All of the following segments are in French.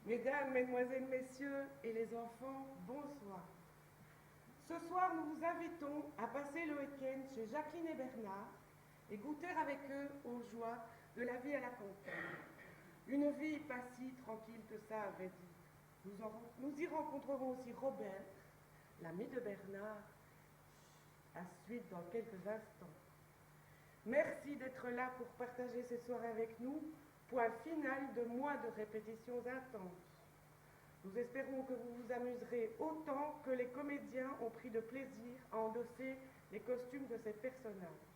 Mesdames, Mesdemoiselles, Messieurs et les enfants, bonsoir. Ce soir, nous vous invitons à passer le week-end chez Jacqueline et Bernard et goûter avec eux aux joies de la vie à la campagne. Une vie pas si tranquille que ça, à vrai dire. Nous y rencontrerons aussi Robert, l'ami de Bernard, à suite dans quelques instants. Merci d'être là pour partager ces soirées avec nous, point final de mois de répétitions intenses. Nous espérons que vous vous amuserez autant que les comédiens ont pris de plaisir à endosser les costumes de ces personnages.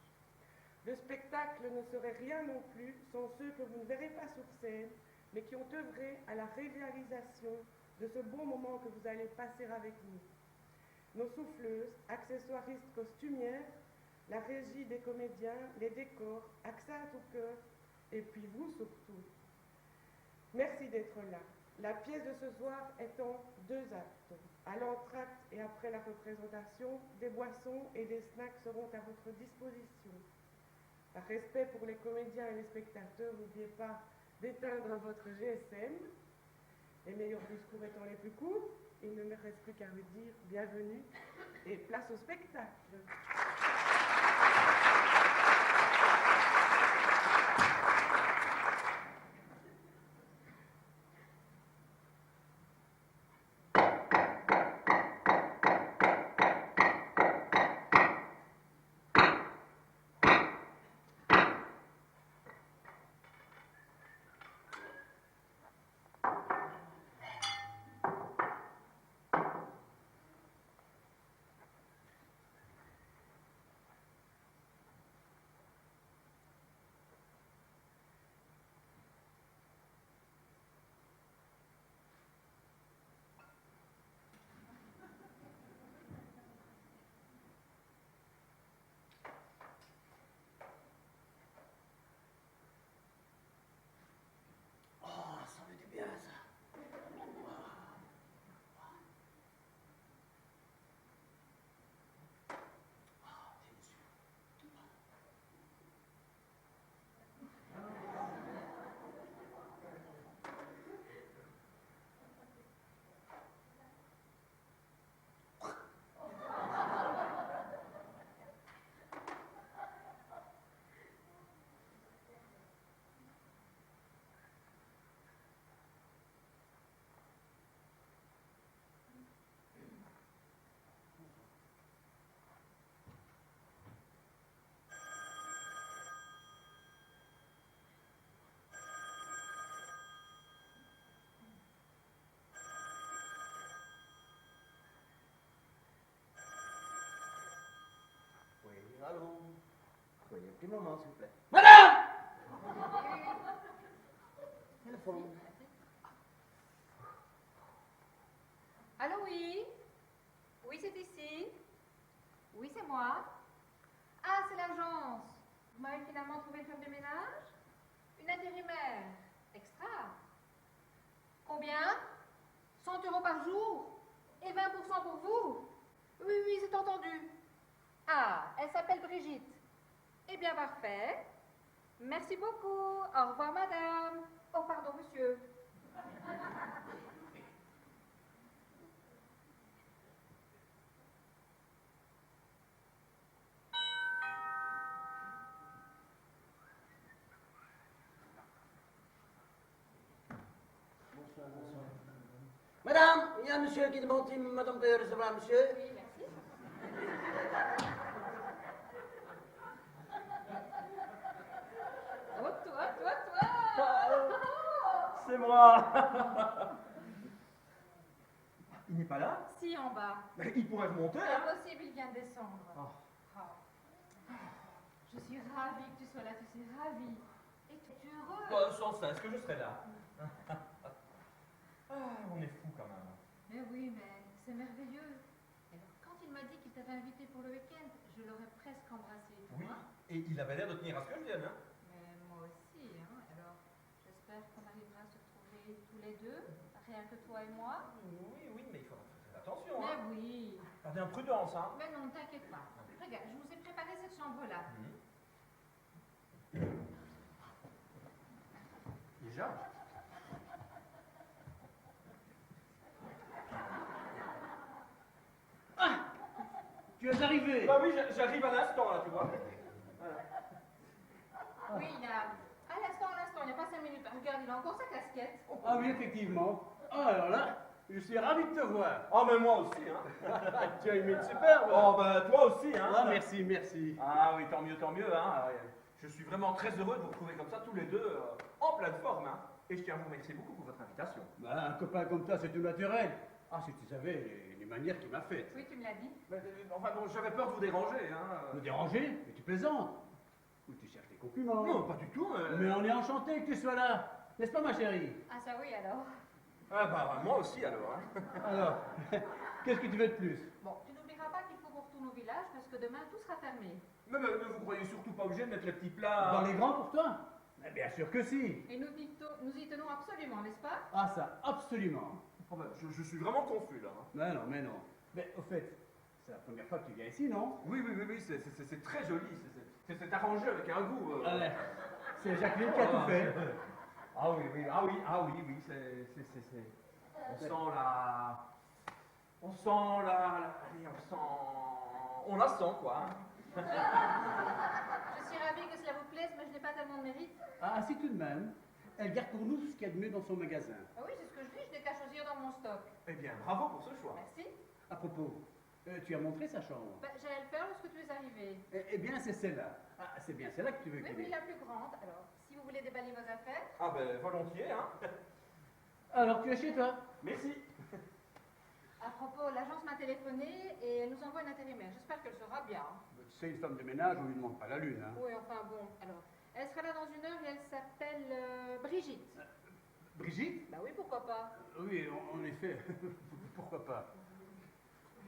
Le spectacle ne serait rien non plus sans ceux que vous ne verrez pas sur scène, mais qui ont œuvré à la réalisation de ce bon moment que vous allez passer avec nous. Nos souffleuses, accessoiristes costumières, la régie des comédiens, les décors, accès à tout cœur, et puis vous surtout. Merci d'être là. La pièce de ce soir est en 2 actes. À l'entracte et après la représentation, des boissons et des snacks seront à votre disposition. Par respect pour les comédiens et les spectateurs, n'oubliez pas d'éteindre votre GSM. Les meilleurs discours étant les plus courts, il ne me reste plus qu'à vous dire bienvenue et place au spectacle. Allô? Soyez un petit moment, s'il vous plaît. Madame! Téléphone. Allô, oui? Oui, c'est ici. Oui, c'est moi. Ah, c'est l'agence. Vous m'avez finalement trouvé une femme de ménage? Une intérimaire. Extra. Combien? 100 € par jour? Et 20% pour vous? Oui, oui, c'est entendu. Ah, elle s'appelle Brigitte. Eh bien, parfait. Merci beaucoup. Au revoir, madame. Oh, pardon, monsieur. Bonsoir, bonsoir. Madame, il y a un monsieur qui demande si madame peut recevoir monsieur. Oui, merci. Oh, toi. C'est moi. Il n'est pas là? Si, en bas. Mais il pourrait remonter, hein? Impossible, il vient de descendre. Oh. Oh. Je suis ravie que tu sois là, tu suis ravie. Et tu es heureux. Bah, sans cesse que je serai là. Ah, on est fou quand même. Mais oui, mais c'est merveilleux. Alors, quand il m'a dit qu'il t'avait invité pour le week-end, je l'aurais presque embrassé, tu Oui, vois. et il avait l'air de tenir à ce que je vienne, hein? Mais moi aussi, hein. Alors, j'espère qu'on arrivera à se trouver tous les deux, rien que toi et moi. Oui, oui, mais il faudra faire attention, Mais hein? oui. Gardez imprudence, hein? Mais non, t'inquiète pas. Regarde, je vous ai préparé cette chambre-là. Déjà? vous arrivez. Bah oui, j'arrive à l'instant, là, tu vois. Voilà. Oui, il a... À l'instant, il n'y a pas 5 minutes. Regarde, il a encore sa casquette. Ah oui, effectivement. Ah, alors là, je suis ravi de te voir. Oh, mais moi aussi, hein. Tu as une mine superbe. Oh, bah toi aussi, hein. Ah, merci, merci. Ah oui, tant mieux, hein. Je suis vraiment très heureux de vous retrouver comme ça, tous les deux, en pleine forme, hein. Et je tiens à vous remercier beaucoup pour votre invitation. Bah, un copain comme toi, c'est tout naturel. Ah, si tu savais les manières qu'il m'a faites. Oui, tu me l'as dit. Mais, enfin, bon, j'avais peur de vous déranger, hein. Me déranger? Mais tu plaisantes. Ou tu cherches des compliments. Non, pas du tout. Mais on est enchanté que tu sois là. N'est-ce pas, ma chérie? Ah, ça oui, alors. Ah bah, moi aussi, alors, hein. Alors, qu'est-ce que tu veux de plus? Bon, tu n'oublieras pas qu'il faut qu'on retourne au village parce que demain, tout sera fermé. Mais vous croyez surtout pas obligé de mettre les petits plats... Dans les grands pour toi? Mais bien sûr que si. Et nous y tenons absolument, n'est-ce pas? Ah, ça, absolument. Oh, bah, je suis vraiment confus, là. Hein. Mais non, mais non. Mais au fait, c'est la première fois que tu viens ici, non? Oui, c'est très joli. C'est arrangé avec un goût. Ouais. C'est Jacqueline qui a tout fait. Ah oui, c'est... On sent la... Allez, on la sent, quoi. Hein. Je suis ravie que cela vous plaise, mais je n'ai pas tellement de mérite. Ah, si tout de même. Elle garde pour nous ce qu'il y a de mieux dans son magasin. Ah oui, c'est ce que je dis, je n'ai qu'à choisir dans mon stock. Eh bien, bravo pour ce choix. Merci. À propos, tu as montré sa chambre? Ben, j'allais le faire lorsque tu es arrivé. Eh bien, c'est celle-là. Ah, c'est bien celle-là que tu veux Oui, qu'il oui, ait. la plus grande. Alors, si vous voulez déballer vos affaires. Ah ben, volontiers, hein. Alors, tu es chez toi? Merci. À propos, l'agence m'a téléphoné et elle nous envoie une intérimaire. J'espère qu'elle sera bien. Tu sais, une femme de ménage, on lui demande pas la lune, hein. Oui, enfin bon. Alors, elle sera là dans 1 heure et elle s'appelle Brigitte. Brigitte? Bah oui, pourquoi pas. Oui, en effet. Pourquoi pas?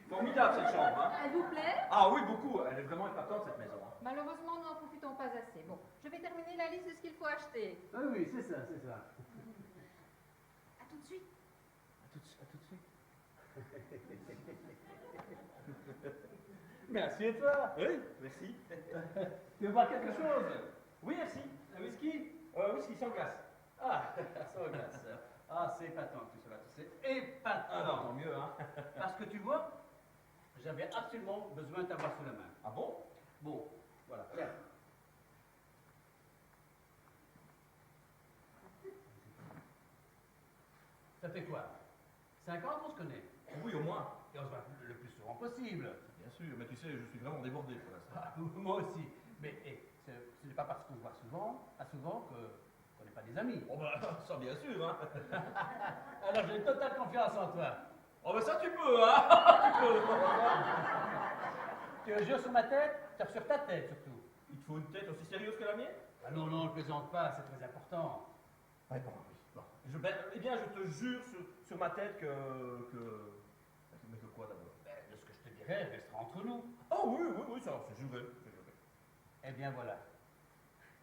Formidable, cette chambre, hein. Elle vous plaît? Ah oui, beaucoup. Elle est vraiment épatante, cette maison. Hein. Malheureusement, nous n'en profitons pas assez. Bon, je vais terminer la liste de ce qu'il faut acheter. Ah oui, c'est ça, c'est ça. À tout de suite. À tout de suite. Merci et toi? Oui, merci. Tu veux boire quelque chose? Oui, merci. Un whisky? Whisky sans glace. Ah, sans glace. Ah, c'est épatant tout cela, c'est épatant. Ah non, tant mieux, hein. Parce que tu vois, j'avais absolument besoin de t'avoir sous la main. Ah bon? Bon, voilà. Tiens. Ça fait quoi? 5 ans qu'on se connaît. Oui, au moins. Et on se voit le plus souvent possible. Bien sûr, mais tu sais, je suis vraiment débordé pour l'instant. Ah, moi aussi. Mais ce n'est pas parce qu'on se voit souvent qu'on n'est pas des amis. Oh bah, ça bien sûr, hein. Alors j'ai totale confiance en toi. Oh bah ça tu peux, hein. Tu peux. Tu as un jeu sur ma tête, tape sur ta tête surtout. Il te faut une tête aussi sérieuse que la mienne? Ah non, non, ne plaisante pas, c'est très important. Ouais, bon, oui. Bon. Eh bien, je te jure sur ma tête que... Mais que quoi d'abord? Ben, de ce que je te dirai restera entre nous. Oh oui, ça, c'est juré. Eh bien voilà.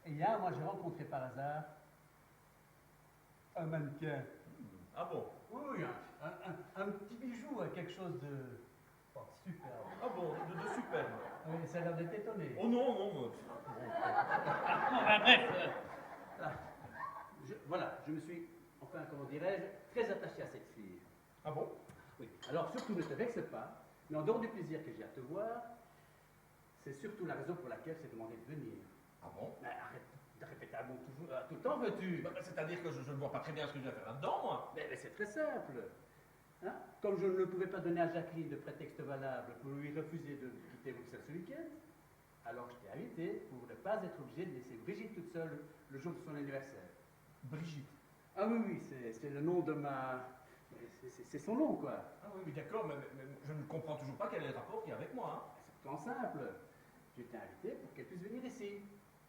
Et hier, moi j'ai rencontré par hasard un mannequin. Ah bon? Oui, un petit bijou, quelque chose de superbe. Ah bon, de superbe. Oui, ça a l'air de t'étonner. Oh non. Bref. Voilà, je me suis, enfin, comment dirais-je, très attaché à cette fille. Ah bon? Oui. Alors surtout ne te vexe pas, mais en dehors du plaisir que j'ai à te voir, c'est surtout la raison pour laquelle j'ai demandé de venir. Ah bon? Mais arrête de répéter un mot tout le temps, veux-tu? Bah, c'est-à-dire que je ne vois pas très bien ce que j'ai à faire là-dedans, moi. Mais c'est très simple. Hein? Comme je ne pouvais pas donner à Jacqueline de prétexte valable pour lui refuser de quitter Bruxelles ce week-end, alors je t'ai invité pour ne pas être obligé de laisser Brigitte toute seule le jour de son anniversaire. Brigitte. Ah oui, c'est le nom de ma... C'est son nom, quoi. Ah oui, d'accord, mais je ne comprends toujours pas quel est le rapport qu'il y a avec moi. Hein. C'est pourtant simple. Je t'ai invité pour qu'elle puisse venir ici.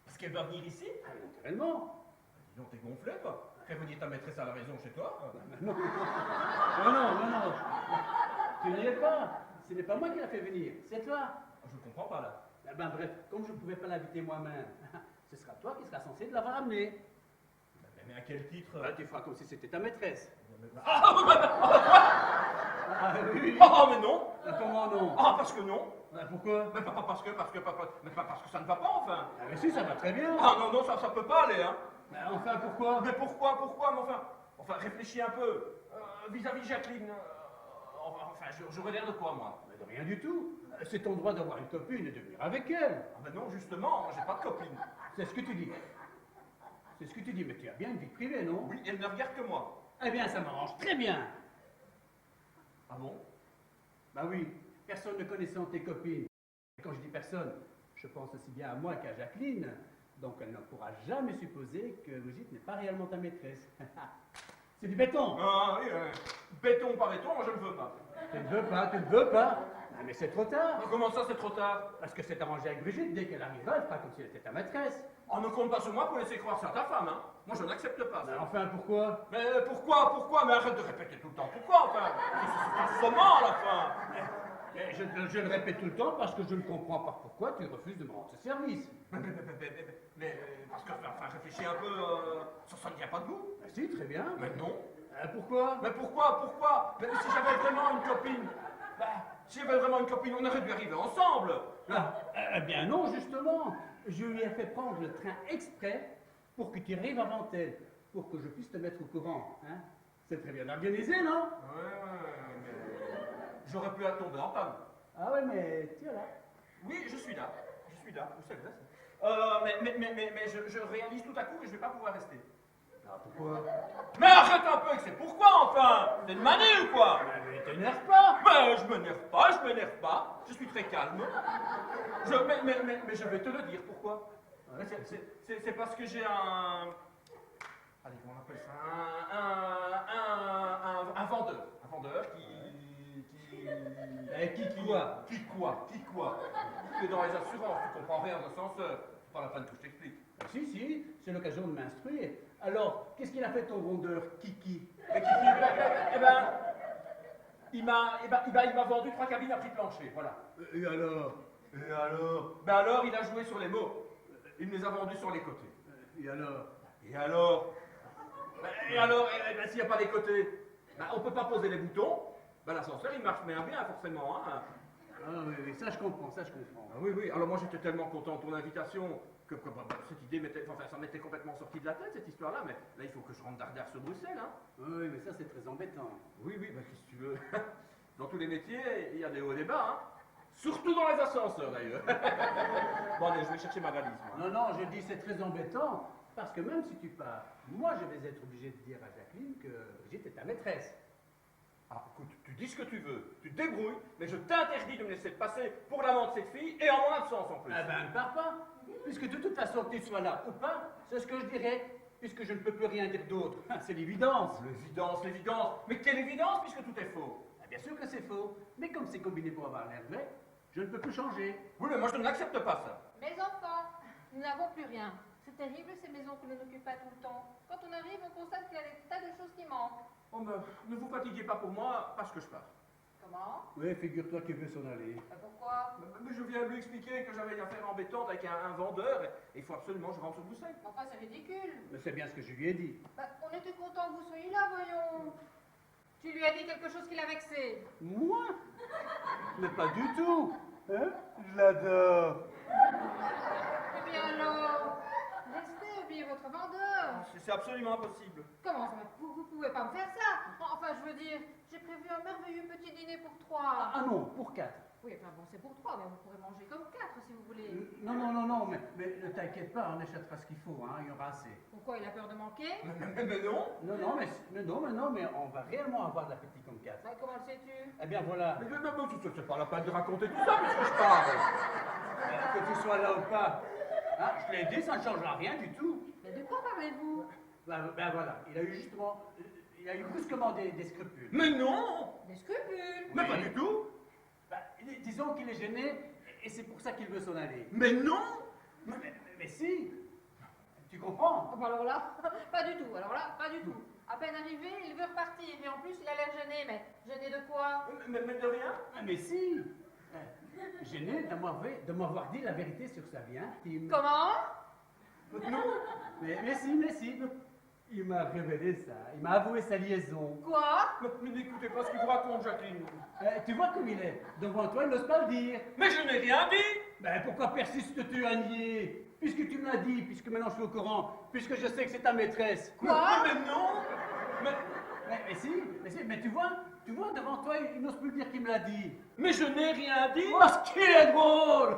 Parce qu'elle va venir ici? Ah, naturellement. Dis donc, t'es gonflé, quoi. Fais venir ta maîtresse à la maison chez toi. Non. Non. Tu n'y es pas. Ce n'est pas moi qui l'a fait venir, c'est toi. Je ne comprends pas, là. Eh ben, bref, comme je ne pouvais pas l'inviter moi-même, ce sera toi qui seras censé de l'avoir amenée. Mais à quel titre? Tu feras comme si c'était ta maîtresse. Ah oui. Oh, mais non. Comment non? Ah, parce que non. Pourquoi? Mais pas parce que ça ne va pas, enfin. Ah mais si, ça va très bien. Ah non, ça peut pas aller, hein. Enfin, pourquoi? Mais pourquoi, mais enfin, réfléchis un peu. Vis-à-vis Jacqueline, Enfin, j'aurais l'air de quoi, moi? Mais de rien du tout. C'est ton droit d'avoir une copine et de venir avec elle. Ah ben non, justement, moi j'ai pas de copine. C'est ce que tu dis. C'est ce que tu dis, mais tu as bien une vie privée, non? Oui, elle ne regarde que moi. Eh bien, ça m'arrange très bien. Ah bon? Bah oui, personne ne connaissant tes copines. Et quand je dis personne, je pense aussi bien à moi qu'à Jacqueline. Donc elle ne pourra jamais supposer que Brigitte n'est pas réellement ta maîtresse. C'est du béton. Ah oui, béton par béton, moi je ne veux pas. Tu ne veux pas, tu ne veux pas. Ah, mais c'est trop tard. Comment ça, c'est trop tard? Parce que c'est arrangé avec Brigitte, dès qu'elle arrivera, elle fera comme si elle était ta maîtresse. On ne compte pas sur moi pour laisser croire ça à ta femme, hein. Moi je n'accepte pas Mais ça. enfin, pourquoi? Mais pourquoi? Mais arrête de répéter tout le temps. Pourquoi, enfin? C'est assommant, à la fin. Mais je le répète tout le temps parce que je ne comprends pas pourquoi tu refuses de me rendre ce service. Mais parce que, enfin, réfléchis un peu, ça ne tient pas debout. Ah, si, très bien. Mais non. Pourquoi? Mais pourquoi? Mais si j'avais vraiment une copine, si j'avais vraiment une copine, on aurait dû arriver ensemble. Eh bien non, justement. Je lui ai fait prendre le train exprès pour que tu arrives avant elle, pour que je puisse te mettre au courant. Hein? C'est très bien organisé, non? Ouais, mais j'aurais pu la tomber en panne. Ah ouais, mais tu es là. Oui, je suis là, vous savez ça. Mais je réalise tout à coup que je ne vais pas pouvoir rester. Ah, pourquoi? Mais arrête un peu avec ces pourquoi, enfin! T'es une manie ou quoi? Mais t'énerve pas! Ben, je m'énerve pas, je suis très calme. Mais je vais te le dire, pourquoi? Ouais, C'est parce que j'ai un... Allez, comment on appelle ça? Un vendeur. Un vendeur qui quoi? Qui quoi? Tu es dans les assurances, tu comprends rien en ascenseur. C'est pas la peine que je t'explique. Ah, si, c'est l'occasion de m'instruire. Alors, qu'est-ce qu'il a fait ton vendeur, Kiki? Mais Kiki, eh ben, il m'a vendu 3 cabines à prix plancher, voilà. Et alors? Ben alors, il a joué sur les mots. Il me les a vendus sur les côtés. Et alors? Et alors? Eh ben, s'il n'y a pas les côtés, ben, on ne peut pas poser les boutons. Ben, l'ascenseur, il marche bien, forcément. Hein. Ah oui, ça je comprends. Ah, oui, alors moi j'étais tellement content de ton invitation que cette idée ça m'était complètement sorti de la tête, cette histoire-là. Mais là, il faut que je rentre d'Ardars sur Bruxelles. Hein. Oui, mais ça c'est très embêtant. Oui, ben, qu'est-ce que tu veux? Dans tous les métiers, il y a des hauts et des bas. Hein. Surtout dans les ascenseurs, d'ailleurs. Bon, allez, je vais chercher ma valise. Moi. Non, je dis c'est très embêtant, parce que même si tu pars, moi je vais être obligé de dire à Jacqueline que Brigitte est ta maîtresse. Ah, écoute, tu dis ce que tu veux, tu te débrouilles, mais je t'interdis de me laisser passer pour l'amant de cette fille et en mon absence en plus. Ah ben ne pars pas, puisque de toute façon que tu sois là ou pas, c'est ce que je dirais, puisque je ne peux plus rien dire d'autre. C'est l'évidence. L'évidence. Mais quelle évidence puisque tout est faux? Ah, bien sûr que c'est faux, mais comme c'est combiné pour avoir l'air vrai, je ne peux plus changer. Oui, mais moi je n'accepte pas ça. Mes enfants, nous n'avons plus rien. C'est terrible ces maisons qu'on ne n'occupe pas tout le temps. Quand on arrive, on constate qu'il y a des tas de choses qui manquent. Oh, ben, ne vous fatiguez pas pour moi, parce que je pars. Comment? Oui, figure-toi qu'il veut s'en aller. Pourquoi? Mais je viens de lui expliquer que j'avais une affaire embêtante avec un vendeur, et il faut absolument que je rentre sur Bruxelles. Enfin, c'est ridicule. Mais c'est bien ce que je lui ai dit. On était content que vous soyez là, voyons. Tu lui as dit quelque chose qui l'a vexé. Moi? Mais pas du tout. Hein? Je l'adore. Eh bien alors, restez, oubliez votre vendeur. C'est absolument impossible. Comment ça? Vous pouvez pas me faire ça. Enfin, je veux dire, j'ai prévu un merveilleux petit dîner pour 3. Ah non, pour 4. Oui, enfin bon, c'est pour 3, mais vous pourrez manger comme 4 si vous voulez. Non, mais ne t'inquiète pas, on achètera ce qu'il faut, hein, il y aura assez. Pourquoi il a peur de manquer? Mais non. Non, mais on va réellement avoir de l'appétit comme 4. Comment le sais-tu? Eh bien voilà, Mais c'est pas la peine de raconter tout ça puisque je pars. que tu sois là ou pas, hein, je l'ai dit, ça ne changera rien du tout. Mais de quoi parlez-vous? Ben voilà, il a eu brusquement des scrupules. Mais non. Des scrupules? Mais pas du tout. Ben, disons qu'il est gêné, et c'est pour ça qu'il veut s'en aller. Mais non. Mais si, tu comprends? Alors là, pas du tout. Alors là, pas du tout. À peine arrivé, il veut repartir. Et en plus, il a l'air gêné. Mais gêné de quoi? Mais de rien. Mais si, gêné de m'avoir dit la vérité sur sa vie intime. Comment? Non. Mais si, il m'a révélé ça, il m'a avoué sa liaison. Quoi? Mais n'écoutez pas ce qu'il vous raconte, Jacqueline. Tu vois comme il est, devant toi, il n'ose pas le dire. Mais je n'ai rien dit. Ben pourquoi persistes-tu à nier? Puisque tu me l'as dit, puisque maintenant je suis au courant, puisque je sais que c'est ta maîtresse. Quoi? Mais non. Mais tu vois, devant toi, il n'ose plus le dire qu'il me l'a dit. Mais je n'ai rien dit. Oh, ce qui est drôle!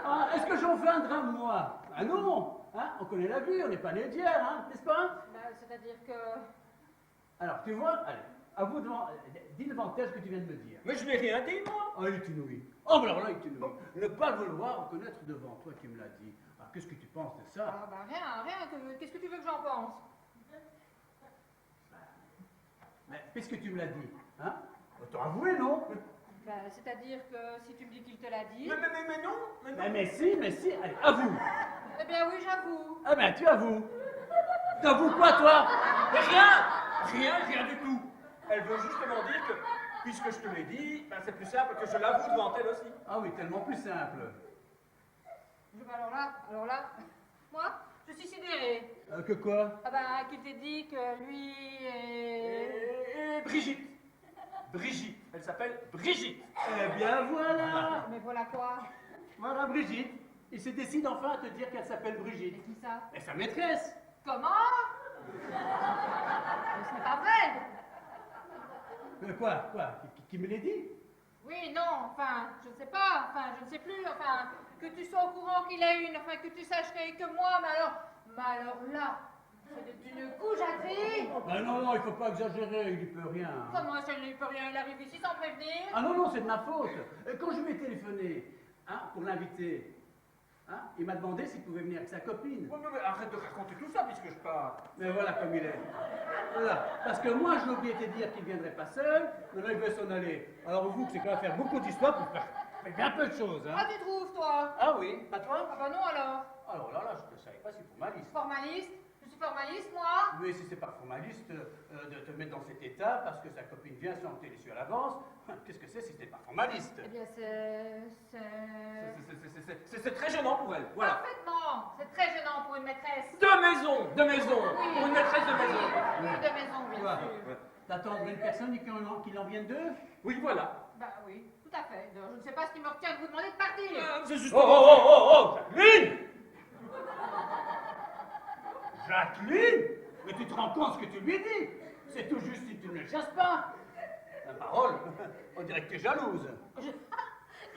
Ah, est-ce que j'en fais un drame, moi? Ah non! Hein, on connaît la vie, on n'est pas né d'hier, hein, n'est-ce pas? Bah, c'est-à-dire que... Alors, tu vois, allez, à vous devant, dis devant elle ce que tu viens de me dire. Mais je n'ai rien dit, moi. Oh, il est inouï. Oh, ben alors là, il est inouï. Ne pas le vouloir reconnaître devant toi qui me l'a dit. Ah, qu'est-ce que tu penses de ça? Ah bah rien, qu'est-ce que tu veux que j'en pense? Mais puisque tu me l'as dit, hein? Autant avouer, non? Bah, c'est-à-dire que si tu me dis qu'il te l'a dit... Mais non, mais non. Mais si, allez, avoue. Eh bien oui, j'avoue. Ah ben, tu avoues. T'avoues quoi, toi? Mais rien du tout. Elle veut justement dire que, puisque je te l'ai dit, ben c'est plus simple que je l'avoue devant elle aussi. Ah oui, tellement plus simple. Bah, alors là, moi, je suis sidérée. Que quoi? Ah bah, qu'il t'ait dit que lui est... Et Brigitte, elle s'appelle Brigitte. Eh bien, voilà. Mais voilà quoi? Voilà, Brigitte. Il se décide enfin à te dire qu'elle s'appelle Mais Brigitte. qui ça? Et sa maîtresse. Comment? Mais ce n'est pas vrai. Quoi? Qui me l'a dit? Oui, non, enfin, je ne sais pas, enfin, je ne sais plus, enfin, que tu sois au courant qu'il a une, enfin, que tu saches qu'il n'y a que moi, mais alors là, c'est d'une goujaterie. Ben non, il faut pas exagérer, il n'y peut rien. Comment ça, il ne peut rien, il arrive ici sans prévenir? Ah non, c'est de ma faute. Quand je lui ai téléphoné, hein, pour l'inviter, hein, il m'a demandé s'il pouvait venir avec sa copine. Oh, mais arrête de raconter tout ça puisque je pars. Mais voilà comme il est. Voilà. Parce que moi, je oublié de te dire qu'il ne viendrait pas seul, maintenant il veut s'en aller. Alors vous, que c'est quand même faire beaucoup d'histoires pour faire bien peu de choses. Ah, Hein. tu trouves, toi? Ah oui, pas toi? Ah bah non, alors. Alors là, je ne savais pas si formaliste. Formaliste? Je suis formaliste, moi? Mais si c'est pas formaliste de te mettre dans cet état parce que sa copine vient sans que tu aies su à l'avance, qu'est-ce que c'est si c'est pas formaliste? Eh bien, C'est très gênant pour elle, voilà. Parfaitement. C'est très gênant pour une maîtresse. De maison, Oui. pour une maîtresse de maison. Oui, de maison, bien Quoi? sûr. T'attends une personne qui en vienne d'eux? Oui, voilà. Bah oui, tout à fait. Donc, je ne sais pas ce qui me retient de vous demander de partir. C'est juste... Oh, Jacqueline! Jacqueline? Mais tu te rends compte ce que tu lui dis? C'est tout juste si tu ne le chasses pas. La parole, on dirait que tu es jalouse.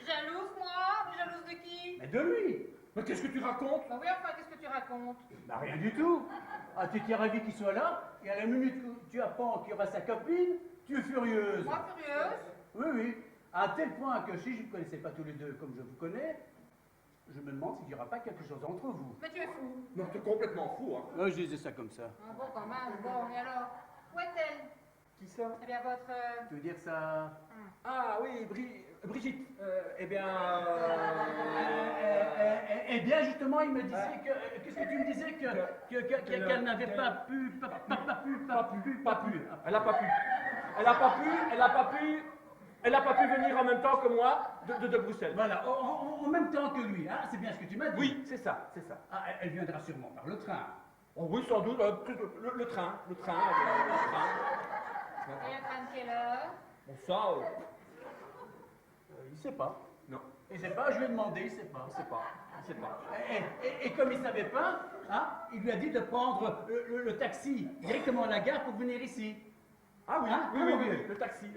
Jalouse, moi? Mais jalouse de qui? Mais de lui. Mais qu'est-ce que tu racontes? Bah oui, enfin, qu'est-ce que tu racontes? Bah rien du tout. Ah, tu t'es ravi qu'il soit là, et à la minute où tu apprends qu'il y aura sa copine, tu es furieuse. Moi, furieuse? Oui. À tel point que si je ne connaissais pas tous les deux comme je vous connais, je me demande s'il n'y aura pas quelque chose entre vous. Mais tu es fou. Non, t'es complètement fou, hein. Moi, je disais ça comme ça. Ah bon, quand même. Bon, et alors? Où est-elle? Qui ça? Eh bien, votre... Tu veux dire ça? Ah oui, Brigitte. Eh bien... Eh bien, justement, il me disait que... Qu'est-ce que tu me disais qu'elle n'avait pas pu... Pas pu. Elle a pas pu venir en même temps que moi de Bruxelles. Voilà, en même temps que lui, hein, c'est bien ce que tu m'as dit. Oui, c'est ça. Ah, elle viendra sûrement par le train. Oh oui, sans doute, le train. Et un train de quelle heure? Bon, ça, Il sait pas. non, Il sait pas, je lui ai demandé, il sait pas. il sait pas. Et comme il savait pas, hein, il lui a dit de prendre le taxi directement à la gare pour venir ici. Ah oui, Hein? oui, le taxi.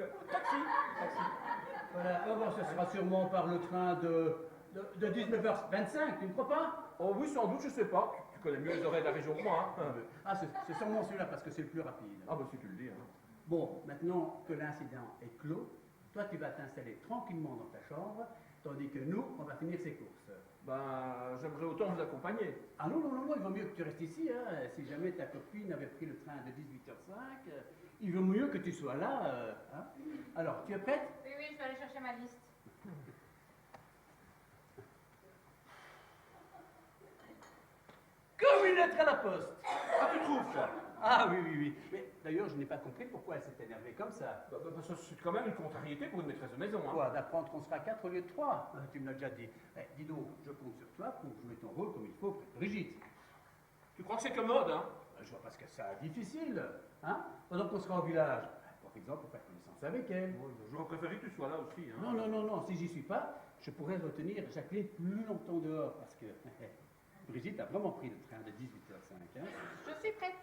Voilà, bon, ce sera sûrement par le train de 19h25, tu ne crois pas? Oh oui, sans doute, je sais pas. Tu connais mieux les horaires de la région que moi, hein. Ah, c'est sûrement celui-là parce que c'est le plus rapide. Ah bah si tu le dis, hein. Bon, maintenant que l'incident est clos, toi tu vas t'installer tranquillement dans ta chambre, tandis que nous, on va finir ces courses. Ben, j'aimerais autant vous accompagner. Ah non, il vaut mieux que tu restes ici, hein. Si jamais ta copine avait pris le train de 18h05, il vaut mieux que tu sois là. Hein. Alors, tu es prête? Oui, je vais aller chercher ma liste. Comme une lettre à la poste. Ah, tu trouves ça? Ah oui. Mais d'ailleurs, je n'ai pas compris pourquoi elle s'est énervée comme ça. Parce que c'est quand même une contrariété pour une maîtresse de maison, hein. Quoi, d'apprendre qu'on sera 4 au lieu de 3? Tu me l'as déjà dit. Dis donc, je compte sur toi pour jouer ton rôle comme il faut près de Brigitte. Tu crois que c'est commode, hein? Je vois pas ce que ça a difficile. Hein? Pendant qu'on sera au village, par exemple, pour faire connaissance avec elle. J'aurais préféré que tu sois là aussi, hein. Non, si j'y suis pas, je pourrais retenir Jacqueline plus longtemps dehors parce que Brigitte a vraiment pris le train de 18h05. Hein? Je suis prête.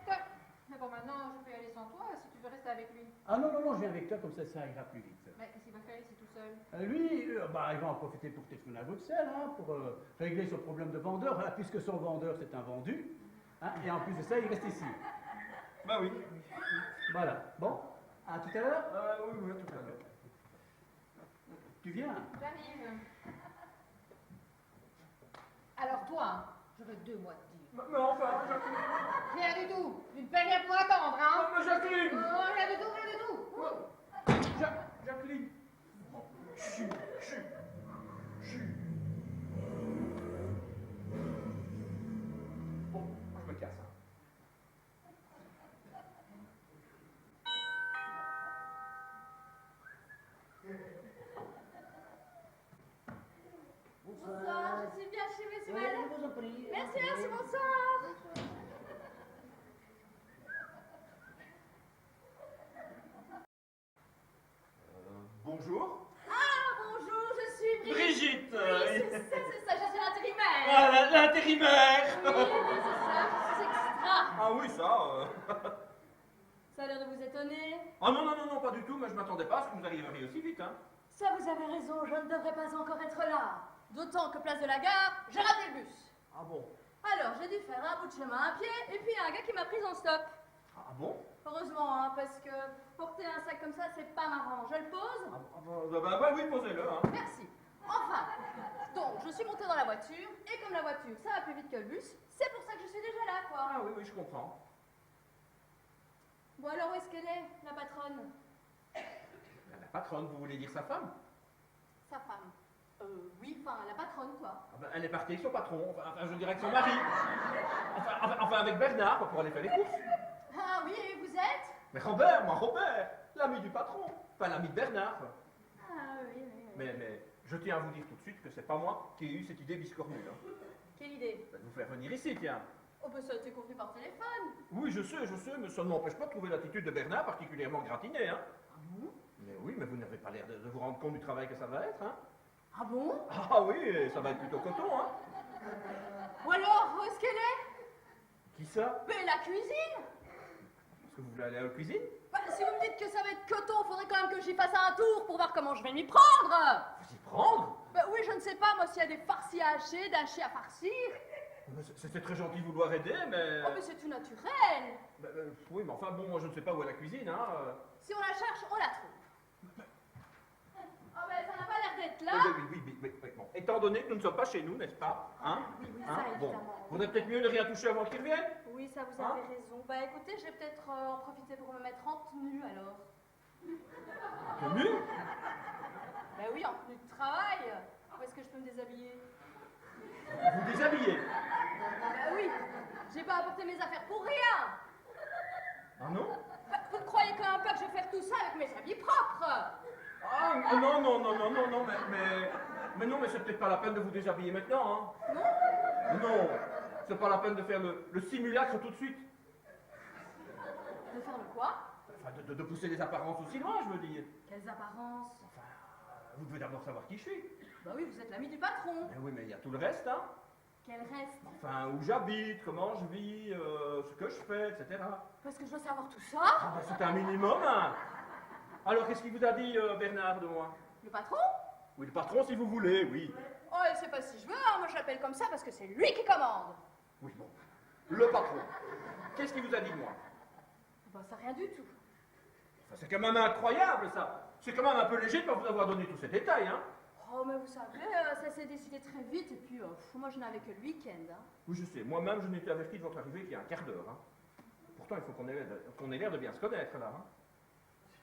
Mais bon, maintenant, je peux y aller sans toi, si tu veux Ah non, non, non, je viens avec toi, comme ça ira plus vite. Mais qu'est-ce qu'il va faire ici tout seul? Lui, bah, il va en profiter pour téléphoner à Bruxelles, hein, pour régler son problème de vendeur, hein, puisque son vendeur c'est un vendu. Hein, et en plus de ça, il reste ici. Bah oui. Voilà. Bon, à tout à l'heure. Oui, oui, tout à l'heure. Tu viens? J'arrive. Alors toi, j'aurais 2 mois de dire. Mais enfin, Jacqueline. Rien du tout. Une peine pour attendre, hein? Mais Jacqueline. Rien du tout, rien du tout. Jacqueline. Chut, chut, chut. Bon, je me casse. Hein. Bonsoir, je suis bien chez Monsieur Oui, Mallet. je vous en prie. Merci, merci, bonsoir. Bonjour. Ah, bonjour, je suis Brigitte. Oui, c'est ça, je suis l'intérimaire. Ah, l'intérimaire. Oui, c'est ça, je suis extra. Ah oui, ça. Ça a l'air de vous étonner. Ah non, non, non, non, pas du tout, mais je m'attendais pas à ce que vous arriveriez aussi vite, hein. Ça, vous avez raison, je ne devrais pas encore être là. D'autant que place de la gare, j'ai raté le bus. Ah bon. Alors, j'ai dû faire un bout de chemin à pied, et puis un gars qui m'a prise en stop. Ah bon. Heureusement, hein, parce que porter un sac comme ça, c'est pas marrant. Je le pose? Bah oui, posez-le, hein. Merci. Enfin, donc, je suis montée dans la voiture, et comme la voiture, ça va plus vite que le bus, c'est pour ça que je suis déjà là, quoi. Ah oui, oui, je comprends. Bon, alors, où est-ce qu'elle est, la patronne? La patronne, vous voulez dire sa femme? Sa femme. Oui, enfin, la patronne, quoi. Ah ben, elle est partie avec son patron, enfin, je dirais avec son mari. Enfin, avec Bernard, pour aller faire les courses. Ah oui, et vous êtes? Mais Robert, moi, Robert, l'ami du patron. Enfin, l'ami de Bernard. Ah oui, oui, oui. Mais je tiens à vous dire tout de suite que c'est pas moi qui ai eu cette idée biscornue, hein. Quelle idée? De vous faire venir ici, tiens. Oh, ben ça a été convenu par téléphone. Oui, je sais, mais ça ne m'empêche pas de trouver l'attitude de Bernard particulièrement gratinée, hein. Ah bon? Mais oui, mais vous n'avez pas l'air de vous rendre compte du travail que ça va être, hein. Ah bon? Ah oui, ça va être plutôt coton, hein. Ou alors, où est-ce qu'elle est? Qui ça? Mais la cuisine! Est-ce que vous voulez aller à la cuisine? Bah, si vous me dites que ça va être coton, faudrait quand même que j'y fasse un tour pour voir comment je vais m'y prendre! Vous y prendre? Bah oui, je ne sais pas, moi, s'il y a des farcis à hacher, d'hacher à farcir. C'est très gentil de vouloir aider, mais... Oh, mais c'est tout naturel! Bah, oui, mais enfin, bon, moi je ne sais pas où est la cuisine, hein. Si on la cherche, on la trouve. Oh, ben ça n'a pas l'air d'être là. Oui, bon. Étant donné que nous ne sommes pas chez nous, n'est-ce pas? Hein? Oui, oui, Hein? ça, Bon. évidemment. Faudrait peut-être mieux ne rien toucher avant qu'il revienne. Oui, ça, vous Hein? avez raison. Bah écoutez, je vais peut-être en profiter pour me mettre en tenue, alors. Tenue? Bah oui, en tenue de travail. Où est-ce que je peux me déshabiller? Vous déshabillez? Bah oui, j'ai pas apporté mes affaires pour rien. Ah non? Bah, vous ne croyez quand même pas que je vais faire tout ça avec mes habits propres? Ah non, mais non, mais c'est peut-être pas la peine de vous déshabiller maintenant, hein. Non? Non, c'est pas la peine de faire le simulacre tout de suite. De faire le quoi? Enfin, de pousser les apparences aussi loin, je veux dire. Quelles apparences? Enfin, vous devez d'abord savoir qui je suis. Bah oui, vous êtes l'ami du patron. Mais oui, mais il y a tout le reste, hein. Quel reste? Enfin, où j'habite, comment je vis, ce que je fais, etc. Parce que je dois savoir tout ça? Ah ben, c'est un minimum, hein. Alors, qu'est-ce qu'il vous a dit, Bernard, de moi? Le patron? Oui, le patron, si vous voulez, oui. Oh, et c'est pas si je veux, hein. Moi je l'appelle comme ça parce que c'est lui qui commande. Oui, bon. Le patron. Qu'est-ce qu'il vous a dit de moi? Bah ça rien du tout. Enfin, c'est quand même incroyable, ça. C'est quand même un peu léger de pas vous avoir donné tous ces détails, hein. Oh mais vous savez, ça s'est décidé très vite et puis moi je n'avais que le week-end. Hein. Oui, je sais. Moi-même, je n'ai été averti de votre arrivée qu'il y a un quart d'heure, hein. Pourtant, il faut qu'on ait l'air de bien se connaître, là, hein.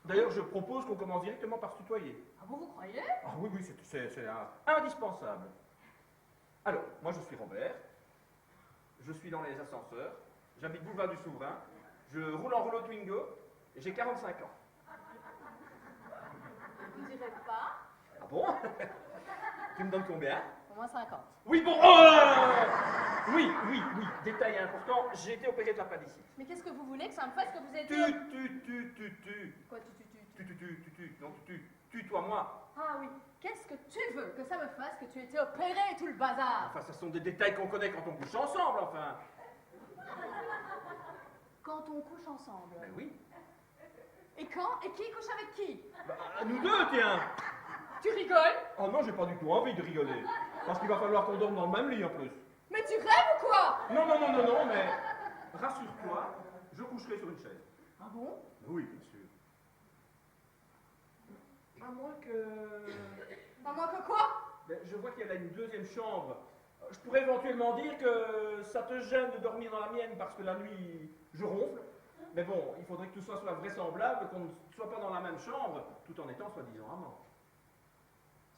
D'ailleurs, je propose qu'on commence directement par se tutoyer. Ah bon, vous croyez? Ah oui, oui, c'est indispensable. Alors, moi je suis Robert, je suis dans les ascenseurs, j'habite boulevard du Souverain, je roule en rouleau Twingo et j'ai 45 ans. Vous direz pas? Ah bon? Tu me donnes combien? Au moins 50. Oui, bon, oh oui, détail important, j'ai été opéré de l'appendicite. Mais qu'est-ce que vous voulez que ça me fasse que vous êtes... Tu. Quoi, Tutoie-moi. Ah oui, qu'est-ce que tu veux que ça me fasse que tu étais opéré et tout le bazar? Enfin, ce sont des détails qu'on connaît quand on couche ensemble, enfin. Quand on couche ensemble. Ben oui. Et quand? Et qui couche avec qui? Bah, nous deux, tiens. Tu rigoles? Oh non, j'ai pas du tout envie de rigoler. Parce qu'il va falloir qu'on dorme dans le même lit en plus. Mais tu rêves ou quoi? Non, non, non, non, non, mais rassure-toi, je coucherai sur une chaise. Ah bon? Oui, bien sûr. À moins que... À moins que quoi? Ben, je vois qu'il y a là une deuxième chambre. Je pourrais éventuellement dire que ça te gêne de dormir dans la mienne parce que la nuit, je ronfle. Mais bon, il faudrait que tout ça soit vraisemblable, qu'on ne soit pas dans la même chambre, tout en étant soi-disant amants.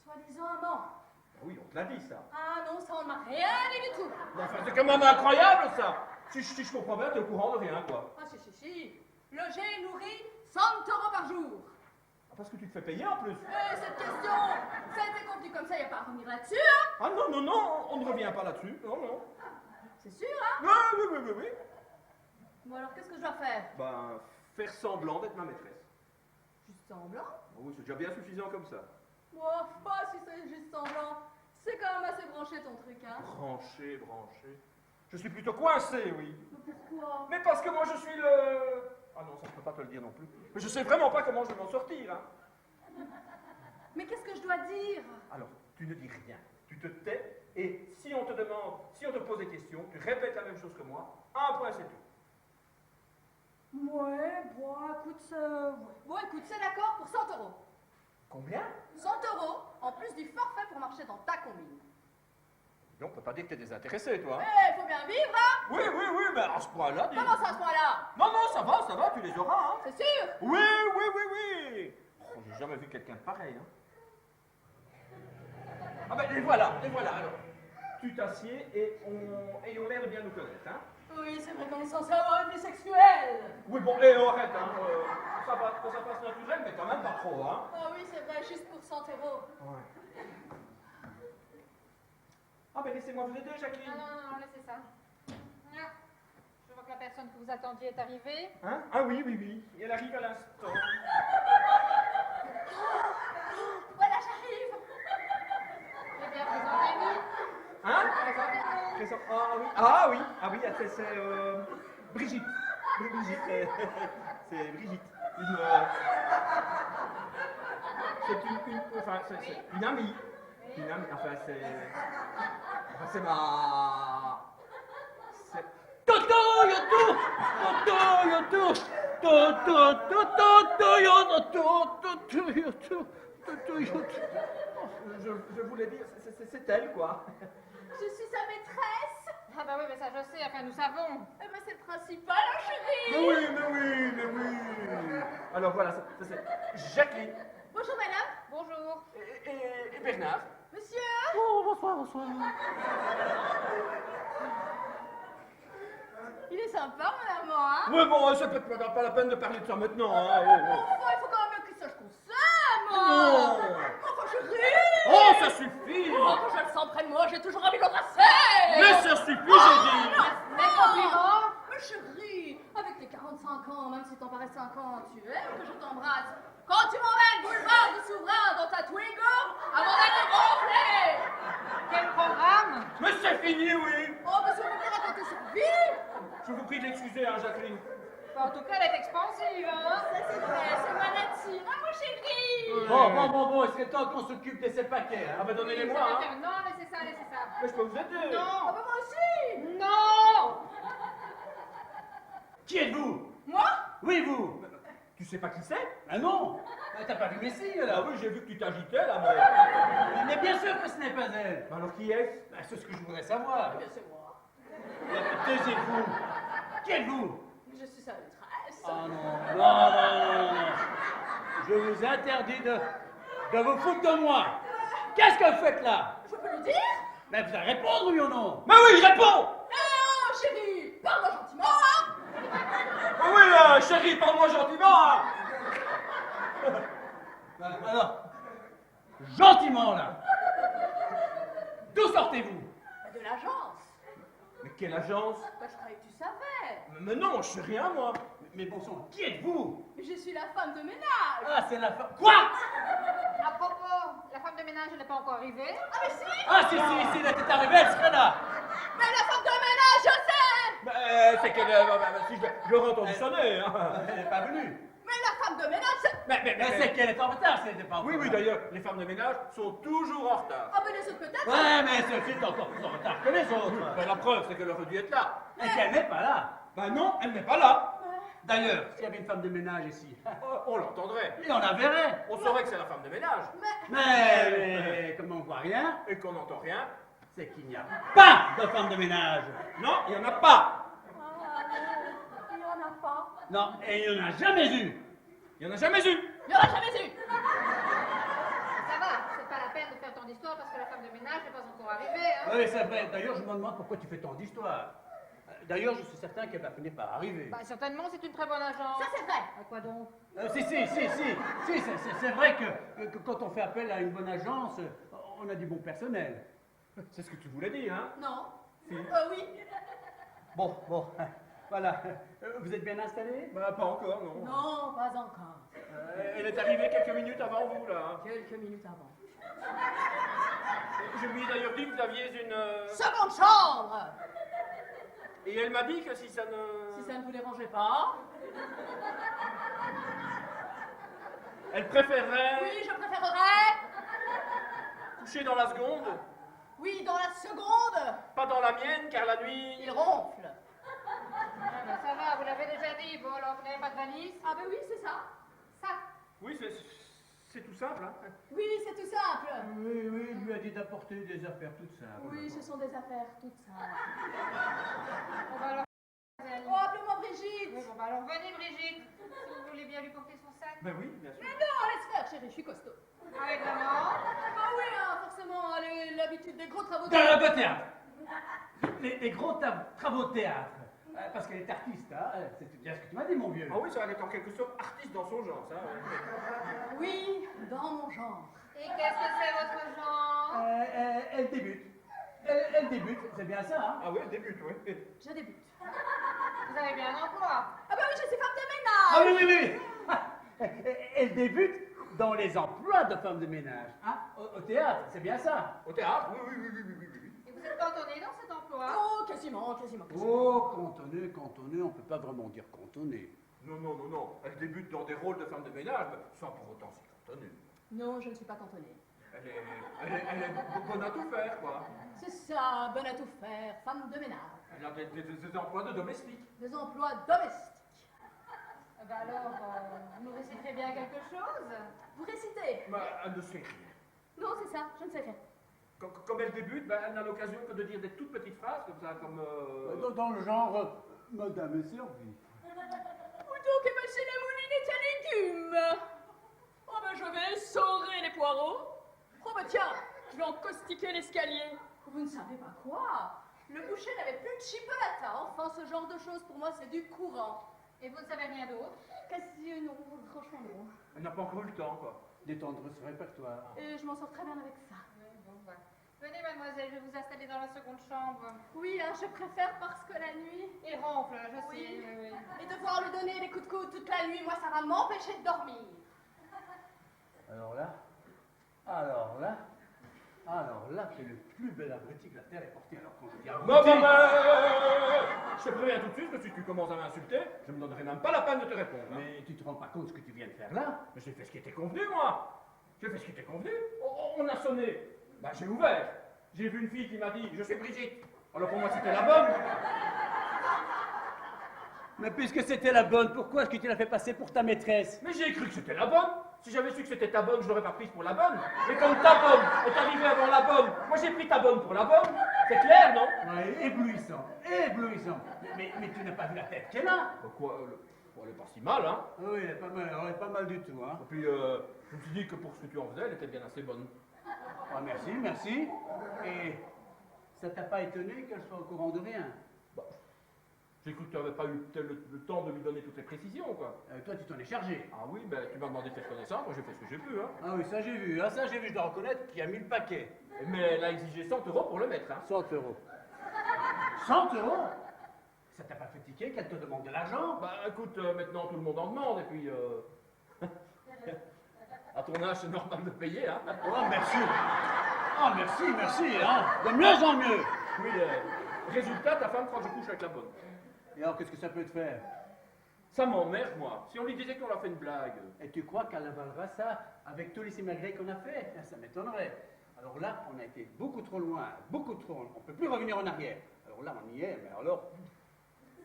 Soi-disant amant. Ben oui, on te l'a dit ça. Ah non, ça on m'a rien dit du tout. Mais enfin, c'est quand même incroyable ça. Si je comprends bien, t'es au courant de rien, quoi. Ah si. Logé, nourri, 100 € par jour. Ah, parce que tu te fais payer en plus. Cette question, ça a été compris comme ça, y a pas à revenir là-dessus, hein? Ah non, non, non, on ne revient pas là-dessus. Non, non. C'est sûr, hein? Oui, oui, oui, oui, oui. Bon alors, qu'est-ce que je dois faire? Ben, faire semblant d'être ma maîtresse. Juste semblant? Oui, c'est déjà bien suffisant comme ça. Bon, pas si c'est juste semblant. C'est quand même assez branché ton truc, hein? Branché, branché. Je suis plutôt coincé, oui. Mais pourquoi? Mais parce que moi je suis le... Ah non, ça je peux pas te le dire non plus. Mais je sais vraiment pas comment je vais m'en sortir, hein. Mais qu'est-ce que je dois dire? Alors, tu ne dis rien. Tu te tais, et si on te demande, si on te pose des questions, tu répètes la même chose que moi. Un point, c'est tout. Ouais, bon, écoute, c'est d'accord pour 100 €. Combien? 100 € en plus du forfait pour marcher dans ta combine. Non, on peut pas dire que t'es désintéressé, toi. Hein. Eh, faut bien vivre, hein? Oui, oui, oui, mais à ce point-là... dis- Comment ça, à ce point-là? Non, non, ça va, tu les auras, hein. C'est sûr? Oui, oui, oui, oui. Oh, j'ai jamais vu quelqu'un de pareil, hein. Ah ben, les voilà, alors. Tu t'assieds et ayons l'air de bien nous connaître, hein. Oui, c'est vrai qu'on est censé avoir une vie sexuelle. Oui, bon, arrête, hein. Ça va, que ça passe naturel, mais quand même pas trop, hein. Ah oui, c'est vrai, juste pour 100 €. Ouais. Ah ben, laissez-moi vous aider, Jacqueline. Ah non, laissez ça. Ah, je vois que la personne que vous attendiez est arrivée. Hein? Ah oui, oui, oui. Et elle arrive à l'instant. Voilà, j'arrive. Eh bien, présentez-nous. Hein? Présentez-nous. Ah oui, c'est Brigitte. Brigitte, c'est Brigitte. C'est une amie. Une amie, c'est ma... C'est... Toto, yoto, toto, yoto, toto, toto, yoto, toto, yoto, toto, yoto. Je voulais dire, c'est elle, quoi. Je suis sa maîtresse. Ah bah oui, mais ça je sais, enfin nous savons. Eh ben, c'est le principal, hein, chérie. Mais oui. Alors voilà, ça c'est Jacqueline Bonjour, madame. Bonjour. et Bernard. Monsieur. Oh, bonsoir, bonsoir. Il est sympa, mon amant, hein? Ouais, bon, c'est peut-être pas la peine de parler de ça maintenant, hein. Oh. Enfin, il faut quand même qu'il sache qu'on s'aime. Non. Enfin, chérie. Oh, ça suffit. Oh, quand je le sens près de moi, j'ai toujours envie de l'embrasser. Mais ça suffit, j'ai dit. Mais compliment. Mais chérie, avec tes 45 ans, même si t'en parais 50, tu aimes que je t'embrasse. Quand tu m'emmènes boulevard du Souverain dans ta Twingo, avant d'aller gonfler. Quel programme? Mais c'est fini, oui. Oh, monsieur, on peut pas raconter sa vie. Je vous prie de l'excuser, hein, Jacqueline. Bah, en tout cas, elle est expansive, hein. Ça, c'est vrai, c'est ma nature. Ah, mon chéri. Bon, il serait temps qu'on s'occupe de ces paquets, hein. Ah bah donnez-les-moi, Ça va hein. faire- Non, laissez ça. Mais je peux vous aider. Ah, Non. bah, moi aussi. Non. Qui êtes-vous? Moi? Oui, vous. Tu sais pas qui c'est? Ah non. T'as pas vu mes signes, Ah là? oui, j'ai vu que tu t'agitais, là, mais... Mais bien sûr que ce n'est pas elle. Alors qui est-ce? Ben, c'est ce que je voudrais savoir. Eh bien, c'est moi. Taisez-vous. Qui êtes-vous? Je suis sa maîtresse. Ah non. Je vous interdis de vous foutre de moi. Qu'est-ce que vous faites là? Je peux lui dire? Mais vous allez répondre, oui ou non? Mais oui, réponds. Oh, chérie, parle-moi gentiment, hein? Ah oui, chérie, parle-moi gentiment, hein. Alors, gentiment là. D'où sortez-vous? De l'agence. Mais quelle agence? Bah, je croyais que tu savais. Mais non, je sais rien, moi. Mais bon sang, qui êtes-vous? Mais je suis la femme de ménage. Ah, c'est la femme. Quoi? À propos, la femme de ménage n'est pas encore arrivée. Ah, mais si. Ah, si, elle était arrivée, elle serait là. Mais la femme de ménage, je sais. C'est qu'elle... si je l'aurais entendu sonner, hein. Elle n'est pas venue. Mais la femme de ménage, c'est... Mais c'est qu'elle est en retard, si elle n'était pas Oui, encore oui, là. d'ailleurs, les femmes de ménage sont toujours en retard. Ah, mais les autres peut-être. Ouais, mais celle-ci est encore plus en retard que les autres. Ben, la preuve, c'est qu'elle aurait dû être là. Et qu'elle n'est pas là. Ben non, elle n'est pas là. D'ailleurs, s'il y avait une femme de ménage ici, On l'entendrait. et on la verrait. On saurait que c'est la femme de ménage. Mais comme on ne voit rien, Et qu'on n'entend rien. c'est qu'il n'y a pas de femme de ménage. Non, il n'y en a pas. Il n'y en a pas. Non, et il n'y en a jamais eu. Il n'y en a jamais eu. Il n'y en a jamais eu. Ça va, c'est pas la peine de faire tant d'histoire parce que la femme de ménage n'est pas encore arrivée. Hein. Oui, c'est vrai. D'ailleurs, je me demande pourquoi tu fais tant d'histoires. D'ailleurs, je suis certain qu'elle va finir par arriver. Bah, certainement, c'est une très bonne agence. Ça, c'est vrai. À quoi donc? Si, c'est vrai que quand on fait appel à une bonne agence, on a du bon personnel. C'est ce que tu voulais dire, hein. Non. Si. Oui. Bon, voilà. Vous êtes bien installés? Bah, pas encore, non. Non, pas encore. Elle est arrivée quelques minutes avant vous, là. Hein. Quelques minutes avant. Je lui ai d'ailleurs dit que vous aviez une... Seconde chambre. Et elle m'a dit que si ça ne... Si ça ne vous dérangeait pas. Elle préférerait Oui, je préférerais. coucher dans la seconde, Oui, dans la seconde. pas dans la mienne, car la nuit... Il ronfle. Ah, bah, ça va, vous l'avez déjà dit. Bon, alors, vous n'avez pas de valise? Ah, ben oui, c'est ça. Ça. Oui, c'est tout simple, hein. Oui, c'est tout simple. Oui, il lui a dit d'apporter des affaires toutes simples. Oui, ce sont des affaires toutes simples. Bon, bah, alors, mademoiselle. Oh, appelez-moi Brigitte. Oui, bon, bah, alors, venez, Brigitte. Si vous voulez bien lui porter son sac. Ben oui, bien sûr. Mais non, laisse faire, chérie, je suis costaud. Ah, oui, vraiment? Ah oui, hein, forcément, l'habitude des gros travaux De théâtre. Les gros travaux de théâtre. Parce qu'elle est artiste, hein. C'est bien ce que tu m'as dit, mon vieux. Ah oui, ça elle est en quelque sorte artiste dans son genre, ça. Ouais. Oui, dans mon genre. Et qu'est-ce que c'est votre genre? Elle débute. Elle débute, c'est bien ça, hein. Ah oui, elle débute, oui. Je débute. Vous avez bien un emploi. Ah bah oui, je suis femme de Ah ménage. oui. Elle débute dans les emplois de femmes de ménage. Hein? Au théâtre, c'est bien ça. Au théâtre, oui. Et vous êtes cantonné dans cet emploi? Oh, quasiment. Oh, cantonné, on peut pas vraiment dire cantonné. Non. Elle débute dans des rôles de femme de ménage, mais sans pour autant s'y cantonner. Non, je ne suis pas cantonnée. Elle est bonne à tout faire, quoi. C'est ça, bonne à tout faire, femme de ménage. Elle a des emplois de domestique. Des emplois domestiques. Bah alors, vous nous réciterez bien quelque chose? Vous récitez? Mais elle ne sait rien. Non, c'est ça, je ne sais rien. Comme elle débute, ben, elle n'a l'occasion que de dire des toutes petites phrases, comme ça, comme... Dans le genre, Madame est servie. Plutôt que monsieur la mouline est un légume. Oh ben je vais essorer les poireaux. Oh ben tiens, je vais encaustiquer l'escalier. Vous ne savez pas quoi? Le boucher n'avait plus de chipolata. Enfin, ce genre de choses, pour moi, c'est du courant. Et vous ne savez rien d'autre? Quasi non, franchement non. Elle n'a pas encore eu le temps, quoi. D'étendre ce répertoire. Et je m'en sors très bien avec ça. Oui, bon, bah. Venez, mademoiselle, je vais vous installer dans la seconde chambre. Oui, hein, je préfère parce que la nuit... Il ronfle, je sais. Oui. Oui. Et devoir lui donner des coups de coude toute la nuit, moi, ça va m'empêcher de dormir. Alors là, c'est le plus bel abruti que la terre ait porté. Alors quand je dis abruti... Je te préviens tout de suite que si tu commences à m'insulter, je ne me donnerai même pas la peine de te répondre. Hein. Mais tu te rends pas compte de ce que tu viens de faire là? Mais j'ai fait ce qui était convenu, moi. J'ai fait ce qui était convenu. On a sonné. Bah, j'ai ouvert. J'ai vu une fille qui m'a dit « Je suis Brigitte ». Alors pour moi, c'était la bonne. Mais puisque c'était la bonne, pourquoi est-ce que tu l'as fait passer pour ta maîtresse? Mais j'ai cru que c'était la bonne. Si j'avais su que c'était ta bonne, je l'aurais pas prise pour la bonne. Mais comme ta bonne est arrivée avant la bonne, moi j'ai pris ta bonne pour la bonne. C'est clair, non? Ouais, éblouissant. Mais tu n'as pas vu la tête qu'elle a? Quoi, elle est pas si mal, hein. Oui, elle est pas mal du tout, hein. Et puis, je me suis dit que pour ce que tu en faisais, elle était bien assez bonne. Ah, merci. Et ça t'a pas étonné qu'elle soit au courant de rien? J'ai cru que tu n'avais pas eu le temps de lui donner toutes les précisions, quoi. Toi, tu t'en es chargé. Ah oui, ben tu m'as demandé de faire connaissance, moi j'ai fait ce que j'ai pu, hein. Ah oui, ça j'ai vu, je dois reconnaître qu'il y a 1000 paquets. Mais elle a exigé 100 € pour le mettre, hein. 100 euros. 100 euros? Ça t'a pas fait tiquer qu'elle te demande de l'argent? Bah écoute, maintenant tout le monde en demande, et puis... à ton âge, c'est normal de payer, hein. Oh, merci. Ah, merci, hein. De mieux en mieux. Oui, résultat, ta femme croit que je couche avec la bonne. Et alors, qu'est-ce que ça peut te faire? Ça m'emmerde, moi. Si on lui disait qu'on leur fait une blague. Et tu crois qu'elle avalera ça avec tous les simagrées qu'on a fait? Ça m'étonnerait. Alors là, on a été beaucoup trop loin, beaucoup trop. On ne peut plus revenir en arrière. Alors là, on y est, mais alors...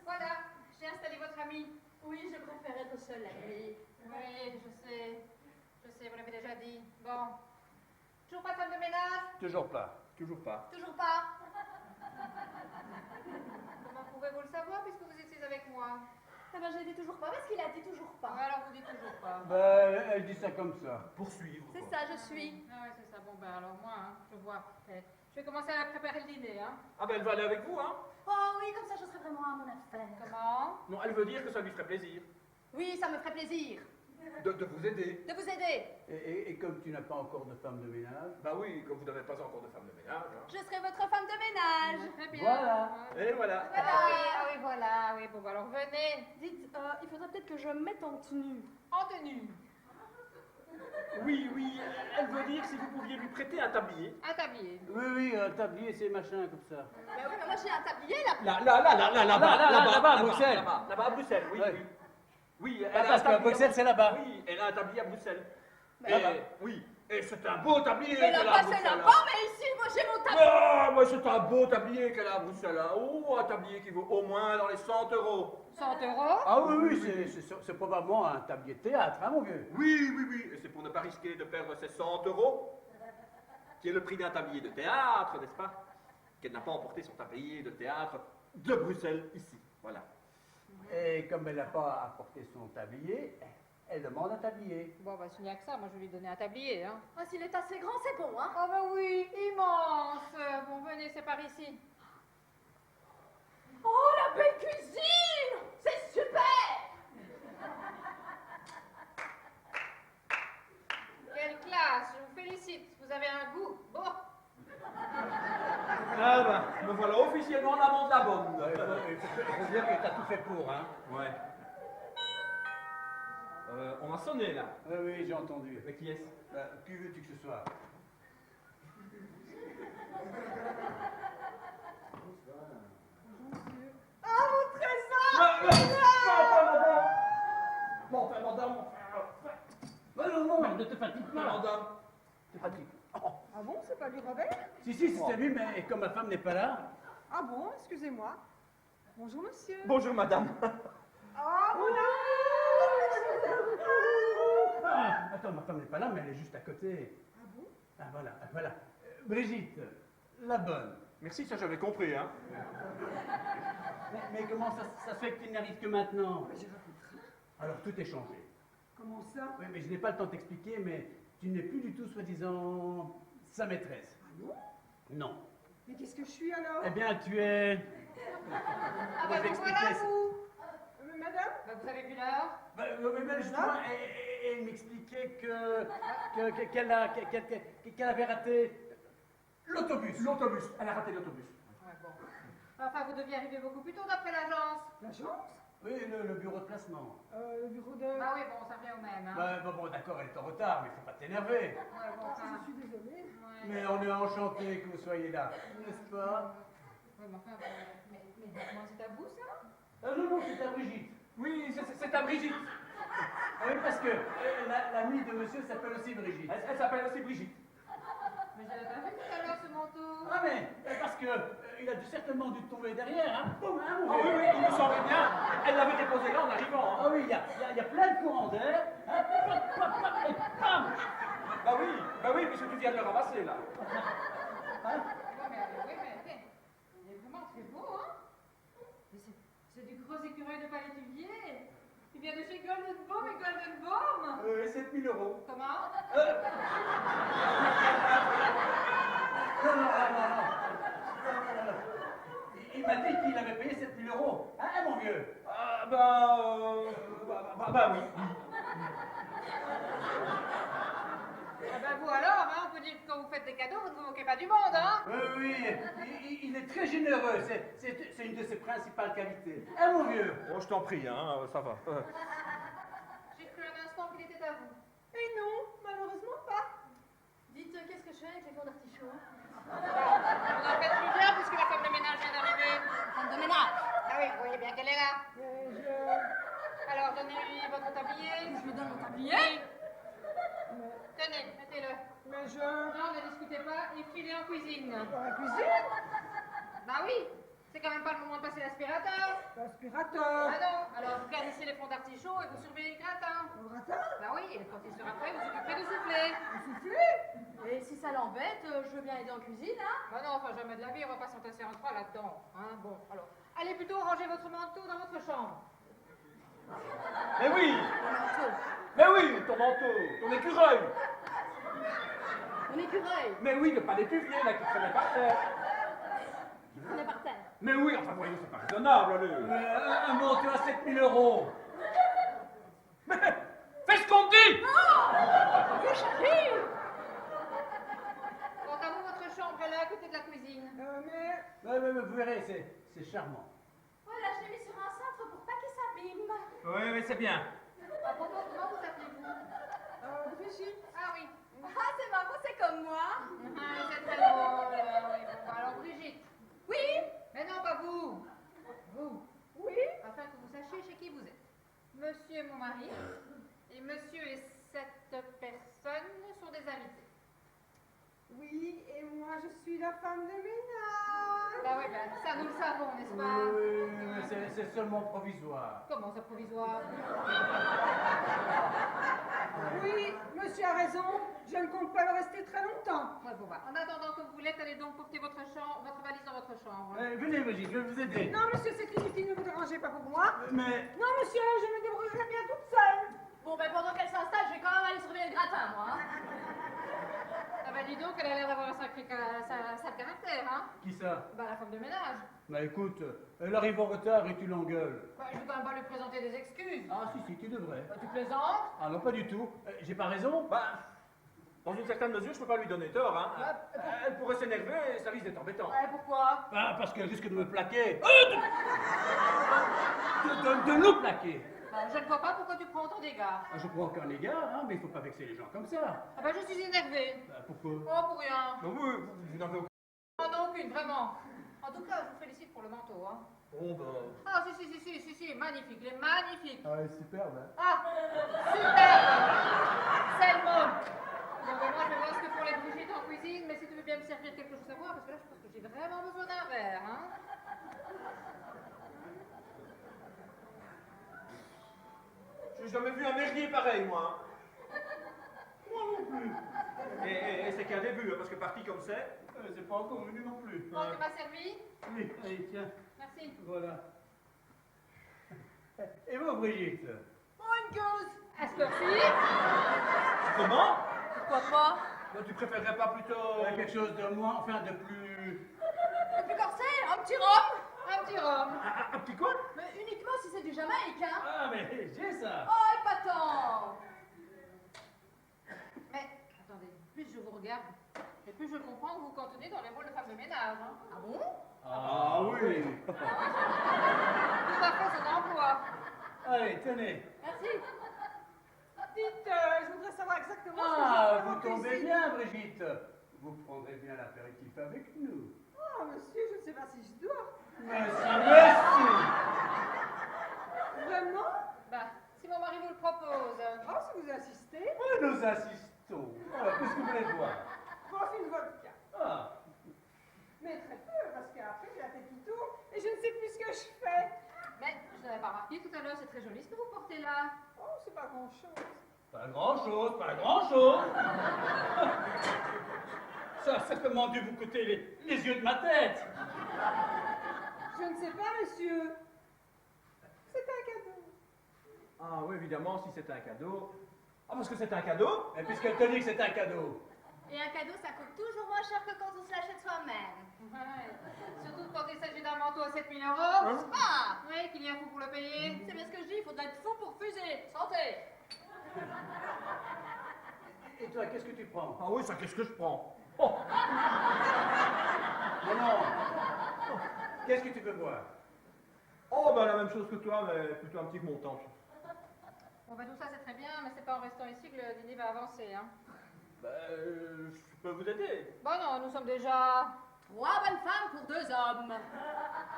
Voilà, j'ai installé votre ami. Oui, je préfère être seule la nuit. Oui, je sais, vous l'avez déjà dit. Bon. Toujours pas de femme de ménage? Toujours pas. Toujours pas. Toujours pas. Comment pouvez-vous le savoir puisque vous étiez avec moi? Ah ben, je l'ai dit toujours pas parce qu'il a dit toujours pas. Alors vous dites toujours pas. Ben, elle dit ça comme ça. Poursuivre. C'est quoi. ça, je suis. Ah ouais, c'est ça. Bon, ben alors moi, hein, je vois. Je vais commencer à préparer le dîner, hein. Ah ben elle va aller avec vous, hein. Oh oui, comme ça, je serai vraiment à mon affaire. Comment? Non, elle veut dire que ça lui ferait plaisir. Oui, ça me ferait plaisir De vous aider. de vous aider. Et comme tu n'as pas encore de femme de ménage... Bah oui, comme vous n'avez pas encore de femme de ménage. Hein. Je serai votre femme de ménage. Très bien. Voilà. Et voilà. Ah oui, voilà. Oui, bon, bah, alors venez. Dites, il faudrait peut-être que je me mette en tenue. En tenue. Oui, oui, elle veut dire si vous pouviez lui prêter un tablier. Un tablier. Oui, un tablier, c'est machin comme ça. Ben oui, mais moi j'ai un tablier là. Là-bas, à Bruxelles. Là-bas, à Bruxelles, oui, Ouais. oui. Oui, Ah, parce qu'à Bruxelles, c'est là-bas. Oui, elle a un tablier à Bruxelles. Là-bas. Oui, et c'est un beau tablier Mais qu'elle a là-bas, à c'est Bruxelles. là-bas, mais ici, moi j'ai mon tablier. Ah, moi c'est un beau tablier qu'elle a à Bruxelles. Hein. Oh, un tablier qui vaut au moins dans les 100 €. 100 €. Ah oui, c'est probablement un tablier de théâtre, hein, mon vieux. Oui, oui, oui, et c'est pour ne pas risquer de perdre ces 100 €, qui est le prix d'un tablier de théâtre, n'est-ce pas, qu'elle n'a pas emporté son tablier de théâtre de Bruxelles ici. Voilà. Et comme elle n'a pas apporté son tablier, elle demande un tablier. Bon, bah, s'il n'y a que ça, moi je vais lui donner un tablier, hein. Ah, s'il est assez grand, c'est bon, hein. Oh, bah oui, immense. Bon, venez, c'est par ici. Oh, la belle cuisine. C'est super. Quelle classe, je vous félicite. Vous avez un goût. Bon. Ah ben, me voilà officiellement l'amant de la bonne. Il faut dire que tu as tout fait pour, hein. Ouais. On a sonné là. Oui, j'ai entendu. Mais qui est-ce? Qui veux-tu que ce soit? Ah, mon trésor! Non, pas madame. Non, ne te fatigue Pas pas. madame. Te fatigue. Ah bon, c'est pas lui, Robert? Si, c'est lui, mais comme ma femme n'est pas là... Ah bon, excusez-moi. Bonjour, monsieur. Bonjour madame. Ah, mon Ah, attends, ma femme n'est pas là, mais elle est juste à côté. Ah bon? Ah, voilà. Brigitte, la bonne. Merci, ça j'avais compris, hein. Mais comment ça se fait que tu n'arrives que maintenant? Alors, tout est changé. Comment ça? Oui, mais je n'ai pas le temps de t'expliquer, mais tu n'es plus du tout, soi-disant, sa maîtresse. Ah non? Non. Mais qu'est-ce que je suis alors? Eh bien, tu es... Ah, bah, je vais vous expliquer voilà, ça. vous. Madame? Bah, vous avez vu l'heure? Mais justement, elle m'expliquait qu'elle avait raté l'autobus. L'autobus, elle a raté l'autobus. Ouais, bon. Enfin, vous deviez arriver beaucoup plus tôt d'après l'agence. L'agence? Oui, le bureau de placement. Le bureau de... Ah oui, bon, ça revient au même, hein. Bon, d'accord, elle est en retard, mais il ne faut pas t'énerver. Ouais, bon, Ah, enfin. je suis désolée. Ouais. Mais on est enchanté que vous soyez là, n'est-ce pas? Oui, mais enfin, mais dites-moi, c'est à vous, ça? Non, c'est à Brigitte. Oui, c'est à Brigitte. Ah oui, parce que l'amie de monsieur s'appelle aussi Brigitte. Elle s'appelle aussi Brigitte. Mais je l'avais pas vu tout à l'heure, ce manteau. Ah mais, parce que il a certainement dû tomber derrière, hein. Boum, hein, mon Ah oui, vieux. oui, il me semble bien. Elle l'avait déposé là en arrivant. Hein. Ah oui, il y a plein de courants d'air, hein, pop, pop, pop, et pam. Bah oui, puisque tu viens de le ramasser là. Hein? Oui, mais vraiment, c'est beau, hein? Mais c'est du gros écureuil de palétuvier. Il vient de chez Golden Baum et Golden Baum. 7 000 €. Comment? Non. Il m'a dit qu'il avait payé 7 000 €. Hein, mon vieux? Ah, bah oui. Ah ben vous alors, hein, on peut dire que quand vous faites des cadeaux, vous ne vous moquez pas du monde, hein? Oui, il est très généreux. C'est une de ses principales qualités. Hein, mon vieux? Oh, je t'en prie, hein, ça va. J'ai cru un instant qu'il était à vous. Et non, malheureusement pas. Dites, qu'est-ce que je fais avec les fours d'artichaut? Vous en faites plus bien puisque la femme de ménage vient d'arriver. Femme de ménage. Ah oui, vous voyez bien qu'elle est là. Mais Alors, donnez-lui votre tablier. Je lui donne mon tablier. Tenez, mettez-le. mais je... Non, ne discutez pas et filez en cuisine. Dans la cuisine, Bah oui, c'est quand même pas le moment de passer l'aspirateur. l'aspirateur. Ah non, alors vous garnissez les fonds d'artichaut et vous surveillez le gratin. Le gratin, Bah oui, et quand il sera prêt, vous occuperez de souffler. souffler. Et si ça l'embête, je veux bien aider en cuisine, hein. Bah non, enfin jamais de la vie, on va pas s'entasser en trois là-dedans. Hein, bon, alors, allez plutôt ranger votre manteau dans votre chambre. Mais oui, Mon manteau. mais oui, ton manteau, ton écureuil. Mon écureuil. Mais oui, le pas d'écuvier là qui traînait par terre. On est par terre. Mais oui, enfin voyons, c'est pas raisonnable, allez. Un manteau à 7000 €. Mais fais ce qu'on te dit. Mon chéri. Quant à vous, votre chambre est là à côté de la cuisine. Mais... Ouais, vous verrez, c'est charmant. Voilà, je l'ai mis sur un cintre pour pas qu'il s'abîme. Oui, mais c'est bien. À propos, comment vous appelez-vous? Brigitte. Ah oui. Ah, c'est marrant, c'est comme moi. Ah, c'est très drôle. Oui, bon, bah, alors Brigitte. Oui. Mais non, pas vous. Vous. Oui. Afin que vous sachiez chez qui vous êtes. Monsieur est mon mari. Et monsieur et cette personne sont des invités. Oui, et moi je suis la femme de ménage. Bah oui, ben, ça nous le savons, n'est-ce pas? Oui, mais c'est seulement provisoire. Comment ça provisoire? Oui, monsieur a raison, je ne compte pas le rester très longtemps. Ouais, bon, bah, en attendant que vous voulez, allez donc porter votre valise dans votre chambre. Venez, Brigitte, je vais vous aider. Non, monsieur, c'est inutile, ne vous dérangez pas pour moi. Mais Non, monsieur, je me débrouillerai bien toute seule. Bon, ben pendant qu'elle s'installe, je vais quand même aller surveiller le gratin, moi. Hein. Ah bah dis donc, elle a l'air d'avoir un sacré sale caractère, hein? qui ça? Bah la femme de ménage. Bah écoute, elle arrive en retard et tu l'engueules. Bah, je vais quand même pas lui présenter des excuses. Ah si, tu devrais. Bah, tu plaisantes? Ah non, pas du tout. J'ai pas raison? Bah, dans une certaine mesure, je peux pas lui donner tort, hein. Ouais, Elle pourrait s'énerver et ça risque d'être embêtant. Ouais, pourquoi? Bah parce qu'elle risque de me plaquer. De nous plaquer. Bah, je ne vois pas pourquoi tu prends autant d'égards. Ah, je prends aucun égard, hein, mais il faut pas vexer les gens comme ça. Ah bah je suis énervée. Bah, pourquoi? Oh, pour rien. Non, vous n'avez aucun... Oh non, aucune, vraiment. En tout cas, je vous félicite pour le manteau, hein. Bon, ben... Ah, si, magnifique, il est magnifique. Ah, superbe, hein. Ah, super. C'est le mot. Bon, ben, moi, je vais voir ce que font les Brigitte en cuisine, mais si tu veux bien me servir quelque chose à boire, parce que là, je pense que j'ai vraiment besoin d'un verre, hein. J'ai jamais vu un merdier pareil, moi. Moi non plus. Et c'est qu'un début, hein, parce que parti comme c'est pas encore venu non plus. Bon, tu m'as servi? Oui, allez, tiens, Merci. voilà. Et vous, Brigitte? Oh, une gueuse. À ce heure-ci? Comment? Pourquoi pas? Ben, tu préférerais pas plutôt... Quelque chose de moins, enfin de plus... Le plus corsé, un petit rhum. Un petit rhum. Un petit quoi? Mais uniquement si c'est du Jamaïque, hein. Ah, mais j'ai ça. Oh, épatant. Mais, attendez, plus je vous regarde, et plus je comprends que vous contenez dans les rôles de femme de ménage, hein. Ah bon? Ah oui. Tout à fait son emploi. Allez, tenez. Merci. Dites, je voudrais savoir exactement Ah, ce que je vous fais en tombez cuisine. bien, Brigitte. Vous prendrez bien l'apéritif avec nous. Oh, monsieur, je ne sais pas si je dois. Merci. Vraiment? Bah, si mon mari vous le propose. Oh, si vous insistez. Oh, nous assistons. Alors, qu'est-ce que vous voulez boire? Bon, une vodka. Ah, Mais très peu, parce qu'après j'ai la tête qui tourne et je ne sais plus ce que je fais. Mais, je n'avais pas remarqué tout à l'heure, c'est très joli ce que vous portez là. Oh, c'est pas grand-chose. pas grand-chose, pas grand-chose. Ça a certainement dû vous coûter les yeux de ma tête. Je ne sais pas, monsieur. C'est un cadeau. Ah oui, évidemment, si c'est un cadeau... Ah, parce que c'est un cadeau? Et puisqu'elle te dit que c'est un cadeau. Et un cadeau, ça coûte toujours moins cher que quand on se l'achète soi-même. Ouais. Surtout quand il s'agit d'un manteau à 7 000 €. Ah, Oui, qu'il y a un fou pour le payer. c'est bien ce que je dis, il faudrait être fou pour fuser. Santé. Et toi, qu'est-ce que tu prends? Ah oui, ça, qu'est-ce que je prends? Oh, Non. Qu'est-ce que tu veux boire? oh ben la même chose que toi, mais plutôt un petit montant. Bon, bah, tout ça c'est très bien, mais c'est pas en restant ici que le dîner va avancer, hein. Ben, je peux vous aider. Bon, non, nous sommes déjà 3 bonnes femmes pour 2 hommes.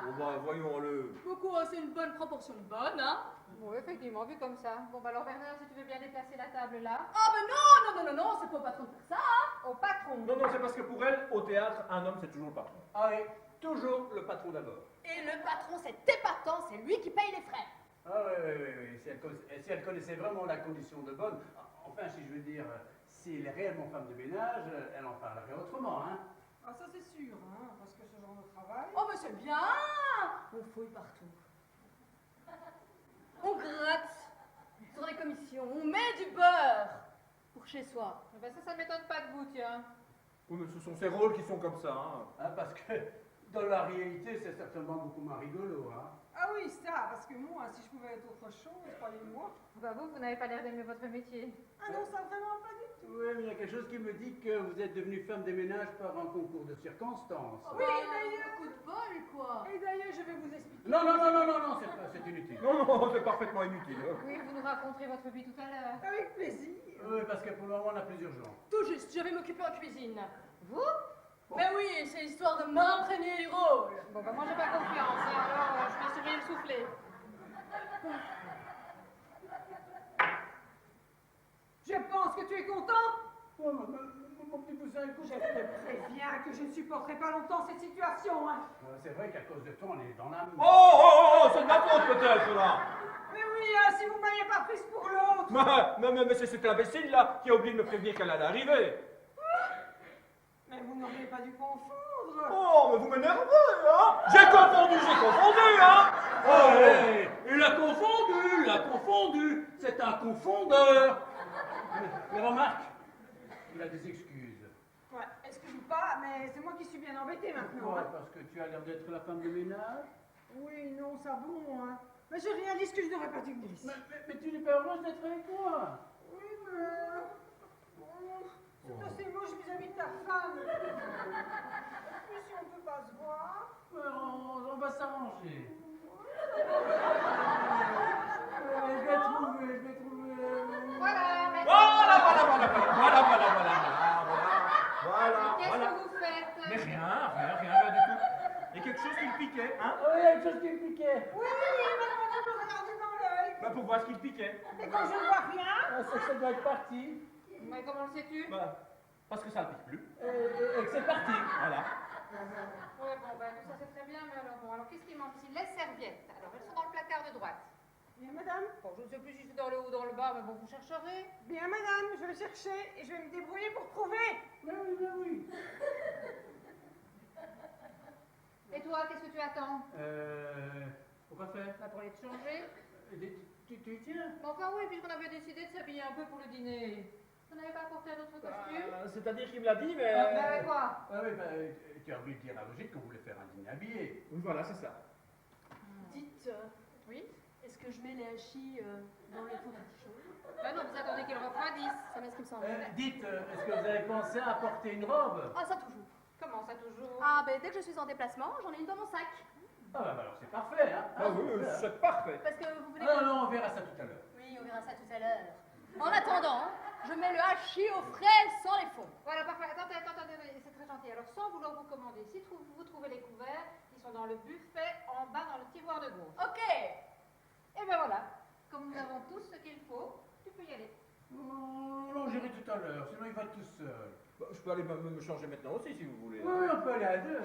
Bon bah, voyons-le. Beaucoup, c'est une bonne proportion de bonnes, hein. Oui, effectivement, vu comme ça. Bon, bah alors Bernard, si tu veux bien déplacer la table là. Ah ben non, c'est pas au patron de faire ça, hein. Au patron. Non, non, c'est parce que pour elle, au théâtre, un homme, c'est toujours le patron. Ah oui, toujours le patron d'abord. Et le patron, c'est épatant, c'est lui qui paye les frais. Ah oui, oui, oui, oui. Si elle connaissait vraiment la condition de bonne, enfin, si je veux dire, si elle est réellement femme de ménage, elle en parlerait autrement, hein. Ah, ça c'est sûr, hein, parce que ce genre de travail. Oh mais c'est bien. On fouille partout. On gratte sur les commissions, on met du beurre pour chez soi. Eh ben ça ne m'étonne pas de vous, tiens. Oui, mais ce sont ces rôles qui sont comme ça, hein. Hein, parce que dans la réalité, c'est certainement beaucoup moins rigolo, hein. Ah oui, ça, parce que moi, si je pouvais être autre chose, croyez-moi. Bah vous n'avez pas l'air d'aimer votre métier. Ah non, ça vraiment pas du tout. Oui, mais il y a quelque chose qui me dit que vous êtes devenue femme des ménages par un concours de circonstances. Oui, un d'ailleurs. coup de bol, quoi. Et d'ailleurs, je vais vous expliquer. Non, non, non, non, non, non, c'est inutile. Non, non, c'est parfaitement inutile. Hein. Oui, vous nous raconterez votre vie tout à l'heure. Avec plaisir. Oui, parce que pour le moment, on a plus urgent. Tout juste, je vais m'occuper en cuisine. Vous? Mais oui, c'est histoire de m'imprégner du rôle. Bon, bah moi j'ai pas confiance, hein, alors je vais surveiller le soufflet. Je pense que tu es content. Oh, mon petit poussin, écoute. Je te préviens que je ne supporterai pas longtemps cette situation, hein. C'est vrai qu'à cause de toi, on est dans la... Oh, oh, oh, oh, c'est de ma faute peut-être, là. Mais oui, hein, si vous ne m'aviez pas prise pour l'autre. Mais c'est cet imbécile, là, qui a oublié de me prévenir qu'elle allait arriver. Mais vous n'auriez pas dû confondre. Oh, mais vous m'énervez, hein. J'ai confondu, hein. Oh, hey, il a confondu, c'est un confondeur. Mais remarque, il a des excuses. Ouais, excuse pas, mais c'est moi qui suis bien embêtée maintenant. Pourquoi? Hein. Parce que tu as l'air d'être la femme de ménage. Oui, non, ça bon, hein. Mais j'ai rien dit ce que je n'aurais pas dû dire ici. Mais tu n'es pas heureuse d'être avec moi. Oui, mais... C'est assez moche vis-à-vis de ta femme. Mais si on ne peut pas se voir... On va s'arranger. Je vais trouver. Voilà, merci. Voilà. Qu'est-ce que vous faites? Mais rien du tout. Il y a quelque chose qui le piquait, hein. Oh, il y a quelque chose qui me piquait. Oui, mademoiselle, je me regardais dans l'œil. Bah, pour voir ce qui le piquait. Et quand je ne vois rien... Ah, ça doit être parti. Mais comment le sais-tu? Bah, parce que ça ne pique plus. Et que c'est parti. Voilà. Ouais, bon, ben tout ça c'est très bien, mais alors bon, alors qu'est-ce qui manque ici? Les serviettes. Alors elles sont dans le placard de droite. Bien, madame. Bon, je ne sais plus si c'est dans le haut ou dans le bas, mais bon, vous chercherez. Bien, madame, je vais chercher et je vais me débrouiller pour trouver. Oui. Et toi, qu'est-ce que tu attends? Pourquoi faire? Bah, pour aller te changer. Tu tiens? Bon, enfin oui, puisqu'on avait décidé de s'habiller un peu pour le dîner. Vous n'avez pas apporté un autre costume? C'est-à-dire qu'il me l'a dit, mais... Mais quoi? Ah oui, bah, tu as oublié de dire la logique qu'on voulait faire un dîner habillé. Oui, voilà, c'est ça. Dites, Oui? est-ce que je mets les hachis dans les fours chauds? Bah non, vous attendez qu'il refroidisse. Ça m'est ce qui me semble. Dites, est-ce que vous avez pensé à apporter une robe? Ah, ça toujours. Comment ça toujours? Ah, ben dès que je suis en déplacement, j'en ai une dans mon sac. Ah bah alors c'est parfait, hein? Ah oui, c'est parfait. Parce que vous voulez... Non, on verra ça tout à l'heure. Oui, on verra ça tout à l'heure. En attendant, je mets le hachis au frais sans les fonds. Voilà, parfait. Attendez, c'est très gentil. Alors, sans vouloir vous commander, si vous trouvez les couverts, ils sont dans le buffet, en bas, dans le tiroir de gauche. Ok. Et ben voilà. Comme nous avons tous ce qu'il faut, tu peux y aller. Non, j'irai tout à l'heure, sinon il va tout seul. Bah, je peux aller me changer maintenant aussi, si vous voulez. Oui, on peut aller à deux.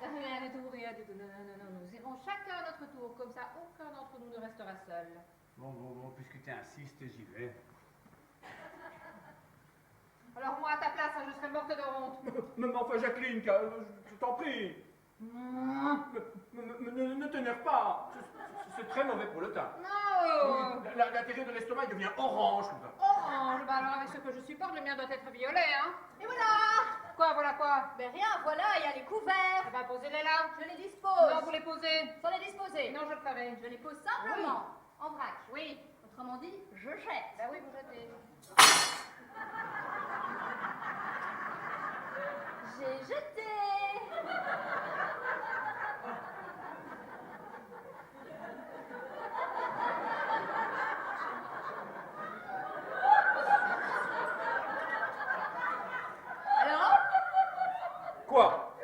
Rien du tout. Non. Nous irons chacun à notre tour. Comme ça, aucun d'entre nous ne restera seul. Bon, puisque tu insistes, j'y vais. Alors, moi, à ta place, hein, je serais morte de honte. Mais enfin, Jacqueline, je t'en prie. Ne t'énerve pas. C'est très mauvais pour le teint. Non. L'intérieur de l'estomac devient orange, comme ça. Orange. Bah alors, avec ce que je supporte, le mien doit être violet, hein. Et voilà. Voilà quoi? Ben rien, voilà, il y a les couverts. Bah, posez-les là. Je les dispose. Non, vous les posez. Sans les disposer. Non, je le ferai. Je les pose simplement en vrac. Oui. Autrement dit, je jette. Bah oui, vous jetez. J'ai jeté. Quoi?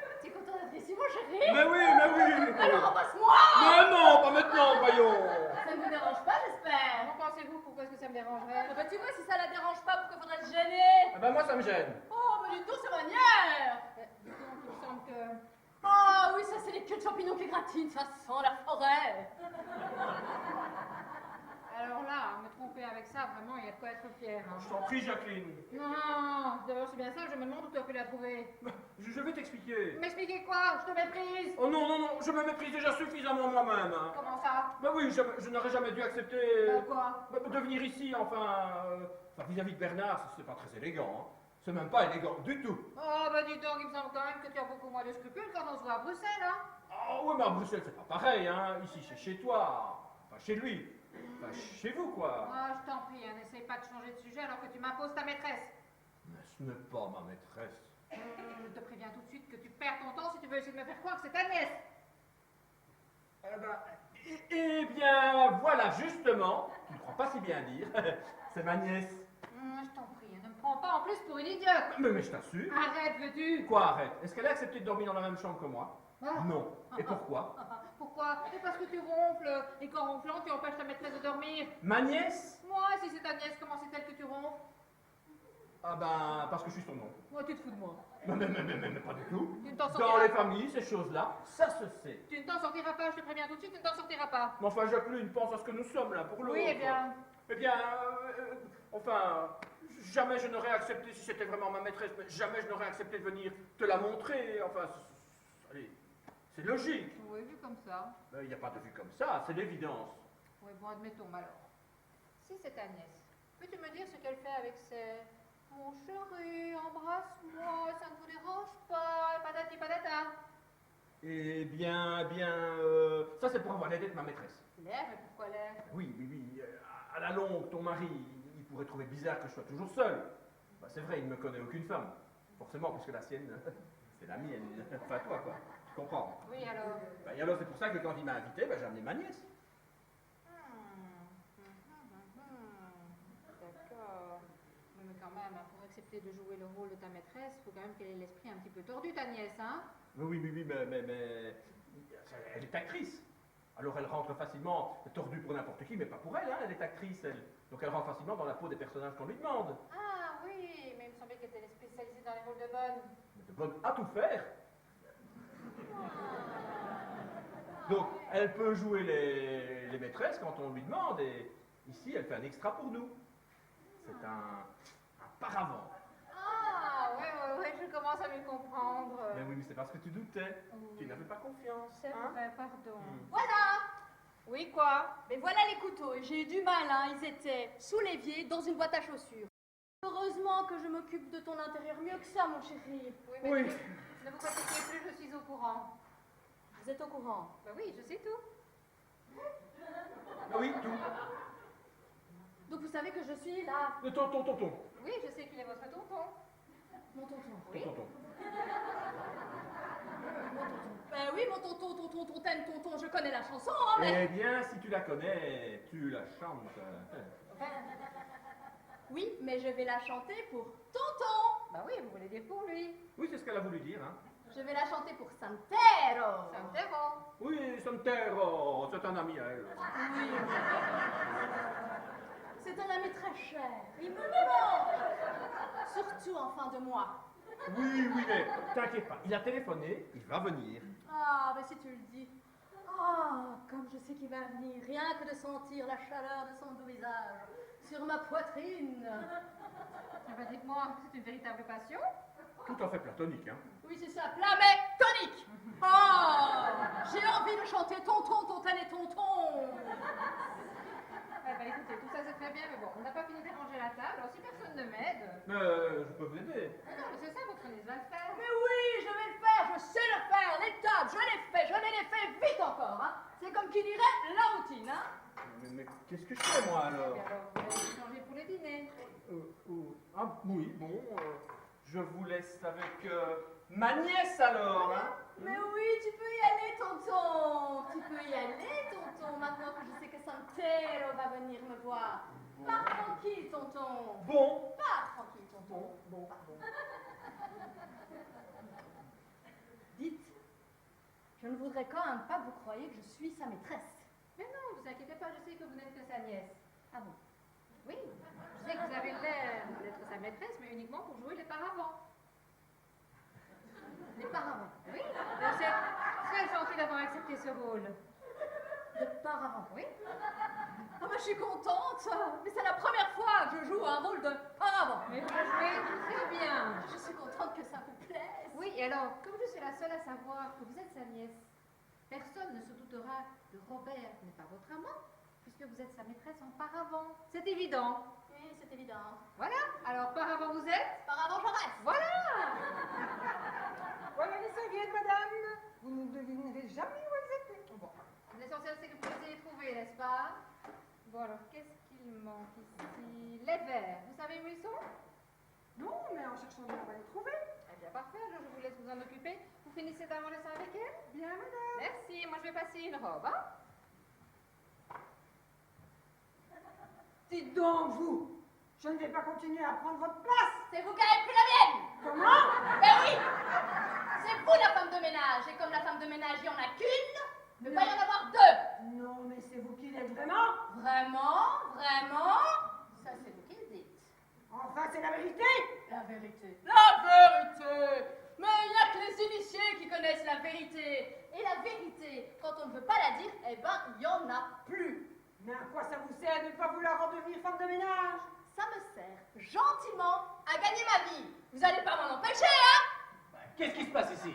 me dérangerait? Ah bah tu vois, si ça la dérange pas, pourquoi faudrait se gêner? Ah ben moi ça me gêne. Oh, mais dites donc, c'est manière! Dis donc, il me semble que... Ah oui, ça c'est les queues de champignons qui gratinent, ça sent la forêt! Alors là, me tromper avec ça, vraiment, il y a de quoi être fier. Hein. Je t'en prie, Jacqueline. Non, d'abord c'est bien ça, je me demande où tu as pu la trouver. Je vais t'expliquer. M'expliquer quoi? Je te méprise. Oh non, non, non, je me méprise déjà suffisamment moi-même. Hein. Comment ça? Ben oui, je n'aurais jamais dû accepter Quoi? de venir ici, enfin vis-à-vis de Bernard, c'est pas très élégant. Hein. C'est même pas élégant du tout. Oh, bah dis donc, il me semble quand même que tu as beaucoup moins de scrupules quand on se voit à Bruxelles, hein? Ah ouais, mais à Bruxelles, c'est pas pareil, hein. Ici, c'est chez toi. Enfin, chez lui. Enfin, chez vous, quoi. Ah, je t'en prie, hein, n'essaye pas de changer de sujet alors que tu m'imposes ta maîtresse. Mais ce n'est pas ma maîtresse. Je te préviens tout de suite que tu perds ton temps si tu veux essayer de me faire croire que c'est ta nièce. Eh bien, voilà, justement, tu ne crois pas si bien dire, c'est ma nièce. Je t'en prie, hein, ne me prends pas en plus pour une idiote. Mais je t'assure. Arrête, veux-tu? Quoi, arrête? Est-ce qu'elle a accepté de dormir dans la même chambre que moi? Ah. Non. Et pourquoi? Pourquoi? C'est parce que tu ronfles, et qu'en ronflant, tu empêches ta maîtresse de dormir. Ma nièce? Moi, si c'est ta nièce, comment c'est-elle que tu ronfles? Ah ben, parce que je suis son oncle. Moi, tu te fous de moi. Mais pas du tout. Tu ne t'en Dans sortiras les pas. familles, ces choses-là, ça se sait. Tu ne t'en sortiras pas, je te préviens tout de suite, tu ne t'en sortiras pas. Mais enfin, Jacqueline, pense à ce que nous sommes là pour l'autre. Oui, eh bien. Eh bien, enfin, jamais je n'aurais accepté, si c'était vraiment ma maîtresse, mais jamais je n'aurais accepté de venir te la montrer. Enfin, allez, c'est logique. Oui, vu comme ça. Il n'y a pas de vue comme ça, c'est l'évidence. Oui, bon, admettons, mais alors. Si c'est ta nièce, peux-tu me dire ce qu'elle fait avec ses... Mon chéri, embrasse-moi, ça ne vous dérange pas, patati patata. Eh bien, ça c'est pour avoir l'aide de ma maîtresse. L'air, mais pourquoi l'air? Oui, à la longue, ton mari, il pourrait trouver bizarre que je sois toujours seul. Bah, c'est vrai, il ne me connaît aucune femme. Forcément, puisque la sienne, c'est la mienne. Enfin, toi, quoi. Tu comprends? Oui, alors. Bah, et alors, c'est pour ça que quand il m'a invité, bah, j'ai amené ma nièce. D'accord. Mais quand même, hein, pour accepter de jouer le rôle de ta maîtresse, il faut quand même qu'elle ait l'esprit un petit peu tordu, ta nièce, hein? Oui, mais elle est actrice. Alors elle rentre facilement, tordue pour n'importe qui, mais pas pour elle, hein, elle est actrice, elle. Donc elle rentre facilement dans la peau des personnages qu'on lui demande. Ah oui, mais il me semblait qu'elle était spécialisée dans les rôles de bonne. Mais de bonne à tout faire. Donc elle peut jouer les maîtresses quand on lui demande, et ici elle fait un extra pour nous. C'est un paravent. Ah, ouais, je commence à mieux comprendre. Mais oui, mais c'est parce que tu doutais. Tu n'avais pas confiance. C'est Hein? vrai, pardon. Voilà! Oui, quoi? Mais voilà les couteaux, et j'ai eu du mal, hein, ils étaient sous l'évier dans une boîte à chaussures. Heureusement que je m'occupe de ton intérieur mieux que ça, mon chéri. Oui, mais Oui. ne vous fatiguez plus, je suis au courant. Vous êtes au courant? Bah oui, je sais tout. Ah oui, tout. Donc vous savez que je suis là, Le tonton. Oui, je sais qu'il est votre tonton. mon tonton. Oui. Tonton. Ben oui, mon tonton, tonton, je connais la chanson, hein, mais... Eh bien, si tu la connais, tu la chantes. Oui, mais je vais la chanter pour tonton. Bah oui, vous voulez dire pour lui. Oui, c'est ce qu'elle a voulu dire. Hein. Je vais la chanter pour Santero. Santero. Oui, Santero, c'est un ami à elle. Oui. C'est un ami très cher. Il me manque. Surtout en fin de mois. Oui, mais t'inquiète pas, il a téléphoné, il va venir. Ah, ben si tu le dis. Ah, comme je sais qu'il va venir, rien que de sentir la chaleur de son doux visage sur ma poitrine. Ah bah dites-moi, c'est une véritable passion? Tout à fait platonique, hein. Oui, c'est ça, plat mais tonique. Oh, j'ai envie de chanter tonton, tonton et tonton. Eh ben écoutez, tout ça c'est très bien, mais bon, on n'a pas fini de ranger la table, alors si personne ne m'aide... Je peux vous aider. Ah non, mais c'est ça, votre nièce va le faire. Mais oui, je vais le faire, je sais le faire. Les tables, je les fais vite encore. Hein. C'est comme qui dirait la routine. Hein. Mais qu'est-ce que je fais, moi, alors? Et alors, vous allez changer pour le dîner. Ah, oui, bon, je vous laisse avec ma nièce, alors, hein. Mais oui, tu peux y aller, tonton. Tu peux y aller, tonton, maintenant que je sais que Santero va venir me voir. Pars tranquille, tonton. Bon. Pars tranquille, tonton. Bon. Dites, je ne voudrais quand même pas que vous croyiez que je suis sa maîtresse. Mais non, vous inquiétez pas, je sais que vous n'êtes que sa nièce. Ah bon? Oui, ce rôle. De paravent. Oui. Ah bah je suis contente, mais c'est la première fois que je joue un rôle de paravent. Mais vous jouez très bien. Je suis contente que ça vous plaise. Oui, et alors, comme je suis la seule à savoir que vous êtes sa nièce, personne ne se doutera que Robert n'est pas votre amant, puisque vous êtes sa maîtresse en paravent. C'est évident. Oui, c'est évident. Voilà. Alors, paravent vous êtes? Paravent, je reste. Voilà. Voilà les serviettes, madame. Vous ne devinerez jamais où elles étaient. Bon. L'essentiel, c'est que vous les ayez trouvés, n'est-ce pas? Bon, alors, qu'est-ce qu'il manque ici? Les verres. Vous savez où ils sont? Non, mais en cherchant, on va les trouver. Eh bien, parfait. Alors, je vous laisse vous en occuper. Vous finissez d'avoir le sein avec elle? Bien, madame. Merci. Moi, je vais passer une robe, hein? Dites donc, vous. Je ne vais pas continuer à prendre votre place. C'est vous qui avez pris la mienne. Comment? Ben oui. C'est vous la femme de ménage. Et comme la femme de ménage, il n'y en a qu'une, il ne peut pas y en avoir deux. Non, mais c'est vous qui l'êtes vraiment. Vraiment? Vraiment? Ça, c'est vous qui le dites. Enfin, c'est la vérité. La vérité. La vérité. Mais il n'y a que les initiés qui connaissent la vérité. Et la vérité, quand on ne veut pas la dire, eh ben, il n'y en a plus. Mais à quoi ça vous sert de ne pas vouloir redevenir femme de ménage? Ça me sert gentiment à gagner ma vie. Vous allez pas m'en empêcher, hein? Qu'est-ce qui se passe ici?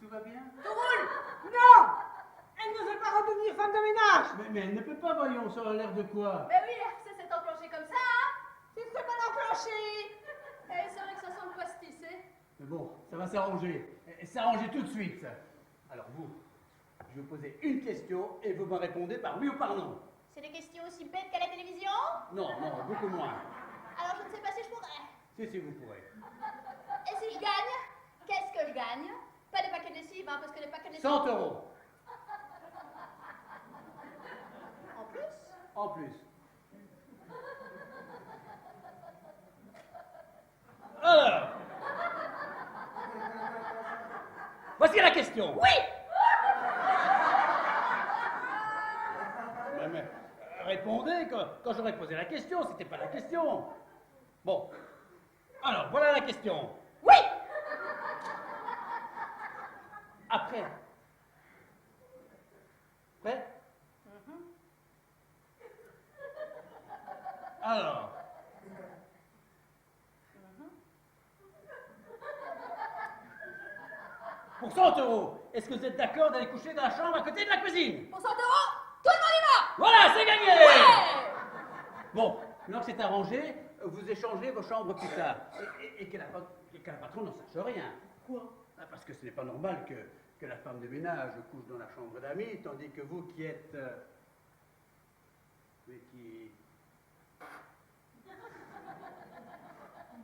Tout va bien? Tout roule. Non. Elle ne veut pas redevenir femme de ménage. Mais elle ne peut pas, voyons, ça a l'air de quoi? Mais oui, ça s'est enclenché comme ça, hein? C'est très mal enclenché. Et c'est vrai que ça semble pastisser. Mais bon, ça va s'arranger. Et s'arranger tout de suite. Alors vous, je vais vous poser une question et vous me répondez par oui ou par non. C'est des questions aussi bêtes qu'à la télévision? Non, non, beaucoup moins. Alors je ne sais pas si je pourrais. Si, vous pourrez. Et si je gagne? Qu'est-ce que je gagne? Pas des paquets de lessive, hein, parce que les paquets de lessive... 100 euros. En plus? En plus. Alors, voici la question. Oui! Mais répondez quand j'aurais posé la question, c'était pas la question. Bon, alors voilà la question. Oui! Après. Prêt? Alors. Pour 100 euros, est-ce que vous êtes d'accord d'aller coucher dans la chambre à côté de la cuisine? Pour 100 euros, tout le monde y va! Voilà, c'est gagné! Ouais! Bon, maintenant que c'est arrangé, vous échangerez vos chambres plus tard. Et que la patronne n'en sache rien. Pourquoi? Parce que ce n'est pas normal que la femme de ménage couche dans la chambre d'amis, tandis que vous qui êtes... mais qui...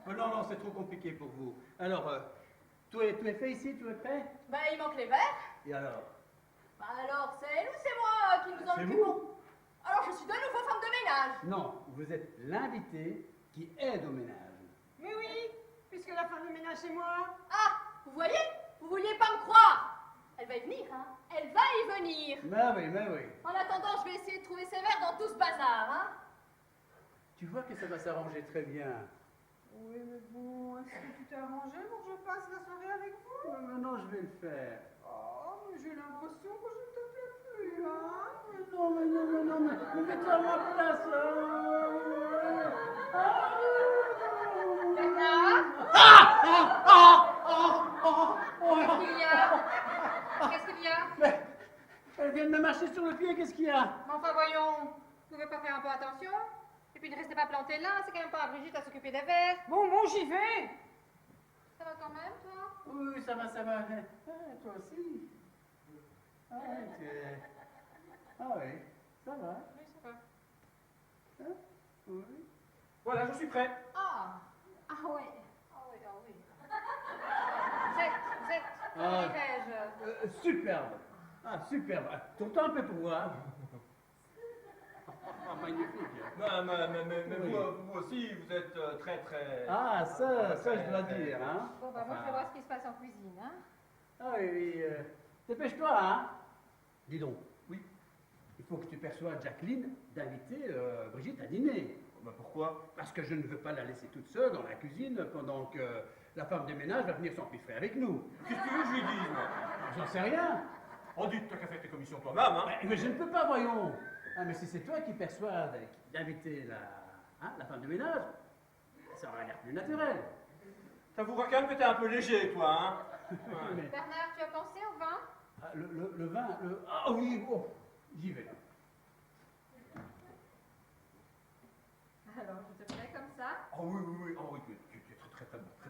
Oh non, non, c'est trop compliqué pour vous. Alors, tout est fait ici, tout est prêt? Ben, il manque les verres. Et alors? Bah alors, c'est elle ou c'est moi qui nous en C'est occupons? vous. Alors, je suis de nouveau femme de ménage. Non, vous êtes l'invité qui aide au ménage. Mais oui, puisque la femme de ménage c'est moi. Ah, vous voyez? Vous vouliez pas me croire. Elle va y venir, hein? Elle va y venir. Mais oui. En attendant, je vais essayer de trouver ses verres dans tout ce bazar, hein? Tu vois que ça va s'arranger très bien. Oui, mais bon, est-ce que tu t'es arrangé pour que je passe la soirée avec vous? Mais maintenant, je vais le faire. Oh, mais j'ai l'impression que je ne te plais plus, hein? Non, mais mets-toi à ma place. Bernard? Qu'est-ce qu'il y a? Qu'est-ce qu'il y a? Mais, elle vient de me marcher sur le pied, qu'est-ce qu'il y a? Mais enfin, voyons, vous pouvez pas faire un peu attention? Et puis ne restez pas planté là, c'est quand même pas à Brigitte à s'occuper des verres. Bon, j'y vais. Ça va quand même, toi? Oui, ça va. Toi aussi. Ah oui, ça va. Oui, ça va. Hein? Oui. Voilà, je suis prêt. Ah oui. Vous êtes, comment Ah. dirais-je? Superbe. Ah, superbe. Tourne-toi un peu pour voir. Ah, magnifique. Mais Oui. vous aussi, vous êtes très. Ah, ça je dois dire, hein. Bon, bah, moi, je vais voir ce qui se passe en cuisine, hein. Ah oui. Dépêche-toi, hein. Dis donc, oui. Il faut que tu persuades Jacqueline d'inviter Brigitte à dîner. Bah pourquoi? Parce que je ne veux pas la laisser toute seule dans la cuisine pendant que la femme de ménage va venir s'empiffrer avec nous. Qu'est-ce que tu veux que je lui dise, moi? J'en sais rien. Oh, dis, t'as qu'à faire tes commissions toi-même, hein? Mais je ne peux pas, voyons. Ah, mais si c'est toi qui persuades d'inviter la femme de ménage, ça aurait l'air plus naturel. T'avoueras quand même que t'es un peu léger, toi, hein? Ouais. Mais- Bernard, tu as pensé au vin? Ah, le vin, Ah oui, oh, j'y vais. Alors, je te ferai comme ça. Ah oui, oui, oui. Ah oui, tu es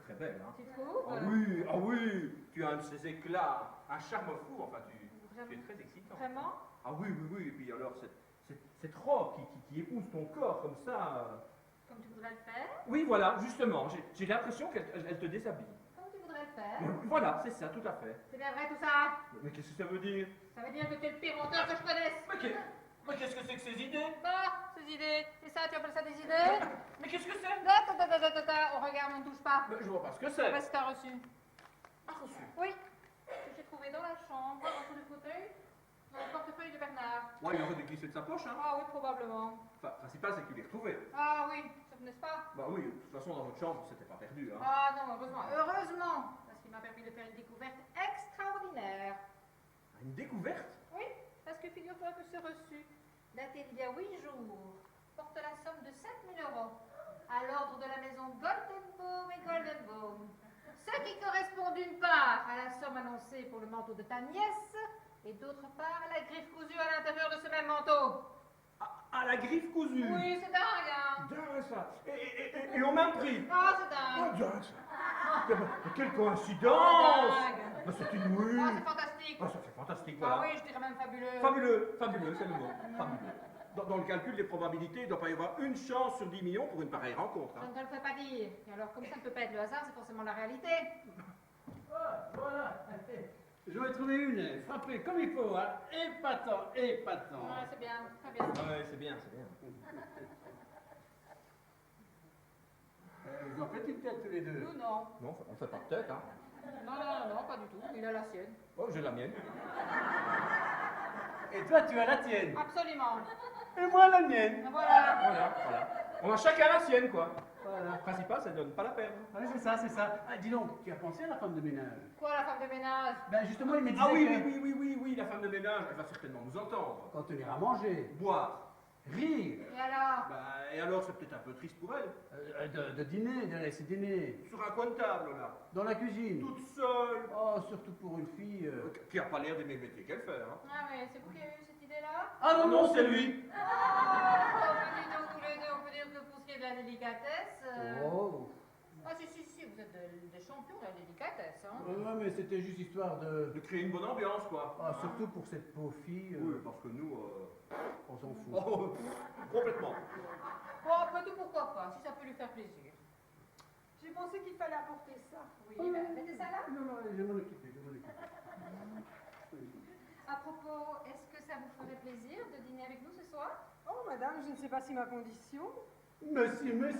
très belle, hein? Tu trouves? Ah oui. Tu as un de ces éclats, un charme fou, enfin, tu es très excitant. Vraiment? Ah oui, oui, oui. Et puis alors, cette robe qui épouse ton corps comme ça. Comme tu voudrais le faire? Oui, voilà, justement. J'ai l'impression qu'elle te déshabille. Comme tu voudrais le faire? Voilà, c'est ça, tout à fait. C'est bien vrai tout ça? Mais qu'est-ce que ça veut dire? Ça veut dire que tu es le pire menteur que je connaisse. Mais qu'est-ce que c'est que ces idées? Bah, ces idées. C'est ça, tu appelles ça des idées? Mais qu'est-ce que c'est? On regarde, on ne touche pas. Je vois pas ce que c'est. Parce que t'as reçu. Ah, reçu. Oui. Que j'ai trouvé dans la chambre, en dessous du fauteuil, dans le portefeuille de Bernard. Ouais, il aurait dû glisser de sa poche, hein. Ah oui, probablement. Enfin, le principal, c'est que tu l'aies retrouvé. Ah oui, ça n'est-ce pas? Bah oui, de toute façon, dans votre chambre, c'était pas perdu, hein. Ah non, heureusement. Heureusement. Parce qu'il m'a permis de faire une découverte extraordinaire. Une découverte? Oui, parce que figure-toi que ce reçu, daté d'il y a 8 jours, porte la somme de 5 000 € à l'ordre de la maison Goldenbaum et Goldenbaum. Ce qui correspond d'une part à la somme annoncée pour le manteau de ta nièce et d'autre part à la griffe cousue à l'intérieur de ce même manteau. À la griffe cousue. Oui, c'est dingue, hein? Dingue, ça. Et au même prix. Ah, c'est dingue. Dingue, ça. Quelle coïncidence. Dingue. Bah, c'est inouï. Ah, c'est fantastique. Ah, ça c'est fantastique, Ah voilà. oui, je dirais même fabuleux. Fabuleux, c'est le mot. Fabuleux. Dans le calcul des probabilités, il ne doit pas y avoir une chance sur 10 millions pour une pareille rencontre, Je hein. ne te le fais pas dire. Et alors, comme ça ne peut pas être le hasard, c'est forcément la réalité. Ah, voilà. Je vais trouver une, frappée comme il faut, hein. Épatant. Ouais, c'est bien, très bien. Ouais, c'est bien. Vous en faites une tête tous les deux. Nous, non. Non, on fait pas de tête, hein. Non, pas du tout. Il a la sienne. Oh, j'ai la mienne. Et toi, tu as la tienne. Absolument. Et moi, la mienne. Voilà. Voilà. On a chacun la sienne, quoi. Voilà. Le principal, ça ne donne pas la peine. Ouais, c'est ça. Ah, dis donc, tu as pensé à la femme de ménage? Quoi, la femme de ménage? Ben, justement, il me disait Ah oui, que oui, la femme de ménage, elle va certainement nous entendre. quand on ira manger, Boire. rire, Et alors? Bah, et alors, c'est peut-être un peu triste pour elle. de dîner, de laisser dîner, Sur un coin de table, là. dans la cuisine. Toute seule. Oh, surtout pour une fille. Qui a pas l'air d'aimer le métier qu'elle fait, hein. Ah, mais c'est vous qui avez eu cette idée-là? Ah Non, c'est lui. Oh, dis donc, tous les deux, on peut dire que pour ce qui est de la délicatesse... Oh. Ah, si, vous êtes des champions de la délicatesse, hein? Ouais, mais c'était juste histoire de. De créer une bonne ambiance, quoi. Ah, surtout pour cette pauvre fille. Oui, parce que nous, On s'en fout. oh, complètement. Bon, après tout, pourquoi pas, si ça peut lui faire plaisir. J'ai pensé qu'il fallait apporter ça. Oui, ben, mettez ça là. Non, je vais m'en occuper. À propos, est-ce que ça vous ferait plaisir de dîner avec nous ce soir? Oh, madame, je ne sais pas si ma condition. Monsieur. Oui,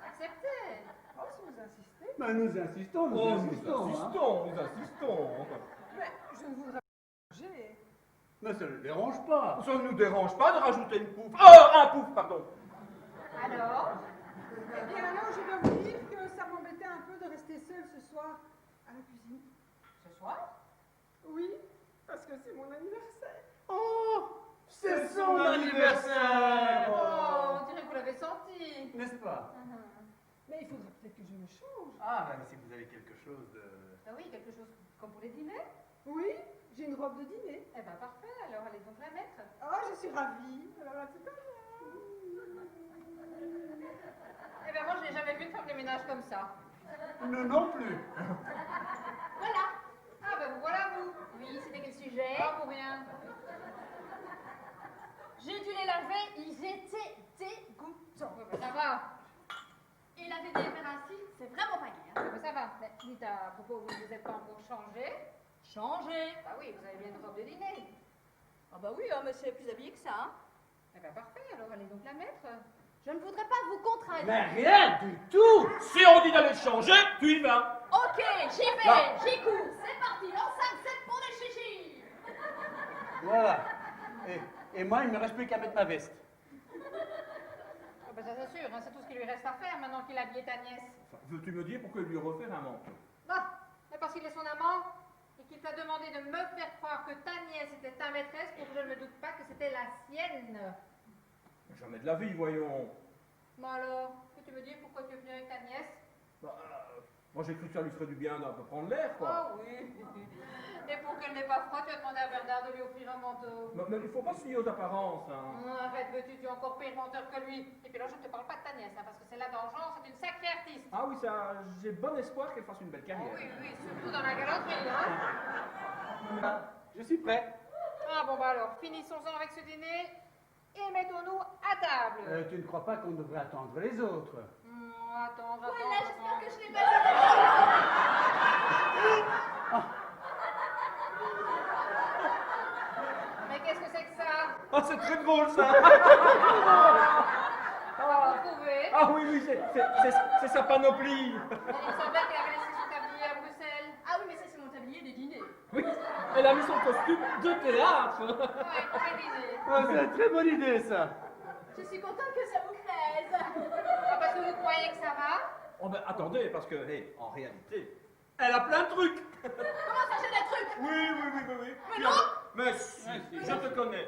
acceptez. Oh, si vous insistez. Ben, nous insistons. Oh, hein. nous insistons. Mais je ne voudrais pas manger. Mais ça ne le dérange pas. Ça ne nous dérange pas de rajouter une pouffe. Oh, un pouf, pardon. Alors? Eh bien, alors, je dois vous dire que ça m'embêtait un peu de rester seule ce soir à la cuisine. Ce soir? Oui, parce que c'est mon anniversaire. Oh, c'est son anniversaire. Oh, on dirait que vous l'avez senti. N'est-ce pas? Mais il faudrait peut-être que je me change. Ah, ben, si vous avez quelque chose de. Ah oui, quelque chose comme pour les dîners? Oui, j'ai une robe de dîner. Eh ben parfait, alors allez donc la mettre. Oh, je suis ravie. Alors, à tout à l'heure. Eh ben moi je n'ai jamais vu une femme de ménage comme ça. Nous non plus. Voilà. Ah ben vous voilà vous. Oui, c'était quel sujet? Pas pour rien. J'ai dû les laver, ils étaient dégoûtants. Ouais, ben, ça va. Et laver des verres ainsi, c'est vraiment pas gai. Ouais, ben, ça va. Mais dites à propos, vous ne vous êtes pas encore changé? Changer. Bah oui, vous avez bien une robe de dîner. Ah bah oui, mais c'est plus habillé que ça. Hein. Eh ben parfait, alors allez donc la mettre. Je ne voudrais pas vous contraindre. Mais rien du tout. Si on dit d'aller changer, tu y vas. Ok, j'y vais, j'y cours. C'est parti, en 5-7 pour les chichis. Voilà. Et moi, il ne me reste plus qu'à mettre ma veste. Ben ça c'est sûr, hein, c'est tout ce qu'il lui reste à faire maintenant qu'il a habillé ta nièce. Enfin, veux-tu me dire pourquoi lui refaire un manteau? Non, mais parce qu'il est son amant et qu'il t'a demandé de me faire croire que ta nièce était ta maîtresse pour que je ne me doute pas que c'était la sienne. Jamais de la vie, voyons. Bon alors, peux-tu me dire pourquoi tu es venu avec ta nièce? Bah, moi j'ai cru que ça lui ferait du bien d'un peu prendre l'air, quoi. Ah oui. Et pour qu'elle n'ait pas froid, tu as demandé à Bernard de lui offrir un manteau. Mais il faut pas se fier aux apparences, hein. Arrête, veux-tu, tu es encore pire menteur que lui. Et puis là, je ne te parle pas de ta nièce, hein, parce que celle-là dans le genre, c'est une sacrée artiste. Ah oui, ça, j'ai bon espoir qu'elle fasse une belle Oh carrière. oui, oui, surtout dans la galanterie, hein. Je suis prêt. Ah bon, bah alors, finissons-en avec ce dîner et mettons-nous à table. Tu ne crois pas qu'on devrait attendre les autres? Attends. Voilà, j'espère que je l'ai pas Mais qu'est-ce que c'est que ça? Ah, c'est très drôle, ça. On va retrouver. Ah oui, oui, c'est sa panoplie. Il me semblait qu'elle avait laissé son tablier à Bruxelles. Ah oui, mais ça, c'est mon tablier des dîners. Oui, elle a mis son costume de théâtre. Ouais, très dîner. C'est une très bonne idée, ça. Je suis contente que ça vous plaise. Ah, parce que vous croyez que ça va? Oh ben attendez, parce que, hé, en réalité, elle a plein de trucs. Comment ça, j'ai des trucs? Oui. Mais Tu non. as- Mais si, je te connais.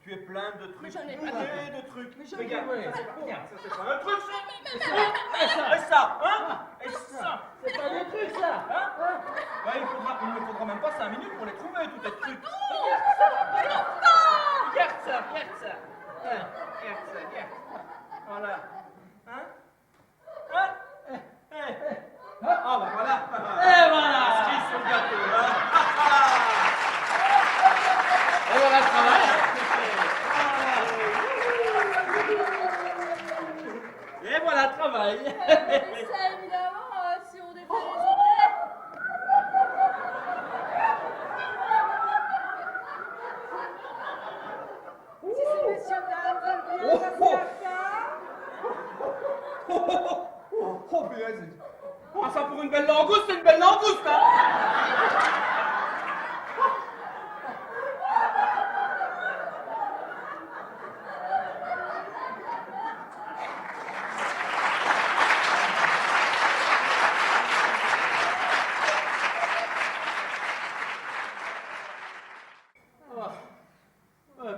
Tu es plein de trucs. Mais j'en ai pas. Plein de trucs. Mais j'en ai Regarde, pas. ça c'est pas, regarde, ça c'est pas un truc, ça. Mais- Et ça, hein? Et ça. C'est pas des trucs, ça. Hein? Bah, il ne faudra même pas 5 minutes pour les trouver, tous tes trucs. Regarde ça. Hein, regarde ça. Voilà. Hein? Ah bah voilà. Et voilà. Cerise sur le gâteau, hein? Et voilà le travail. Et voilà le travail. Mais ça, évidemment, si on défait les oreilles. Si ces messieurs dames veulent bien passer à table. Oh, punaise. Ah, ça pour une belle langouste, c'est une belle langouste, hein?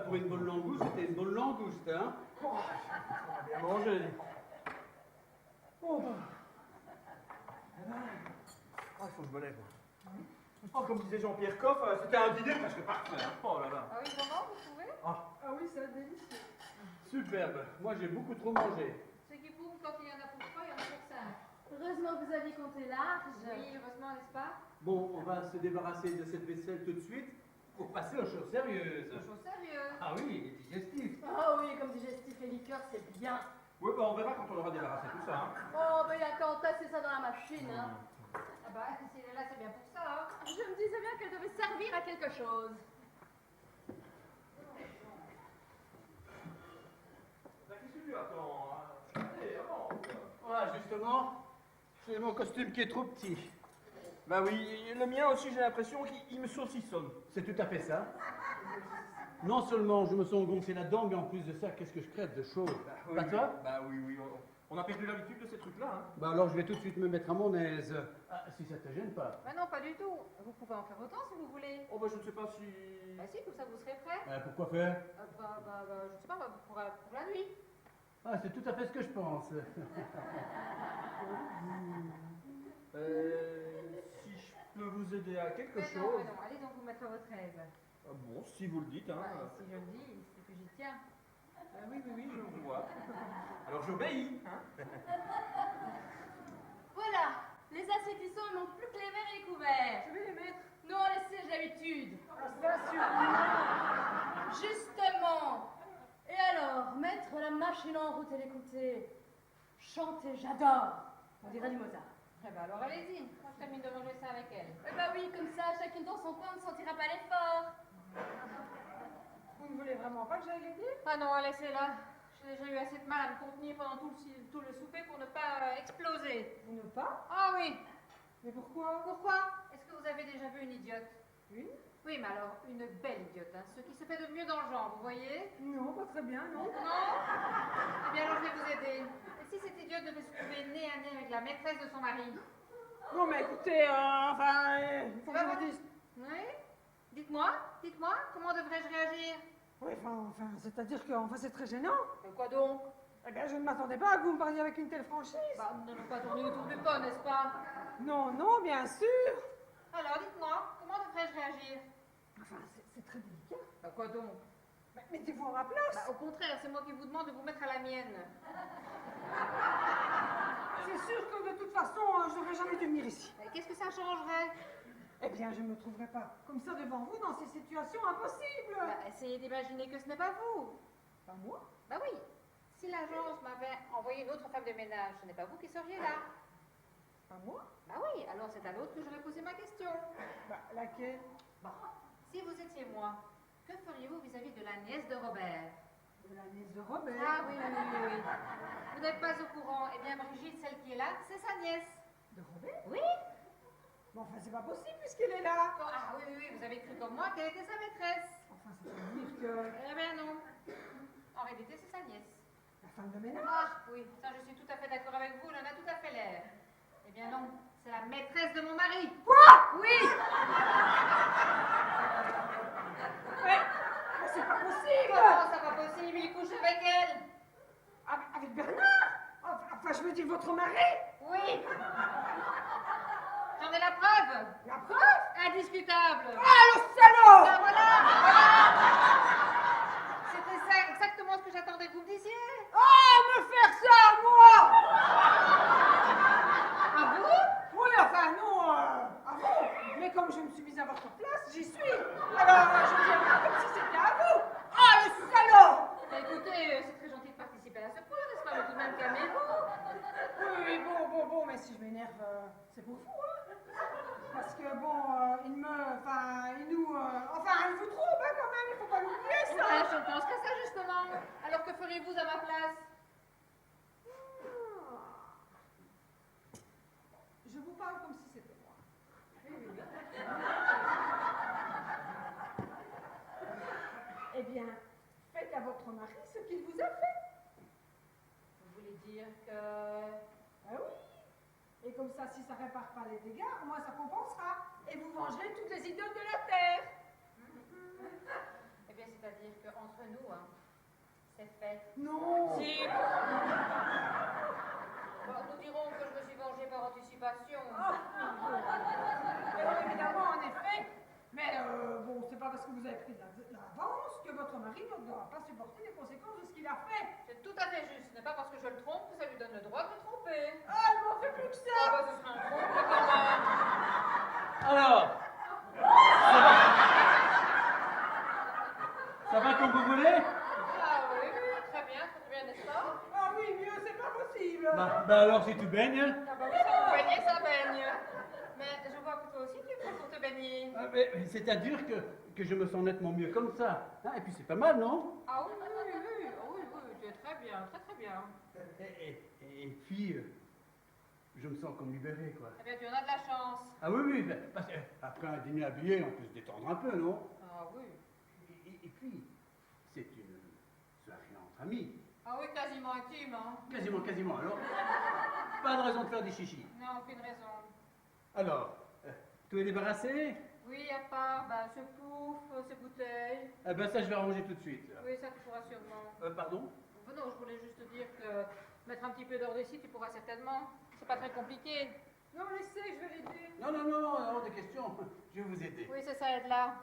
Pour une bonne langouste, c'était une bonne langouste, hein. On a bien mangé. Oh, il faut que je me lève. Oh, comme disait Jean-Pierre Coff, c'était un dîner presque parfait. Hein. Oh là là. Ah oui, comment vous trouvez? Ah oui, c'est délicieux. Superbe. Moi, j'ai beaucoup trop mangé. Ce qui prouve quand il y en a pour 3, il y en a pour 5. Heureusement que vous aviez compté large. Oui, heureusement, n'est-ce pas? Bon, on va se débarrasser de cette vaisselle tout de suite pour passer aux choses sérieuses. Une chose sérieuse. Ah oui, les digestifs. Ah oui, comme digestif et liqueur, c'est bien. Oui, bah on verra quand on aura débarrassé tout ça. Hein. Oh, ben il y a qu'à entasser ça dans la machine, hein. Ah bah, si elle est là, c'est bien pour ça. Hein. Je me disais bien qu'elle devait servir à quelque chose. Bah, qu'est-ce que tu attends? Hein? Allez, avance. Voilà, justement, c'est mon costume qui est trop petit. Bah oui, le mien aussi, j'ai l'impression qu'il me saucissonne. C'est tout à fait ça. Non seulement je me sens gonflé là-dedans, mais en plus de ça, qu'est-ce que je crève de chaud. Pas toi? Bah oui, on a perdu l'habitude de ces trucs-là. Hein. Bah alors je vais tout de suite me mettre à mon aise. Ah, si ça te gêne pas. Mais non, pas du tout. Vous pouvez en faire autant si vous voulez. Oh bah je ne sais pas si... Bah si, comme ça vous serez prêts. Pourquoi faire? Je sais pas, pour la nuit. Ah, c'est tout à fait ce que je pense. Si je peux vous aider à quelque Mais chose... non, allez donc vous mettre à votre aise. Ah bon, si vous le dites, hein. Si je le dis, c'est que j'y tiens. Oui, je vois. Alors j'obéis, hein. Voilà, les assiettes y sont, il manque plus que les verres et les couverts. Je vais les mettre. Non, laissez, j'ai l'habitude. Ah, c'est sûr. Justement. Et alors, mettre la machine en route et l'écouter. Chanter, j'adore. On dirait du Mozart. Eh ben alors allez-y. Moi je termine de manger ça avec elle. Eh ben oui, comme ça, chacune dans son coin ne sentira pas l'effort. Vous ne voulez vraiment pas que j'aille les dire? Ah non, laissez-la. J'ai déjà eu assez de mal à me contenir pendant tout le souper pour ne pas exploser. Vous ne pas? Ah oui. Mais pourquoi? Pourquoi? Est-ce que vous avez déjà vu une idiote? Une? Oui, mais alors, une belle idiote, hein, ce qui se fait de mieux dans le genre, vous voyez? Non, pas très bien, non. Non? Eh bien alors je vais vous aider. Et si cette idiote devait se trouver nez à nez avec la maîtresse de son mari? Non, mais écoutez, faut que je vous dise. Oui? Dites-moi, comment devrais-je réagir? Oui, c'est-à-dire que c'est très gênant. Quoi donc? Eh bien, je ne m'attendais pas à que vous me parliez avec une telle franchise. Bah, nous n'allons pas tourner autour du pot, n'est-ce pas? Non, bien sûr. Alors, dites-moi, comment devrais-je réagir? C'est très délicat. Bah, quoi donc? Mettez-vous à ma place. Bah, au contraire, c'est moi qui vous demande de vous mettre à la mienne. C'est sûr que de toute façon, je n'aurais jamais dû venir ici. Et qu'est-ce que ça changerait? Eh bien, je ne me trouverai pas comme ça devant vous dans ces situations impossibles. Bah, essayez d'imaginer que ce n'est pas vous. Pas moi. Bah oui. Si l'agence m'avait envoyé une autre femme de ménage, ce n'est pas vous qui seriez là. Pas moi. Bah oui, alors c'est à l'autre que j'aurais posé ma question. Laquelle? Bon, si vous étiez moi, que feriez-vous vis-à-vis de la nièce de Robert? De la nièce de Robert. Ah oui. Vous n'êtes pas au courant. Eh bien, Brigitte, celle qui est là, c'est sa nièce. De Robert? Oui. Bon, c'est pas possible puisqu'elle est là. Ah oui, vous avez cru comme moi qu'elle était sa maîtresse. C'est-à-dire que Eh bien non. En réalité, c'est sa nièce. la femme de ménage. Ah oui, ça je suis tout à fait d'accord avec vous, elle en a tout à fait l'air. Eh bien non, c'est la maîtresse de mon mari. Quoi? Oui. Mais c'est pas possible. Comment ça va possible? Il couche avec elle. Avec Bernard? Je veux dire votre mari. Oui. J'en ai la preuve. La preuve? Indiscutable. Ah, le salaud! Ben voilà. C'était ça exactement ce que j'attendais que vous me disiez. Oh, me faire ça, moi! À vous? Oui, non, à vous. Mais comme je me suis mise à votre place, j'y suis. Alors, je ne viens pas comme si c'était à vous. Ah, le salaud! Bah, écoutez, c'est très gentil de participer à ce cours, n'est-ce pas? Mais tout de même, calmez-vous. Oui, bon, mais si je m'énerve, c'est pour vous, hein. Parce que il vous trompe, hein, quand même, il faut pas l'oublier, ça. Ouais, je ne pense qu'à ça, justement. Alors, que feriez-vous à ma place? Je vous parle comme si c'était moi. Eh bien, faites à votre mari ce qu'il vous a fait. Vous voulez dire que... Ah oui. Et comme ça, si ça répare pas les dégâts, au moins ça compensera. Et vous vengerez toutes les idiotes de la terre. Eh bien, c'est-à-dire qu'entre nous, hein, c'est fait. Non. Si. Bon, nous dirons que je me suis vengée par anticipation. Évidemment, en effet. Mais c'est pas parce que vous avez pris l'avance que votre mari ne devra pas supporter les conséquences de ce qu'il a fait. C'est tout à fait juste. Ce n'est pas parce que je le trompe que ça lui donne le droit de me tromper. Ah, il m'en fait plus que Ah ça. bah, ce serait un trompe quand même. Alors, ça va comme vous voulez? Ah oui, très bien, n'est-ce pas? Ah oui, mieux, c'est pas possible. Bah alors si tu baignes. Ah bah oui, ça vous baignez, ça baigne. Mais je vois que toi aussi tu es prêt pour te baigner. Mais c'est-à-dire que je me sens nettement mieux comme ça. Hein, et puis c'est pas mal, non? Ah oui, tu es très bien, très bien. Et puis, je me sens comme libéré, quoi. Eh bien, tu en as de la chance. Ah oui, parce qu'après un dîner habillé, on peut se détendre un peu, non? Ah oui. Et puis, c'est une soirée entre amis. Ah oui, quasiment intime, hein. Quasiment. Alors, pas de raison de faire des chichis. Non, aucune raison. Alors, tout est débarrassé? Oui, à part ce pouf, ces bouteilles. Eh ben ça, je vais arranger tout de suite. Oui, ça tu pourras sûrement. Pardon? Non, je voulais juste te dire que mettre un petit peu d'ordre ici, tu pourras certainement. C'est pas très compliqué. Non, laissez, je vais l'aider. Non, des questions. Je vais vous aider. Oui, c'est ça, aide là.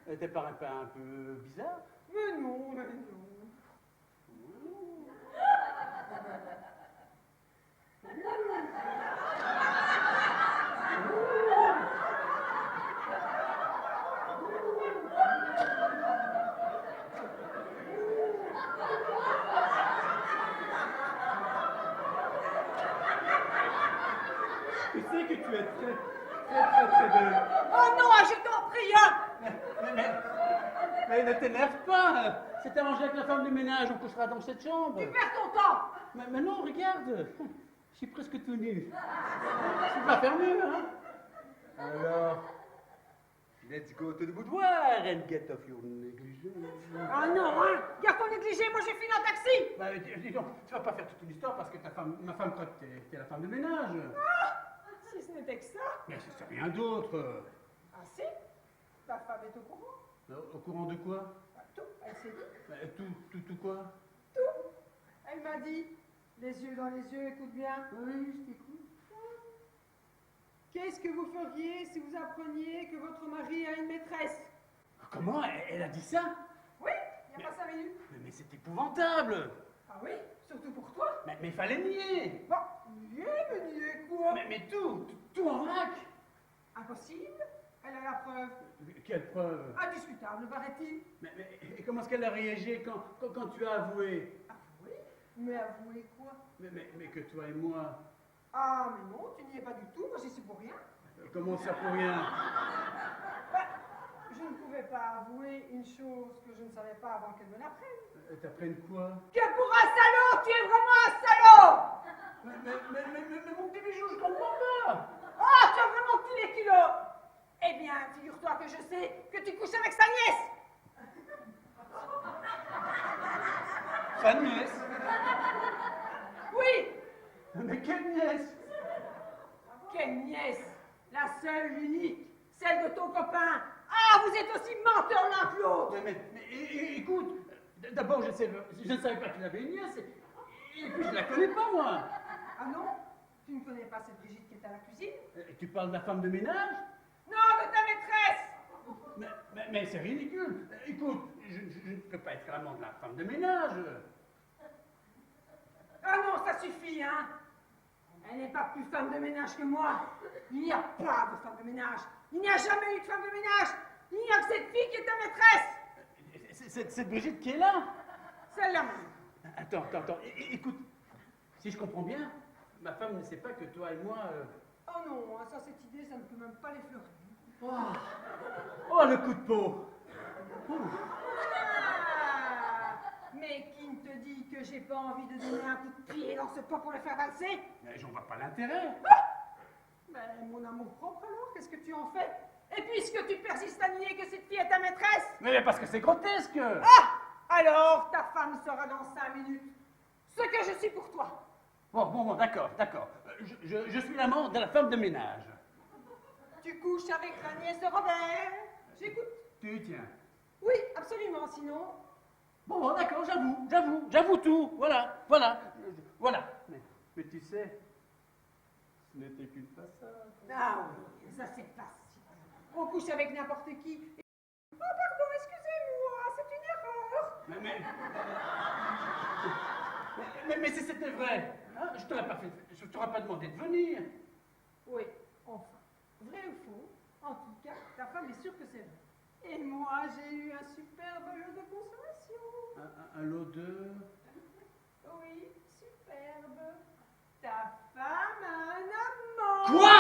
T'es pas un peu bizarre? Mais non. Tu sais que tu es très belle. Oh non, je t'en prie, hein. Mais ne t'énerve pas. C'est arrangé avec la femme de ménage, on couchera dans cette chambre. Tu perds ton temps. Mais non, regarde. Je suis presque tout nu. Je suis pas fermé, hein? Alors, let's go to the boudoir and get off your negligee. Ah non, hein! Garde ton négligé, moi j'ai fini en taxi! Bah, dis donc, tu vas pas faire toute une histoire parce que ma femme croit que t'es la femme de ménage. Si ce n'était que ça. Mais c'est rien d'autre. Ah si? Ta femme est au courant? Au courant de quoi? Bah, tout, elle s'est dit. Bah, tout quoi? Tout. Elle m'a dit, les yeux dans les yeux, écoute bien. Oui, je t'écoute. Qu'est-ce que vous feriez si vous appreniez que votre mari a une maîtresse? Comment? Elle a dit ça? Oui, il n'y a pas 5 minutes. Mais c'est épouvantable. Ah oui, surtout pour toi. Mais il fallait nier. Bon, nier quoi? Mais tout en vrac. Impossible. Elle a la preuve. Quelle preuve? Indiscutable, paraît-il. Et comment est-ce qu'elle a réagi quand tu as avoué? Avouer? Mais avouer quoi? Mais que toi et moi... Ah, mais non, tu n'y es pas du tout, moi j'y suis pour rien. Comment ça pour rien? Bah, je ne pouvais pas avouer une chose que je ne savais pas avant qu'elle me l'apprenne. T'apprennes quoi? Que pour un salaud, tu es vraiment un salaud! Mais mon petit bijou, je comprends pas! Ah, tu as vraiment pris les kilos! Eh bien, figure-toi que je sais que tu couches avec sa nièce! Sa nièce? Oui! Mais quelle nièce? Quelle nièce? La seule, l'unique, celle de ton copain! Ah, vous êtes aussi menteurs l'un que l'autre! Mais écoute, d'abord je ne savais pas qu'il avait une nièce, et puis je la connais pas moi! Ah non? Tu ne connais pas cette Brigitte qui est à la cuisine? Tu parles de la femme de ménage? Non, de ta maîtresse! Mais c'est ridicule! Écoute, je ne peux pas être l'amant de la femme de ménage! Ah non, ça suffit, hein? Elle n'est pas plus femme de ménage que moi. Il n'y a pas de femme de ménage. Il n'y a jamais eu de femme de ménage. Il n'y a que cette fille qui est ta maîtresse. Cette Brigitte qui est là? Celle-là même. Attends, écoute, si je comprends bien, ma femme ne sait pas que toi et moi... Oh non, ça, cette idée, ça ne peut même pas l'effleurer. Oh, le coup de peau! Mais qui ne te dit que j'ai pas envie de donner un coup de pied dans ce pot pour le faire valser? Mais j'en vois pas l'intérêt. Ben, mon amour propre alors, qu'est-ce que tu en fais? Et puisque tu persistes à nier que cette fille est ta maîtresse? Mais parce que c'est grotesque. Ah! Alors, ta femme sera dans 5 minutes ce que je suis pour toi. Bon, d'accord. Je suis l'amant de la femme de ménage. Tu couches avec la nièce de Robert? J'écoute. Tu y tiens. Oui, absolument, sinon... Bon, d'accord, j'avoue tout. Voilà. Mais tu sais, ce n'était qu'une façade. Ah oui, ça c'est facile. On couche avec n'importe qui. Oh pardon, excusez-moi, c'est une erreur. Mais si c'était vrai, hein, je t'aurais pas demandé de venir. Oui, enfin. Vrai ou faux, en tout cas, ta femme est sûre que c'est vrai. Et moi, j'ai eu un superbe lot de consolation. Un lot de... Oui, superbe. Ta femme a un amant. Quoi?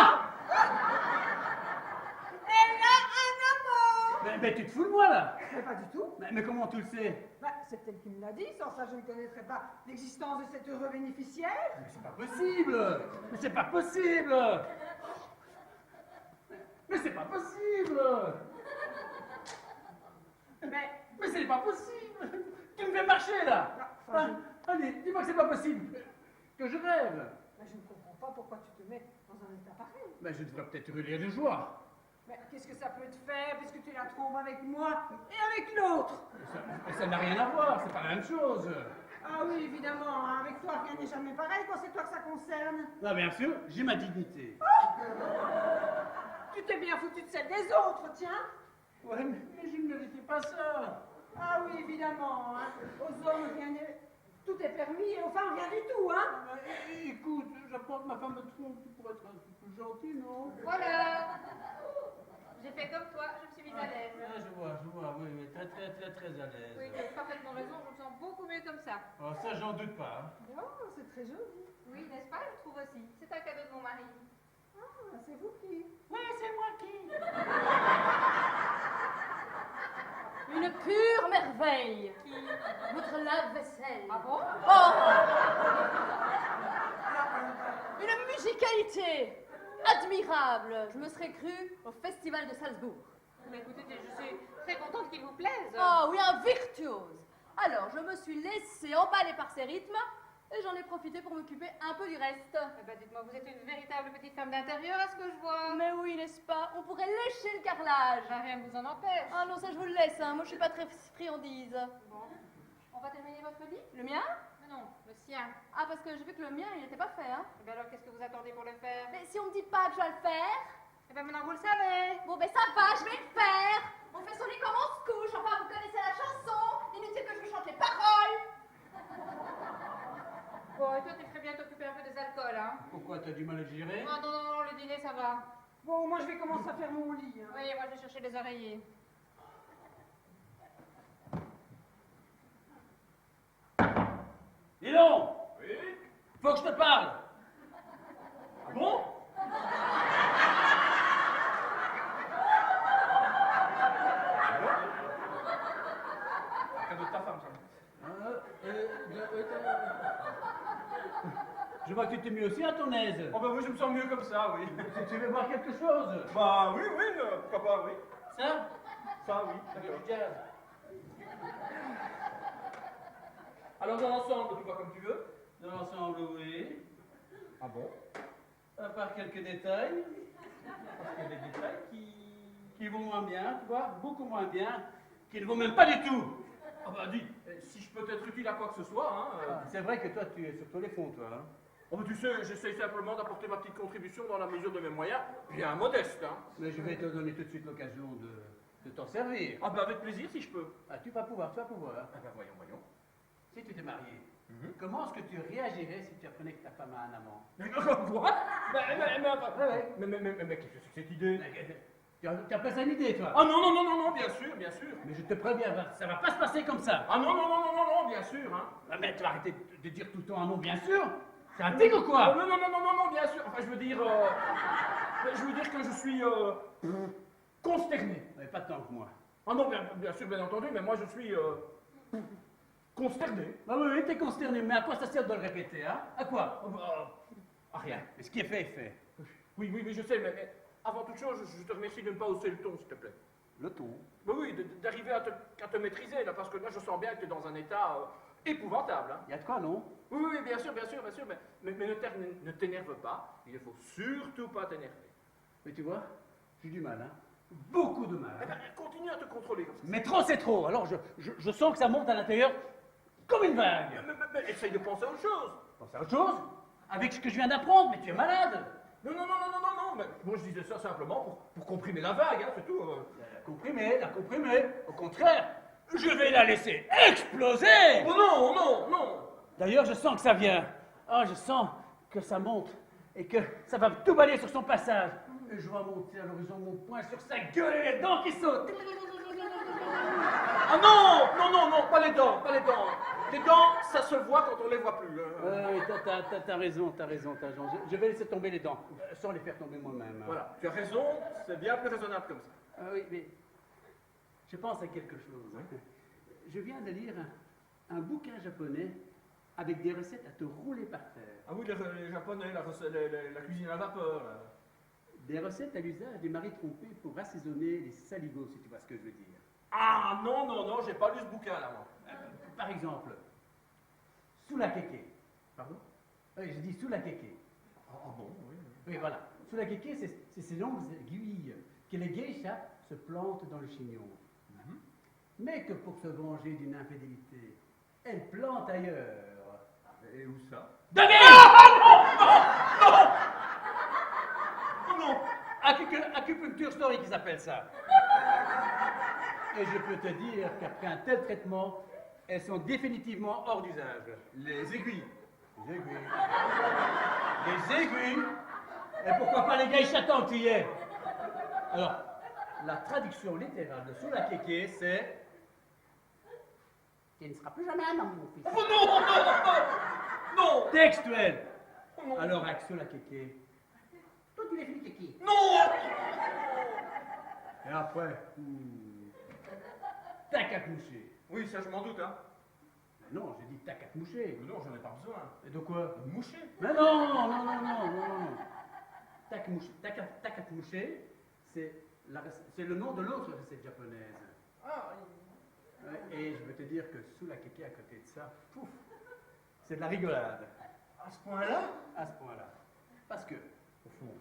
Elle a un amant. Mais tu te fous de moi, là? Mais pas du tout. Mais comment tu le sais? Bah, c'est elle qui me l'a dit, sans ça je ne connaîtrais pas l'existence de cet heureux bénéficiaire. Mais c'est pas possible! Mais c'est pas possible! Mais c'est pas possible! Mais c'est pas possible! Tu me fais marcher là! Allez, dis-moi que c'est pas possible! Que je rêve! Mais je ne comprends pas pourquoi tu te mets dans un état pareil. Mais je devrais peut-être hurler de joie! Mais qu'est-ce que ça peut te faire puisque tu la trompes avec moi et avec l'autre? Mais ça n'a rien à voir, c'est pas la même chose! Ah oui, évidemment, hein, avec toi rien n'est jamais pareil quand c'est toi que ça concerne. Non, bien sûr, j'ai ma dignité. Tu t'es bien foutu de celle des autres, tiens. Ouais, mais je ne méritais pas ça! Ah oui, évidemment, hein. Aux hommes, rien n'est... Tout est permis et aux femmes, rien du tout, hein. Écoute, j'apporte ma femme de trompe pour être un peu plus gentil, non? Voilà. J'ai fait comme toi, je me suis mise à l'aise. Ah, je vois, oui, très à l'aise. Oui, tu as parfaitement raison, je me sens beaucoup mieux comme ça. Oh, ça, j'en doute pas. Oh, c'est très joli. Oui, n'est-ce pas? Je trouve aussi. C'est un cadeau de mon mari. Ah, c'est vous qui... Oui, c'est moi qui. Une pure merveille. Qui? Votre lave-vaisselle. Ah bon? Oh! Une musicalité admirable. Je me serais cru au festival de Salzbourg. Mais écoutez, je suis très contente qu'il vous plaise. Ah oui, un virtuose. Alors, je me suis laissée emballer par ces rythmes et j'en ai profité pour m'occuper un peu du reste. Eh ben, dites-moi, vous êtes une véritable petite femme d'intérieur, à ce que je vois. Mais oui, n'est-ce pas? On pourrait lécher le carrelage. Ben, rien ne vous en empêche. Ah non, ça je vous le laisse, hein. Moi je suis pas très friandise. Bon. On va terminer votre lit? Le mien? Mais non, le sien. Ah, parce que j'ai vu que le mien, il n'était pas fait, hein. Eh ben alors, qu'est-ce que vous attendez pour le faire? Mais si on me dit pas que je dois le faire... Eh ben maintenant, vous le savez. Bon, ben ça va, je vais le faire. On fait son lit comme on se couche. Enfin, vous connaissez la chanson. Inutile que je vous chante les paroles. Bon, et toi, tu ferais bien t'occuper un peu des alcools, hein? Pourquoi t'as du mal à digérer? Non, non, non, non, le dîner, ça va. Bon, moi je vais commencer à faire mon lit. Hein. Oui, moi, je vais chercher des oreillers. Dis donc! Oui? Faut que je te parle! Ah bon? Cadeau de ta femme, ça. Je vois que tu t'es mis aussi à ton aise. Oh bah oui, je me sens mieux comme ça, oui. Tu veux voir quelque chose? Bah oui, oui, mais pourquoi pas, oui. Ça? Ça, oui, d'accord. Du jazz. Alors dans l'ensemble, tu vois comme tu veux. Dans l'ensemble, oui. Ah bon? À part quelques détails. Parce qu'il y a des détails Qui vont moins bien, tu vois, beaucoup moins bien, qui ne vont même pas du tout. Ah bah dis, si je peux être utile à quoi que ce soit, hein. C'est vrai que toi, tu es sur tous les fonds, toi. Hein. Oh bah tu sais, j'essaye simplement d'apporter ma petite contribution dans la mesure de mes moyens, bien modeste, hein. Mais je vais te donner tout de suite l'occasion de t'en servir. Ah bah avec plaisir si je peux. Ah, tu vas pouvoir, tu vas pouvoir. Ah bah voyons, voyons. Si tu t'es marié, comment est-ce que tu réagirais si tu apprenais que ta femme a un amant? Mais quoi? Mais qu'est-ce que c'est que cette idée? Tu as pas ça une idée, toi? Ah non, non, non, non, non, bien sûr, bien sûr. Mais je te préviens, ça va pas se passer comme ça. Ah non, non, non, non, non, non, bien sûr, hein. Ah, mais tu vas arrêter de dire tout le temps un nom, bien sûr. C'est un tic ou quoi? Non, non, non, non, non, non, bien sûr. Enfin, je veux dire que je suis consterné. Mais pas tant que moi. Ah non, bien sûr, bien entendu, mais moi je suis consterné. Ah oui, oui, t'es consterné, mais à quoi ça sert de le répéter, hein? À quoi? Ah, rien. Mais ce qui est fait est fait. Oui, oui, oui, je sais, mais avant toute chose, je te remercie de ne pas hausser le ton, s'il te plaît. Le ton? Oui, oui, d'arriver à te maîtriser, là, parce que là, je sens bien que tu es dans un état épouvantable, hein. Il y a de quoi, non? Oui, oui, bien sûr, bien sûr, bien sûr, mais ne t'énerve pas, il ne faut surtout pas t'énerver. Mais tu vois, j'ai du mal, hein? Beaucoup de mal. Eh ben, continue à te contrôler comme ça. Mais trop, c'est trop. Alors, je sens que ça monte à l'intérieur comme une vague. Mais essaye de penser à autre chose. Pense à autre chose? Avec ce que je viens d'apprendre, mais tu es malade. Non, non, non, non, non, non, non, mais moi je disais ça simplement pour comprimer la vague, hein, c'est tout. La comprimer. Au contraire, je vais la laisser exploser. Oh non, non, non. D'ailleurs, je sens que ça vient. Ah, je sens que ça monte et que ça va tout balayer sur son passage. Et je vois monter à l'horizon mon poing sur sa gueule et les dents qui sautent. Ah non, non, non, non, pas les dents, pas les dents. Les dents, ça se voit quand on les voit plus. Oui, t'as raison. Je vais laisser tomber les dents, sans les faire tomber moi-même. Voilà, tu as raison, c'est bien plus raisonnable comme ça. Ah oui, mais je pense à quelque chose. Hein. Je viens de lire un bouquin japonais avec des recettes à te rouler par terre. Ah oui, les Japonais, la cuisine à vapeur. Là. Des recettes à l'usage des maris trompés pour assaisonner les saligots, si tu vois ce que je veux dire. Ah non, non, non, j'ai pas lu ce bouquin là, moi. Par exemple, sous la kéké. Pardon? Oui, je dis sous la kéké. Ah bon, oui. Oui, voilà. Sous la kéké, c'est ces longues aiguilles que les geishas se plantent dans le chignon. Mais que pour se venger d'une infidélité, elles plantent ailleurs. Et où ça? David! Oh non! Acupuncture story qu'ils appellent ça. Et je peux te dire qu'après un tel traitement, elles sont définitivement hors d'usage. Les aiguilles. Les aiguilles. Les aiguilles. Et pourquoi pas les geishas tant que tu y es? Alors, la traduction littérale de sous la kéké, c'est... Tu ne seras plus jamais un homme, mon fils. Oh non, non, non, non! Textuel. Oh non. Alors, avec sous la kéké, toi tu les fais kéké. Non! Et après, t'as qu'à coucher. Oui, ça je m'en doute, hein. non, j'ai dit t'as qu'à te moucher. Non, j'en ai pas besoin. Et de quoi? De moucher. Mais non. T'as qu'à te moucher, c'est le nom de l'autre recette japonaise. Ah, Ouais, et je veux te dire que sous la kéké à côté de ça, pouf, c'est de la rigolade. à ce point-là? À ce point-là. Parce que, au fond,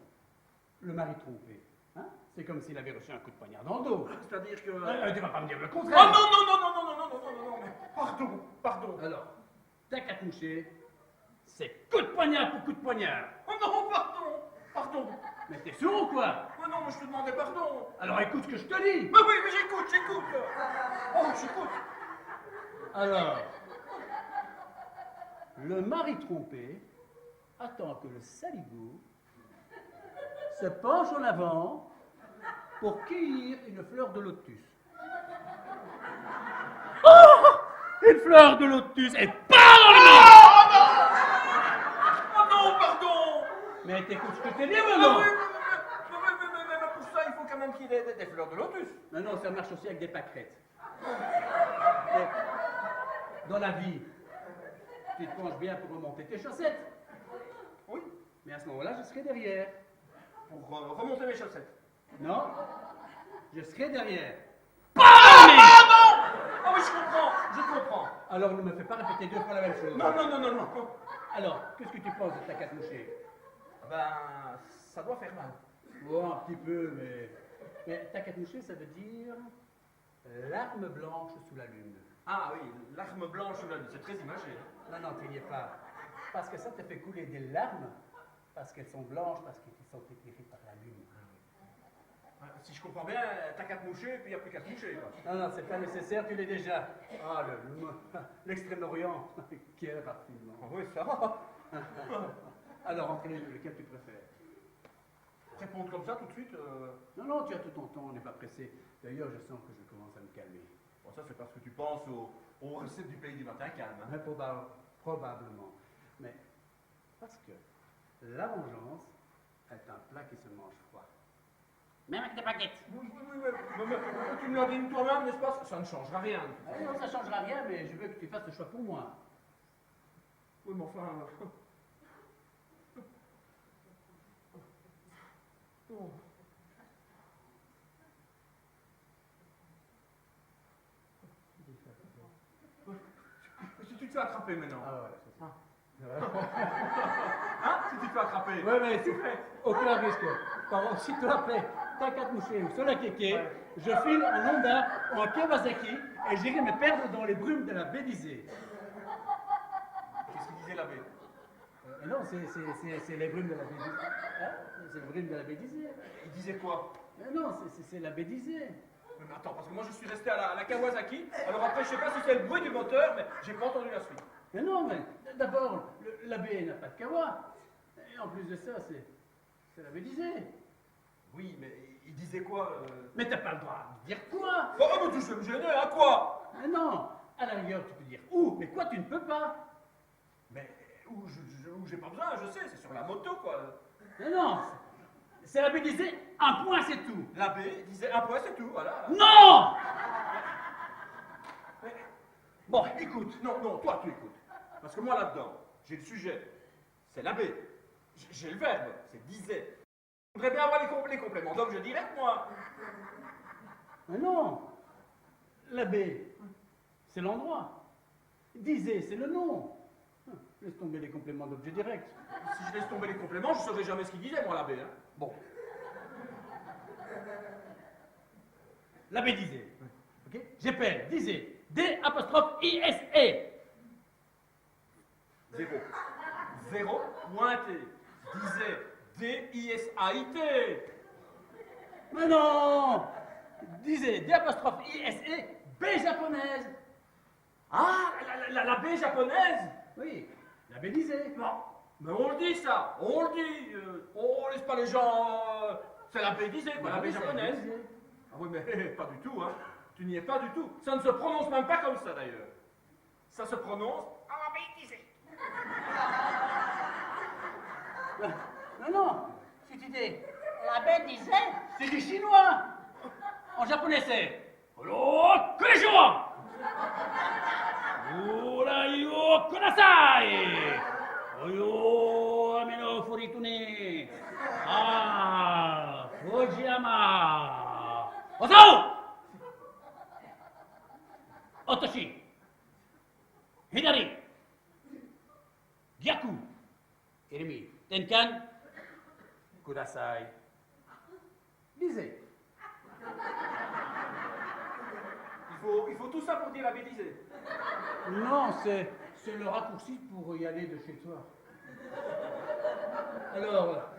le mari trompé, hein, c'est comme s'il avait reçu un coup de poignard dans le dos. C'est-à-dire que... Tu vas pas me dire le Oh contraire. non, mais pardon. Alors, t'as qu'à te moucher, c'est coup de poignard pour coup de poignard. Oh non, pardon. Mais t'es sourd ou quoi? Oh non, mais je te demandais pardon. Alors écoute ce que je te dis. Mais oui, mais j'écoute. Oh, j'écoute. Alors, le mari trompé attend que le saligo se penche en avant pour cueillir une fleur de lotus. Oh, une fleur de lotus et pas dans le mur. Oh non, pardon. Mais t'écoutes ce que je te dis ou Ah non? oui, mais pour ça, il faut quand même qu'il y ait des fleurs de lotus. Non, ça marche aussi avec des pâquerettes. Dans la vie, tu te penches bien pour remonter tes chaussettes. Oui, Mais à ce moment-là, je serai derrière. pour remonter mes chaussettes. Non, je serai derrière. Ah oui, je comprends. Alors ne me fais pas répéter 2 fois la même chose. Non. Alors, qu'est-ce que tu penses de ta casse mouchée? Ben, ça doit faire mal. Bon, un petit peu, mais ta casse mouchée, ça veut dire l'arme blanche sous la lune. Ah oui, l'arme blanche sous la lune, c'est très imagé. Hein. Non, tu n'y es pas. Parce que ça te fait couler des larmes, parce qu'elles sont blanches, parce qu'elles sont éclairées par la lune. Si je comprends bien, t'as qu'à te moucher, puis il n'y a plus qu'à te moucher, quoi. Non, c'est pas nécessaire, tu l'es déjà. Ah, l'Extrême-Orient, quel raffinement. Ah oui, ça va. Alors, entre les deux, lequel tu préfères? Répondre comme ça tout de suite, Non, tu as tout ton temps, on n'est pas pressé. D'ailleurs, je sens que je commence à me calmer. Bon, ça c'est parce que tu penses aux recettes du pays du matin calme. Hein. Probablement. Mais parce que la vengeance est un plat qui se mange froid. Même avec des baguettes. Oui, mais tu me l'as dit toi-même, n'est-ce pas? Ça ne changera rien. Non, ça ne changera rien, mais je veux que tu fasses le choix pour moi. Oui, mais enfin... Oh. Si tu te fais attraper maintenant. Ah ouais, c'est ça. Hein? Si tu te fais attraper. Ouais, mais aucun risque. Par contre, si toi après, t'as qu'à te moucher ou sur la kéké, je file en Honda ou en Kawasaki et j'irai me perdre dans les brumes de la baie d'Isée. Qu'est-ce qu'il disait l'abbé? Non, c'est les brumes de la baie d'Isée. Hein? C'est les brumes de la baie d'Isée. Il disait quoi? Non, c'est la baie d'Isée. Mais attends, parce que moi je suis resté à la Kawasaki, alors après je sais pas si c'est le bruit du moteur, mais j'ai pas entendu la suite. Mais non, mais d'abord, la baie n'a pas de kawa. Et en plus de ça, c'est la baie d'Isée. Oui, mais il disait quoi Mais t'as pas le droit de dire quoi? Oh, mais tu sais me gêner, hein, quoi? Mais non, à la rigueur, tu peux dire où, mais quoi, tu ne peux pas. Mais où j'ai pas besoin, je sais, c'est sur la moto, quoi. Mais non, c'est la baie d'Isée, un point, c'est tout. L'abbé disait un point, c'est tout, voilà. Non! Mais, bon, écoute, non, toi tu écoutes. Parce que moi là-dedans, j'ai le sujet, c'est l'abbé. J'ai le verbe, c'est disait. Je voudrais bien avoir les compléments, donc je dirais moi. Mais non, la baie, c'est l'endroit. Disait, c'est le nom. Laisse tomber les compléments d'objet direct. Si je laisse tomber les compléments, je ne saurais jamais ce qu'il disait, moi, l'abbé. Hein. Bon. La baie disait. Ok? J'appelle, disait. D'-I-S-E. Zéro, pointé. Disait D-I-S-A-I-T. Mais non! Disait D'-I-S-E, B japonaise. Ah, la baie japonaise. Oui, la baie disait. Non, mais on le dit ça, on le dit. On laisse pas les gens. C'est la baie disait, quoi, la baie japonaise. Ah oui, mais pas du tout, hein. Tu n'y es pas du tout. Ça ne se prononce même pas comme ça, d'ailleurs. Ça se prononce. Ah, la baie disait. Non, si tu dis la baie disait, c'est du chinois. En japonais, c'est. Oh, Konnichiwa! Oh, là, Oyo, ameno furitune. Ah, Fujiyama. Ozo! Otoshi. Hidari. Gyaku. Irimi. Tenkan. Kudasai. Lisez. Il faut tout ça pour dire la bêtise. Non, c'est le raccourci pour y aller de chez toi. Alors,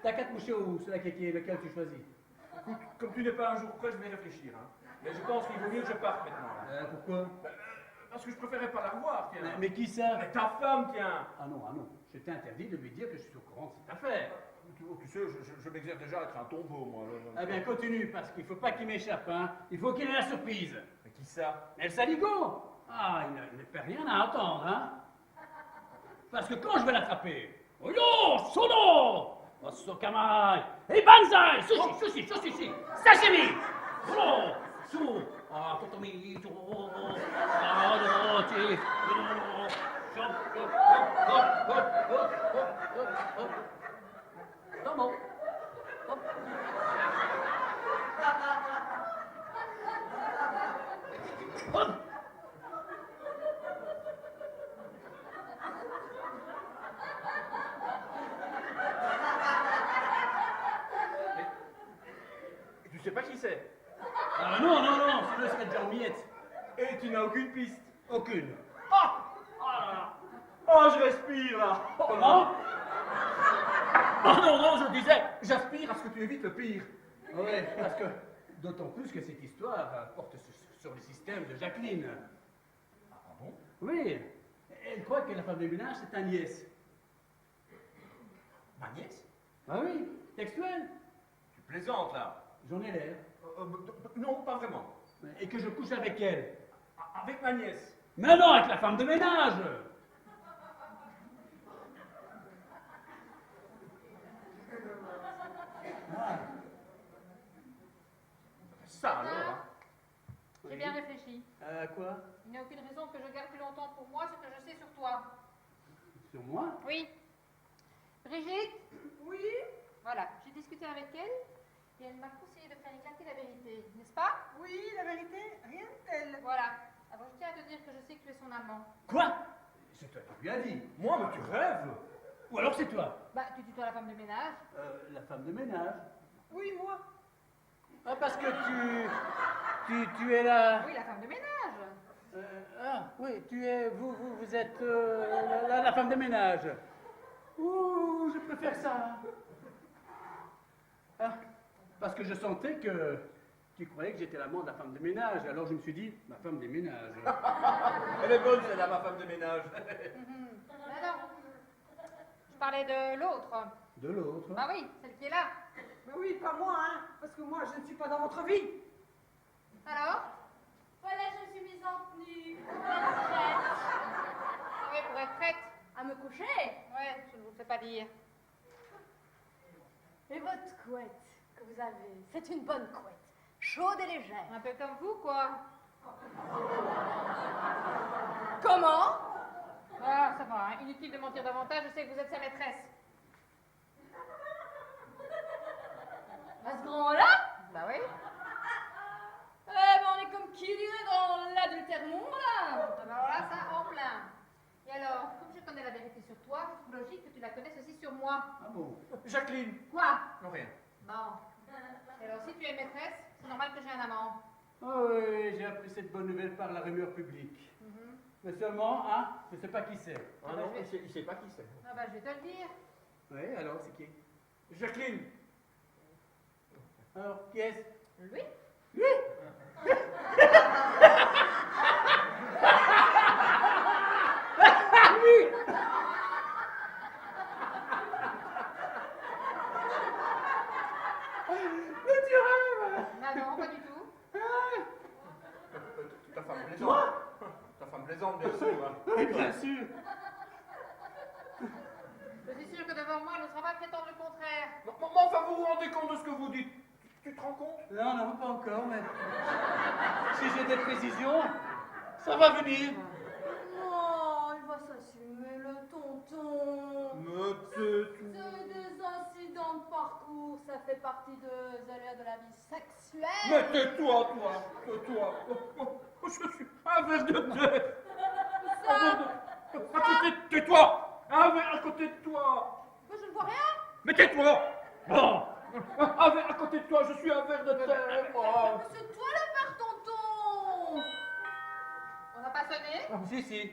t'as 4 mouchés ou c'est lequel tu choisis? Écoute, comme tu n'es pas un jour près, je vais réfléchir. Hein. Mais je pense qu'il vaut mieux que je parte maintenant. Pourquoi? Parce que je préférais pas la revoir, tiens. Mais qui ça? Mais ta femme, tiens. Ah non, je t'ai interdit de lui dire que je suis au courant de cette affaire. Affaire. Tu sais, je m'exerce déjà à être un tombeau, moi. Ah bien, continue, parce qu'il faut pas qu'il m'échappe, hein. Il faut qu'il ait la surprise. Mais qui ça? El Saligo. Ah, il ne fait rien à attendre, hein. Parce que quand je vais l'attraper, Oyo, Sono, Osokamai, et Banzai, sushi, sashimi, Sono, Su, ah, Totomi, Non, bon. Tu sais pas qui c'est? Ah non, sinon il serait déjà en miettes. Et tu n'as aucune piste? Aucune. Oh, je respire, là. Comment? Non, je disais, j'aspire à ce que tu évites le pire. Oui, parce que d'autant plus que cette histoire porte sur le système de Jacqueline. Ah bon? Oui, elle croit que la femme de ménage c'est un nièce. Ma nièce? Ah oui, textuel. Tu plaisantes, là. J'en ai l'air. Non, pas vraiment. Et que je couche avec elle. Avec ma nièce. Mais non, avec la femme de ménage. Ah. Ça, alors, hein. J'ai bien réfléchi. Quoi? Il n'y a aucune raison que je garde plus longtemps pour moi ce que je sais sur toi. Sur moi? Oui. Brigitte? Oui? Voilà, j'ai discuté avec elle et elle m'a conseillé de faire éclater la vérité, n'est-ce pas? Oui, la vérité, rien de tel. Voilà. Alors je tiens à te dire que je sais que tu es son amant. Quoi? C'est toi qui lui as dit. Moi, mais tu rêves. Ou alors c'est toi? Bah, tu tutoies la femme de ménage. La femme de ménage. Oui, moi. Ah, parce que tu es la... Oui, la femme de ménage. Oui, vous êtes la femme de ménage. Ouh, je préfère ça. Ah, parce que je sentais que tu croyais que j'étais l'amant de la femme de ménage, alors je me suis dit, ma femme de ménage. Elle est bonne, celle-là, ma femme de ménage. Mais non. Je parlais de l'autre. De l'autre. Bah oui, celle qui est là. Mais oui, pas moi, hein, parce que moi, je ne suis pas dans votre vie. Alors? Voilà, je suis mise en tenue. Pour être prête. Oui, pour être prête. À me coucher. Ouais, je ne vous le fais pas dire. Et votre couette que vous avez, c'est une bonne couette. Chaude et légère. Un peu comme vous, quoi. Comment? Ah, ça va, hein. Inutile de mentir davantage, je sais que vous êtes sa maîtresse. À ce moment-là? Bah oui. Eh ben, on est comme qui dirait dans l'adultère monde, là. Ah bah alors là, ça en plein. Et alors, comme je connais la vérité sur toi, je trouve logique que tu la connaisses aussi sur moi. Ah bon? Jacqueline. Quoi? Non, rien. Bon. Et alors, si tu es maîtresse, c'est normal que j'ai un amant. Oh oui, j'ai appris cette bonne nouvelle par la rumeur publique. Mais seulement, hein, je ne sais pas qui c'est. Ah non, il sait pas qui c'est. Ah bah, je vais te le dire. Oui, alors c'est qui? Jacqueline. Alors, qui est-ce? Lui? Mais tu rêves! Ah non, pas du tout. Ta femme plaisante. Ta femme plaisante, bien sûr. Hein. Oui, bien sûr. Je suis sûre que devant moi, elle ne sera pas prétendre le contraire. Mais enfin, vous vous rendez compte de ce que vous dites? Tu te rends compte? Non, pas encore, mais si j'ai des précisions, ça va venir. Oh, il va s'assumer, le tonton. parcours, ça fait partie des aléas de la vie sexuelle. Mais tais-toi, toi, tais-toi. Je suis un ver de terre. Un ver de... À côté de... Tais-toi. Un ver à côté de toi. Mais je ne vois rien. Mais tais-toi. Bon. Un ver à côté de toi, je suis un ver de terre, moi. Mais c'est toi le père tonton. On n'a pas sonné? Ah, si.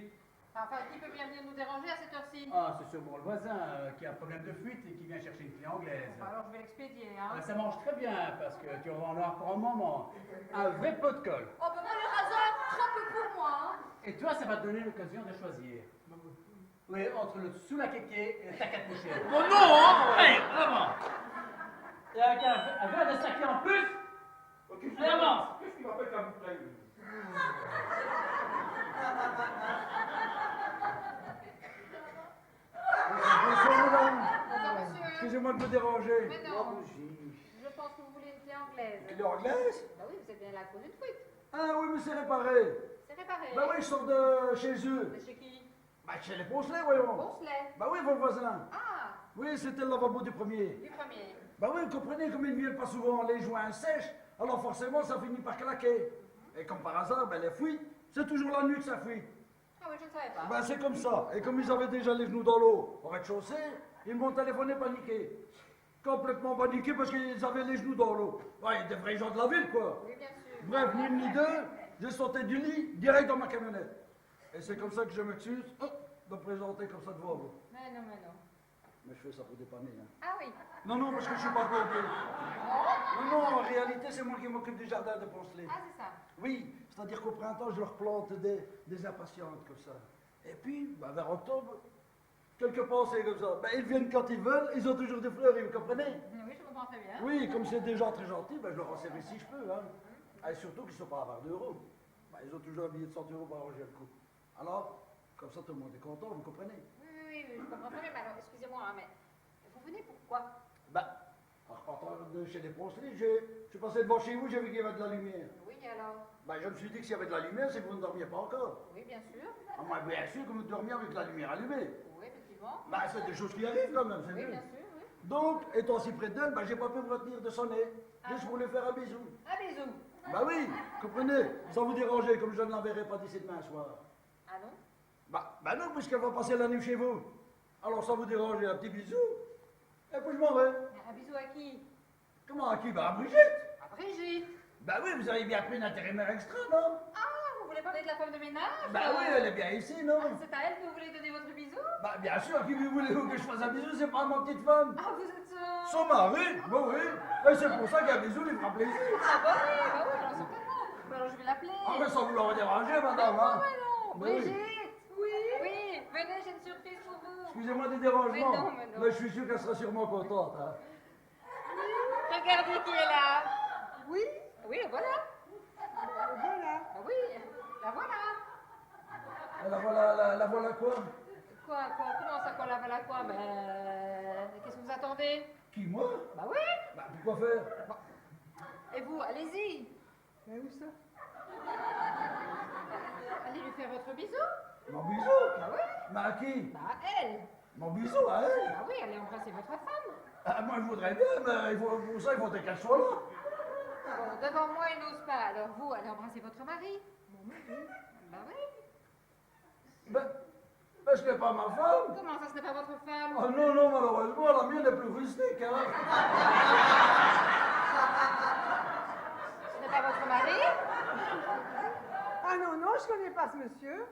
Enfin, qui peut bien venir nous déranger à cette heure-ci? Ah, c'est sûrement le voisin qui a un problème de fuite et qui vient chercher une clé anglaise. Bon, alors je vais l'expédier, hein. Ah, ça mange très bien parce que tu vas en avoir pour un moment. Un vrai pot de colle. Oh, ben moi, le rasoir, trop peu pour moi. Hein. Et toi, ça va te donner l'occasion de choisir. Oui, entre le sous la kéké et le tac à coucher. Oh non, hein. Allez, vraiment. Et avec un verre de saké en plus. Allez, avance. Qu'est-ce qui m'appelle la bouteille? Bonsoir madame. Bonjour, monsieur. Excusez-moi de vous déranger. Mais non, je pense que vous voulez une clé anglaise. Clé anglaise? Bah oui, vous êtes bien là pour une fuite. Ah oui, mais c'est réparé. C'est réparé. Bah oui, je sors de chez eux. Mais chez qui? Bah chez les Poncelets, voyons. Poncelet. Bah oui, vos voisins. Ah, Oui, c'était le lavabo du premier. du premier. Bah oui, vous comprenez, comme ils ne viennent pas souvent les joints sèches, alors forcément ça finit par claquer. Et comme par hasard, ben les fuites, c'est toujours la nuit que ça fuit. Ah oui, je ne savais pas. Ben c'est comme ça. Et comme ils avaient déjà les genoux dans l'eau au rez-de-chaussée, ils m'ont téléphoné paniqué. Complètement paniqué parce qu'ils avaient les genoux dans l'eau. Ouais, des vrais gens de la ville, quoi. Oui, bien sûr. Bref, ni une ni deux, j'ai sauté du lit direct dans ma camionnette. Et c'est comme ça que je m'excuse de me présenter comme ça devant vous. Mais non, mais non. Mais je fais ça pour dépanner. Hein. Ah oui. Non, non, parce que je suis pas plombier. Non, non, en réalité, c'est moi qui m'occupe du jardin de Poncelet. Ah, c'est ça. Oui, c'est-à-dire qu'au printemps, je leur plante des impatientes comme ça. Et puis, bah, vers octobre, quelques pensées comme ça. Ben, ils viennent quand ils veulent, ils ont toujours des fleurs, vous comprenez? Oui, je comprends très bien. Oui, comme c'est des gens très gentils, ben, je leur en sers si je peux. Hein. Et surtout qu'ils ne sont pas avares d'euros. Ben, ils ont toujours un billet de 100 € pour arranger le coup. Alors, comme ça, tout le monde est content, vous comprenez? Oui, je comprends très bien. Mais alors, excusez-moi, hein, mais vous venez pourquoi? Ben, en repartant de chez les Poncelets, je suis passé devant chez vous, j'ai vu qu'il y avait de la lumière. Oui, alors? Ben, je me suis dit que s'il y avait de la lumière, c'est que vous ne dormiez pas encore. Oui, bien sûr. Ah, moi, bien sûr que vous dormiez avec la lumière allumée. Oui, effectivement. Ben, c'est des choses qui arrivent quand même, c'est Oui, vrai. bien sûr, oui. Donc, étant si près d'elle, ben, j'ai pas pu me retenir de sonner. Juste pour lui faire un bisou. Un bisou. Ben oui, comprenez, sans vous déranger, comme je ne l'enverrai pas d'ici demain soir. Ah non? Ben non, puisqu'elle va passer la nuit chez vous. Alors, sans vous déranger, un petit bisou. Et puis je m'en vais. Un bisou à qui? Comment, à qui? Ben, à Brigitte. À Brigitte. Ben oui, vous avez bien pris une intérimaire extra, non? Ah, vous voulez parler de la femme de ménage? Ben oui, elle est bien ici, non? Ah, c'est à elle que vous voulez donner votre bisou? Ben bien sûr, qui voulez-vous que je fasse un bisou? C'est pas ma petite femme. Ah, vous êtes Son mari? Ben oui. Et c'est pour ça qu'un bisou lui fera plaisir. Ah bah oui, alors certainement. Bah alors je vais l'appeler. Ah, mais sans vouloir déranger, madame, hein? Mais non, Ben oui. Brigitte. Oui. Oui, venez, j'ai une surprise pour vous. Excusez-moi des dérangements. Mais non, mais non. Mais je suis sûr qu'elle sera sûrement contente, hein. Regardez qui est là. Oui, Oui, le voilà. voilà. Ah oui, la voilà. La voilà quoi? Quoi, comment ça, quoi, la voilà quoi? Ben, qu'est-ce que vous attendez? Qui, moi? Bah oui. Bah, pourquoi faire? Et vous, allez-y. Mais où ça? Allez lui faire votre bisou. Mon bisou? Bah oui. Mais à qui? Bah à elle. Mon bisou à elle? Bah oui, allez embrasser votre femme. Ah, moi, je voudrais bien, mais pour ça, il faut qu'elle soit là. Bon, devant moi, il n'ose pas. Alors vous, allez embrasser votre mari. Mon mari? Bah oui. Ben, ce n'est pas ma femme. Comment ça, ce n'est pas votre femme? Ah non, non, malheureusement, la mienne est plus rustique, hein. Ce n'est pas votre mari? Ah non, non, je connais pas ce monsieur.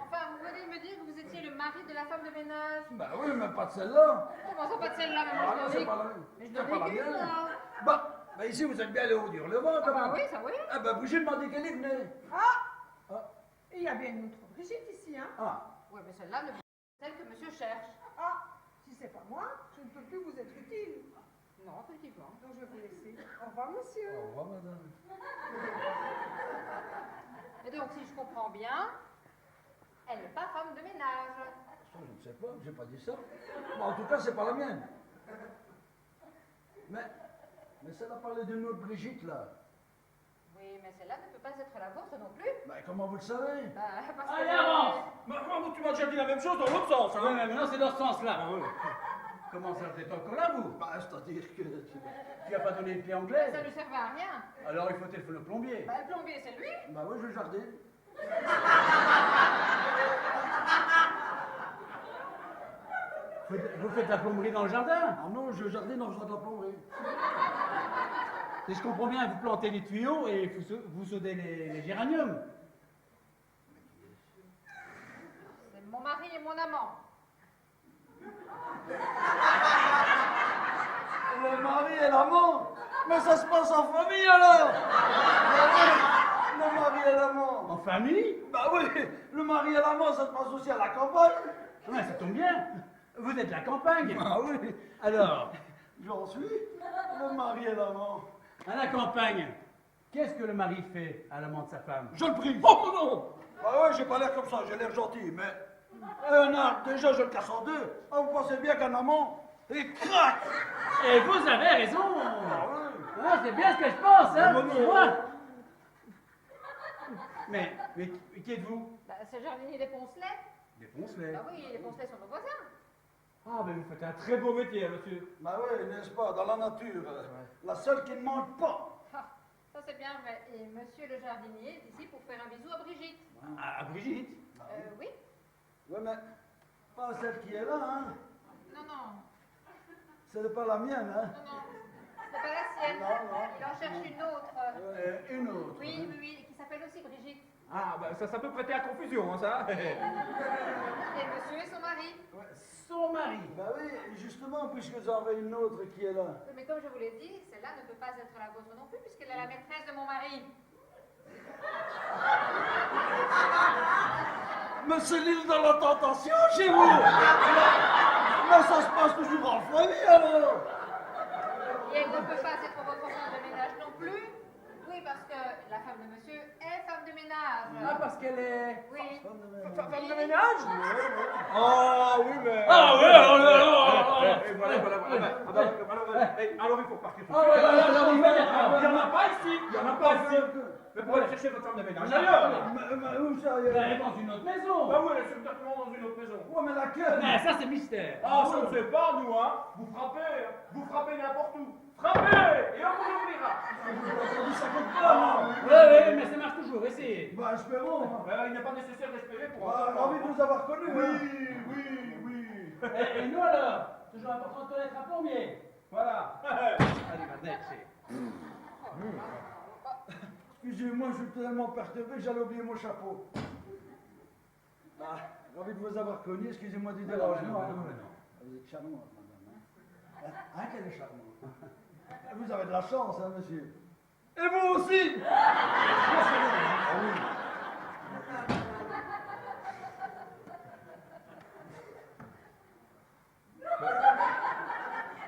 Enfin, vous venez de me dire que vous étiez le mari de la femme de ménage. Ben oui, mais pas de celle-là. Comment ça, pas de celle-là, même Ah non, je c'est pas la mienne. Mais je C'est donne pas la les mienne. moi. Ben ici, vous êtes bien le haut du relevant, Ah quand bah même. oui, ça oui. Ah ben, Brigitte m'a dit qu'elle y venait. Il y a bien une autre Brigitte ici, hein? Ah, Oui, mais celle-là, celle que monsieur cherche. Ah, si c'est pas moi, je ne peux plus vous être utile. Non, effectivement. Donc je vais vous laisser. Au revoir, monsieur. au revoir, madame. Et donc, si je comprends bien, elle n'est pas femme de ménage. Ça, je ne sais pas, j'ai pas dit ça. Bon, en tout cas, c'est pas la mienne. Mais ça a parlé d'une autre Brigitte, là. Oui, mais celle-là ne peut pas être la vôtre non plus. Ben, comment vous le savez? Bah, parce que... Allez, avance. Mais moi, tu m'as déjà dit la même chose dans l'autre sens, Oui, hein. mais maintenant c'est dans ce sens-là. Ah oui. comment ça, vous êtes encore là, vous? Bah, c'est-à-dire que... Tu n'as pas donné le pied anglais? Ça ne servait à rien. Alors il faut téléphoner au plombier. Bah, le plombier, c'est lui. Bah oui, je jardine. Vous faites la plomberie dans le jardin? Ah non, je jardine en faisant de la plomberie. Si je comprends bien, vous plantez les tuyaux et vous soudez les géraniums. C'est mon mari et mon amant. Le mari et l'amant. Mais ça se passe en famille alors. Bah oui, le mari et l'amant. En famille? Bah oui, le mari et l'amant, ça se passe aussi à la campagne. Ouais, ça tombe bien. Vous êtes de la campagne. Ah oui, Alors, j'en suis. Le mari et l'amant. à la campagne, qu'est-ce que le mari fait à l'amant de sa femme? Je le prie. Oh non. Bah ouais, j'ai pas l'air comme ça, j'ai l'air gentil, mais un arbre, déjà je le casse en deux. Ah, vous pensez bien qu'un amant, il craque. Et vous avez raison. Ah oui. Ah, c'est bien ce que je pense, hein. Mais non. Moi. Mais qui êtes-vous? Bah, c'est le jardinier des Poncelets. Des Poncelets. Bah oui, les Poncelets sont nos voisins. Ah, mais vous faites un très beau métier, monsieur. Bah oui, n'est-ce pas, dans la nature, la seule qui ne manque pas. Ah, ça c'est bien vrai. Et monsieur le jardinier est ici pour faire un bisou à Brigitte. À Brigitte. Oui. Ouais, mais pas celle qui est là, hein. Non, non. Ce n'est pas la mienne, hein. Non, non. C'est pas la sienne. Non, non. Il en cherche une autre. Une autre. Oui, oui, oui, qui s'appelle aussi Brigitte. Ah, bah ça peut prêter à confusion, hein, ça. Et monsieur et son mari. Ouais, son mari. Bah oui, justement, puisque vous en avez une autre qui est là. Oui, mais comme je vous l'ai dit, celle-là ne peut pas être la vôtre non plus, puisqu'elle est la maîtresse de mon mari. Mais c'est l'île de la tentation chez vous. Mais ça se passe toujours en famille, alors. Et elle ne peut pas être votre femme de ménage non plus. Oui, parce que la femme de monsieur est femme de ménage. Ah, parce qu'elle est... Oui. Femme de ménage? Ah oui, mais... Ah ouais, alors... Alors il faut partir tout de Ah suite. ouais, alors, Il n'y en a pas ici. Il n'y en a pas ici. Mais pour aller chercher votre femme de ménage ailleurs. Mais où ça y est? Elle est dans une autre maison. Bah oui, elle est certainement dans une autre maison. Ouais, mais laquelle? Mais ça, c'est mystère. Ah, ça ne sait pas, nous, hein. Vous frappez n'importe où. Frappez et on vous ouvrira. Ça compte pas, moi. Ouais, mais ça marche toujours, essayez. Bah, espérons. Hein. Il n'est pas nécessaire d'espérer pour Bah, envie de vous avoir connu, hein. Oui. Et nous alors? Toujours important de connaître un plombier. Voilà. Allez, maintenant, Excusez-moi, je suis tellement perturbé que j'allais oublier mon chapeau. Bah, envie de vous avoir connu, excusez-moi du dérangement. Hein. Vous êtes charmante, madame. Hein, qu'elle est charmante. Vous avez de la chance, hein, monsieur. Et vous aussi. Ah oui.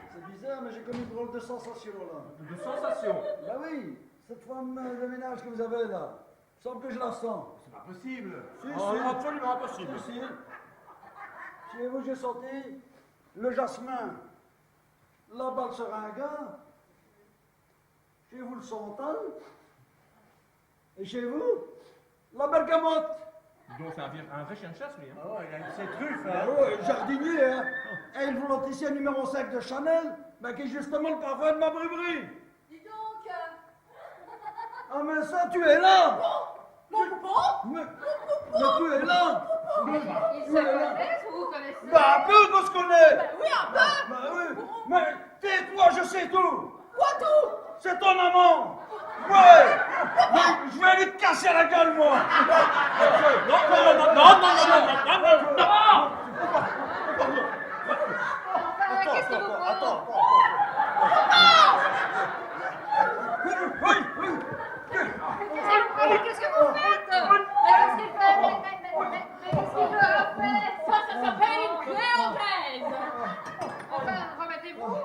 C'est bizarre, mais j'ai connu une drôle de sensation, là. De sensation. Bah oui, cette femme de ménage que vous avez là, il semble que je la sens. C'est pas possible. Si, Oh, si. absolument impossible. Si. Chez vous, j'ai senti le jasmin, la balle seringa, chez vous, le santal, et chez vous, la bergamote. Donc c'est un vrai chien de chasse, lui. Hein. Ah ouais, il a une cette truffe, Ah hein. ouais, jardinier, hein. Et le volonticien numéro 5 de Chanel, bah, qui est justement le parfum de ma brûlerie. Dis donc, Ah, mais ça, tu es là. mon poupon. Mais tu es là. Ils se connaissent ou vous connaissez? Bah, un peu qu'on se connaît. Oui, un peu. Bah oui. Mais tais-toi, je sais tout. Quoi tout? C'est ton amant. Ouais. Mais je vais lui casser la gueule, moi. Enfin, qu'est-ce que vous faites? Attends. Oui. Qu'est-ce que vous faites? Mais qu'est-ce qu'il fait? Mais qu'est-ce qu'il veut faire? Ça s'appelle une clé anglaise. Enfin, remettez-vous.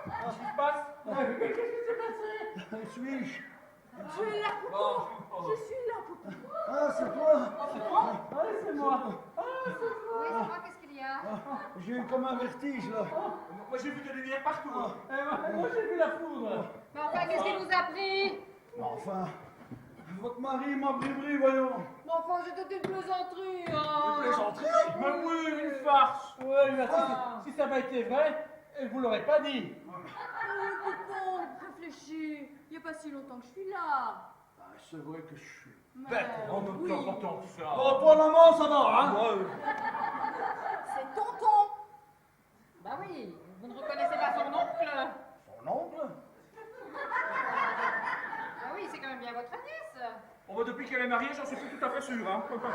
Qu'est-ce qui se passe? Suis-je? Je suis là, poupon. Je suis là, poupon. Ah, c'est toi. Ah, c'est moi. Oui, c'est moi, qu'est-ce qu'il y a? J'ai eu comme un vertige, là. Moi j'ai vu des lumières partout. Hein. Moi, j'ai vu la foudre. Mais enfin, qu'est-ce qu'il vous a pris? Mais enfin, votre mari, ma bribri, voyons. Mais enfin, c'était une plaisanterie, hein. Une plaisanterie? Mais oui, une farce. Oui, mais si ça avait été vrai, je vous l'aurais pas dit. Bon, réfléchis. Il n'y a pas si longtemps que je suis là. Ah, c'est vrai que je suis. Mais En même oui. temps, pas tant que ça. Oh, toi, maman, ça va, hein? C'est tonton. Bah oui, vous ne reconnaissez pas son oncle. Son oncle? Ah oui, c'est quand même bien votre nièce. Oh, bah, depuis qu'elle est mariée, j'en suis plus tout à fait sûr. Hein. Enfin,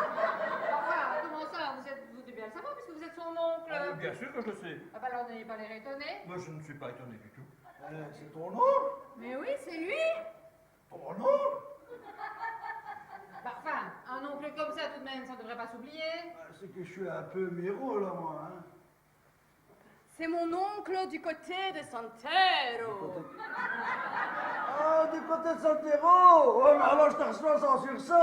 comment ça, vous devez bien le savoir puisque vous êtes son oncle. Bien sûr que je le sais. Ah bah alors n'ayez pas l'air étonné. Moi, je ne suis pas étonné du tout. C'est ton oncle? Mais oui, c'est lui. Ton oncle? Bah enfin, un oncle comme ça tout de même, ça ne devrait pas s'oublier. C'est que je suis un peu miro, là, moi, hein. C'est mon oncle du côté de Santero. Ah, du côté de Santero! Ouais, mais alors je te reçois 100 sur 100!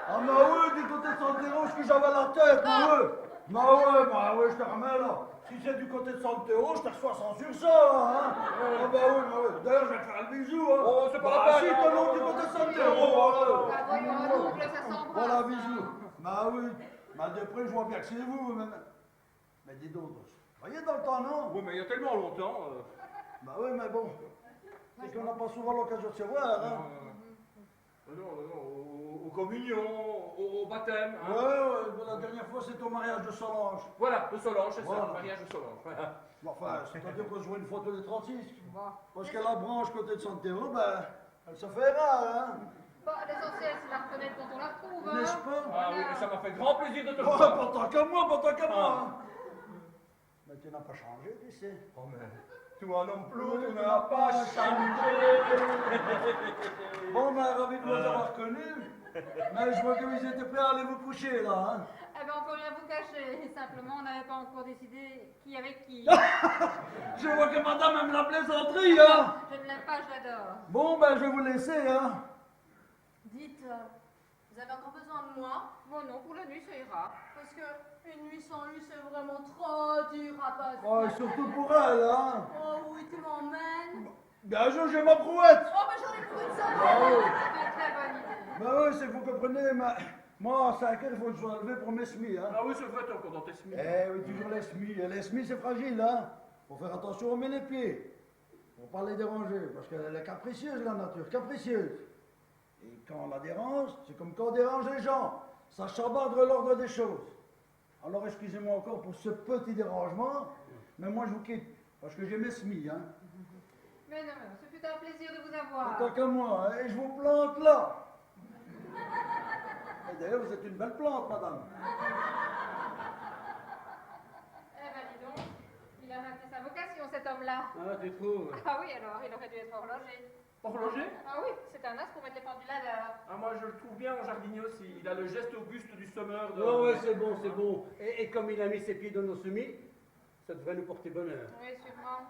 Ah, mais oui, du côté de Santero, ce que j'avais la tête, mais ouais! Bah ouais, je te remets là! Si c'est du côté de Santero, je te reçois 100 sur 100, hein! Ah, bah oui. D'ailleurs, je vais te faire le bisou, hein! Oh, c'est pas la Bah, peine, si, hein. ton oncle du côté de Santero, voilà! Ah voyons, un oncle, ça s'embrasse. Voilà, bisous! Bah oui, mal de près, je vois bien que c'est vous, mais dis donc, voyez dans le temps, non? Oui, mais il y a tellement longtemps. Bah oui, mais bon, c'est qu'on n'a pas souvent l'occasion de se voir, hein? Non, aux communions, au baptême. Hein. Ouais, la dernière fois c'était au mariage de Solange. Voilà, de Solange, c'est Voilà. ça, le mariage de Solange. Bon, enfin, c'est-à-dire qu'on se voit une photo des 36. Bon. Parce que la branche côté de Santero, ben, elle se fait rare, hein? Bon, l'essentiel, c'est la reconnaître quand on la retrouve, hein. N'est-ce pas? Ah oui, mais ça m'a fait grand plaisir de te Oh, voir. pas tant qu'à moi, pas tant qu'à moi! Ah. Hein. Mais tu n'as pas changé, tu sais. Oh, mais toi non plus, Oui, tu n'as pas changé. Bon, ben, ravi de vous avoir connus. Mais je vois que vous étiez prêts à aller vous coucher, là, hein? Eh ben, on peut rien vous cacher. Simplement, on n'avait pas encore décidé qui avec qui. Je vois que madame aime la plaisanterie, hein? Je ne l'aime pas, je l'adore. Bon, ben, je vais vous laisser, hein? Dites, vous avez encore besoin de moi? Bon, non, pour la nuit, ça ira. Parce que une nuit sans lui, c'est vraiment trop dur à passer. Oh, et surtout pour elle, hein? Oh oui, tu m'emmènes. Bien sûr, j'ai ma brouette! Oh, mais j'en ai trouvé ça. Ah oui. C'est une très bonne idée. Ben oui, c'est que vous comprenez, mais moi, à 5 heures, il faut que je sois levé pour mes semis, hein? Ah oui, c'est vrai, t'es encore dans tes semis. Eh oui, toujours les semis. Et les semis, c'est fragile, hein? Faut faire attention, on met les pieds. Faut pas les déranger, parce qu'elle est capricieuse, la nature, capricieuse. Et quand on la dérange, c'est comme quand on dérange les gens. Ça chambarde l'ordre des choses. Alors, excusez-moi encore pour ce petit dérangement, mais moi, je vous quitte, parce que j'ai mes semis, hein? Mais non, ce fut un plaisir de vous avoir. Tant qu'à moi, hein, et je vous plante là. Et d'ailleurs, vous êtes une belle plante, madame. Eh ben, dis donc, il a raté sa vocation, cet homme-là. Ah, tu trouves? Ah oui, alors, il aurait dû être horloger. Horloger? Ah oui, c'est un as pour mettre les pendules à l'heure. Ah, moi, je le trouve bien en jardinier aussi. Il a le geste auguste du sommeur de... Oh, ouais, c'est bon, c'est bon. Et comme il a mis ses pieds dans nos semis, ça devrait nous porter bonheur. Oui, sûrement.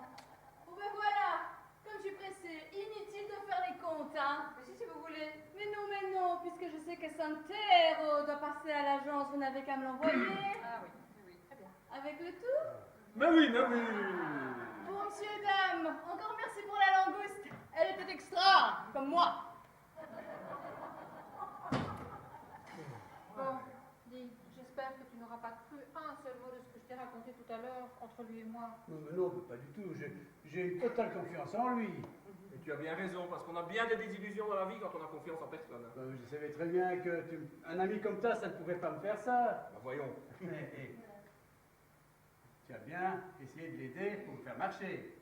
Oh, ben voilà. Comme je suis pressée, inutile de faire les comptes, hein. Mais si vous voulez. Mais non, puisque je sais que Santero doit passer à l'agence, vous n'avez qu'à me l'envoyer. Ah oui, oui, très bien. Avec le tout. Mais oui, mais oui. Bon, monsieur et dame, encore merci pour la langouste. Elle était extra, comme moi. Bon, dis, j'espère que tu n'auras pas cru un seul mot de ce que je t'ai raconté tout à l'heure entre lui et moi. Non, mais non, pas du tout. J'ai une totale confiance en lui. Et tu as bien raison, parce qu'on a bien des désillusions dans la vie quand on a confiance en personne. Je savais très bien que un ami comme ça ne pouvait pas me faire ça. Bah, voyons. Tu as bien essayé de l'aider pour le faire marcher.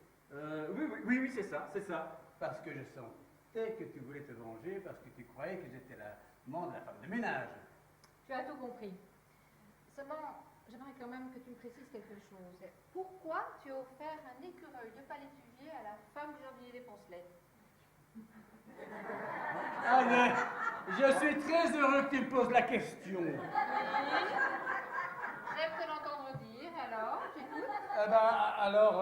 Oui, c'est ça, c'est ça. Parce que je sentais que tu voulais te venger, parce que tu croyais que j'étais l'amant de la femme de ménage. Tu as tout compris. Seulement, j'aimerais quand même que tu me précises quelque chose. Pourquoi tu as offert un écureuil de palétuvier à la femme du jardinier des Poncelet? Ah, mais je suis très heureux que tu me poses la question. Oui. J'aime te l'entendre dire, alors, j'écoute. Eh ben, alors...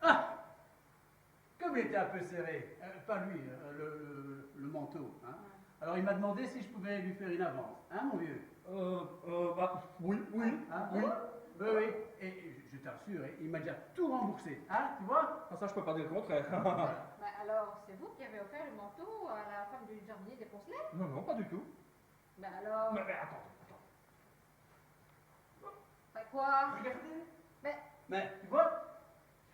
Ah! Comme il était un peu serré, pas lui, le manteau, hein? Alors il m'a demandé si je pouvais lui faire une avance, hein mon vieux? Bah, oui. Hein? Oui. Oui, oui, et je t'assure, il m'a déjà tout remboursé, hein, tu vois? Ah, ça, je peux pas dire le contraire. Bah, alors, c'est vous qui avez offert le manteau à la femme du jardinier des Poncelets? Non, non, pas du tout. Bah alors... Mais attends. Bah quoi? Regardez. Mais, tu vois,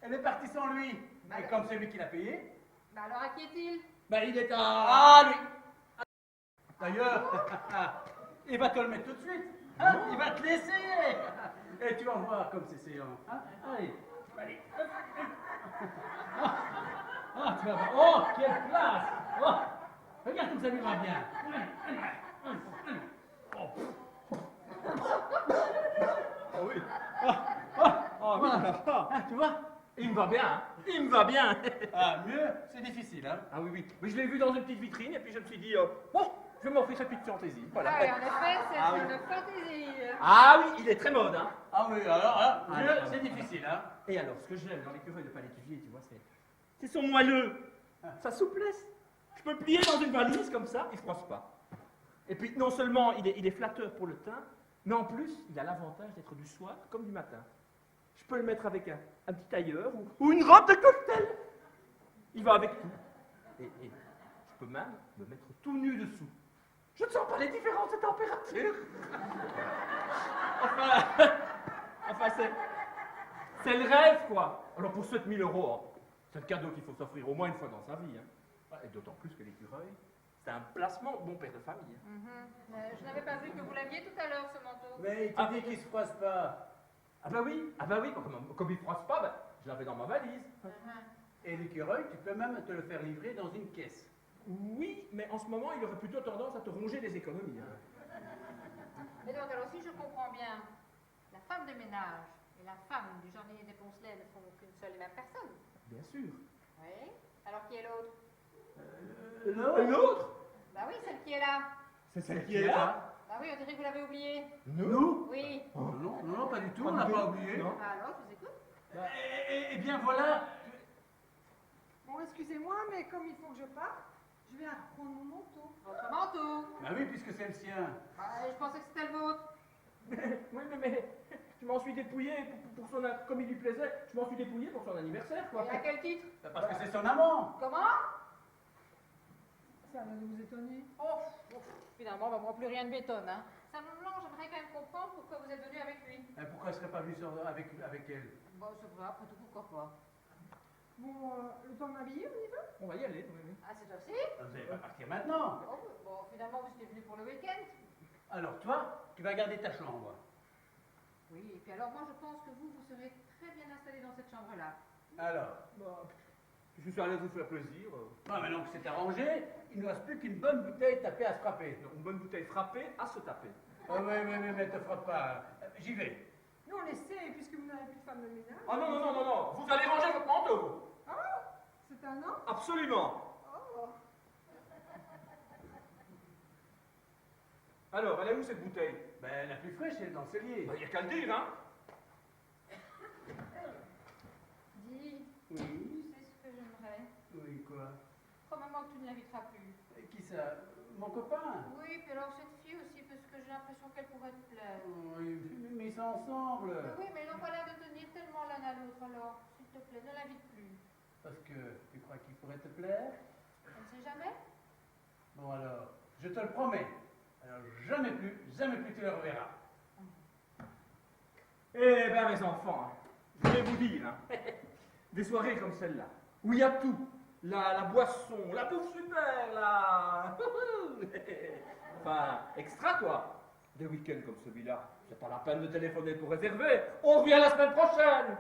elle est partie sans lui. Et comme c'est lui qui l'a payé, Bah alors, à qui est-il? ben il est à... Ah, lui! D'ailleurs, il va te le mettre tout de suite. Hein? Il va te laisser. Et tu vas voir comme c'est séant. Hein? Allez, allez. Ah, tu vas voir. Oh, quelle classe! Oh, regarde comme ça lui va bien. Ah oui. Voilà. Ah, tu vois? Il me va bien, hein. Il me va bien. Ah, mieux, c'est difficile, hein? Ah oui, oui. Mais je l'ai vu dans une petite vitrine et puis je me suis dit, bon, je vais m'offrir cette petite fantaisie. Voilà. Ah oui, en effet, c'est Ah oui. une fantaisie. Ah oui, il est très mode, hein. Ah oui, alors, Ah, mieux, d'accord. c'est difficile, hein? Et alors, ce que j'aime dans l'écureuil de palétuvier, tu vois, c'est son moelleux, sa souplesse. Je peux le plier dans une valise comme ça, il ne froisse pas. Et puis, non seulement il est flatteur pour le teint, mais en plus, il a l'avantage d'être du soir comme du matin. Je peux le mettre avec un petit tailleur ou une robe de cocktail. Il va avec tout. Et je peux même me mettre tout nu dessous. Je ne sens pas les différences de température. Enfin, c'est le rêve, quoi. Alors pour 7 000 €, c'est le cadeau qu'il faut s'offrir au moins une fois dans sa vie. Hein. Et d'autant plus que l'écureuil, c'est un placement de bon père de famille. Hein. Je n'avais pas vu que vous l'aviez tout à l'heure, ce manteau. Mais il te dit qu'il se froisse pas. Ah bah oui, comme il ne froisse pas, je l'avais dans ma valise. Et l'écureuil, tu peux même te le faire livrer dans une caisse. Oui, mais en ce moment, il aurait plutôt tendance à te ronger les économies. Hein. Mais donc, alors, si je comprends bien, la femme de ménage et la femme du jardinier des Poncelets ne sont qu'une seule et même personne. Bien sûr. Oui. Alors, qui est l'autre? L'autre? Bah oui, celle qui est là. C'est celle qui est là. Bah oui, on dirait que vous l'avez oublié. Nous? Oui. Non, non, pas du tout, on n'a pas oublié. Non. Bah alors, je vous écoute. Eh bien voilà. Bon, excusez-moi, mais comme il faut que je parte, je vais reprendre mon manteau. Votre manteau. Bah oui, puisque c'est le sien. Bah, je pensais que c'était le vôtre. Oui, mais je m'en suis dépouillé comme il lui plaisait, je m'en suis dépouillé pour son anniversaire, quoi. Et à quel titre? Parce que c'est son amant. Comment? Ça va vous étonner. Oh, finalement, bah, moi, plus rien ne m'étonne. Hein. Simplement, j'aimerais quand même comprendre pourquoi vous êtes venu avec lui. Et pourquoi elle serait pas venue avec elle? Bon, c'est vrai, après tout, pourquoi pas? Bon, le temps de m'habiller, on y va? On va y aller, oui. Ah, c'est aussi? Vous n'allez pas partir maintenant. Oh, bon, finalement, vous étiez venu pour le week-end. Alors toi, tu vas garder ta chambre. Oui, et puis alors, moi, je pense que vous serez très bien installé dans cette chambre-là. Alors? Je suis allé vous faire plaisir. Non, maintenant que c'est arrangé, il ne reste plus qu'une bonne bouteille tapée à se frapper. Une bonne bouteille frappée à se taper. Oui, mais te frappe pas. J'y vais. Non, laissez, puisque vous n'avez plus de femme de ménage. Ah non, vous allez ranger votre manteau. C'est un an? Absolument. Alors, elle est où cette bouteille? Ben, la plus fraîche, elle est dans le cellier. Il n'y a qu'à le dire, hein. Dis, Oui. tu sais ce que j'aimerais? Oui, quoi? Promets-moi que tu ne l'inviteras plus. Qui ça? Mon copain? Oui, puis alors cette fille aussi, parce que j'ai l'impression qu'elle pourrait te plaire. Oui, mais ils sont ensemble. Oui, mais ils n'ont pas l'air de tenir tellement l'un à l'autre, alors, s'il te plaît, ne l'invite plus. Parce que tu crois qu'il pourrait te plaire? On ne sait jamais. Bon alors, je te le promets. Alors jamais plus tu le reverras. Eh ben, mes enfants, je vais vous dire, hein, des soirées comme celle-là, où il y a tout, la boisson, la bouffe super, enfin, extra, quoi. Des week-ends comme celui-là, c'est pas la peine de téléphoner pour réserver, on revient la semaine prochaine.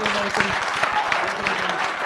Merci.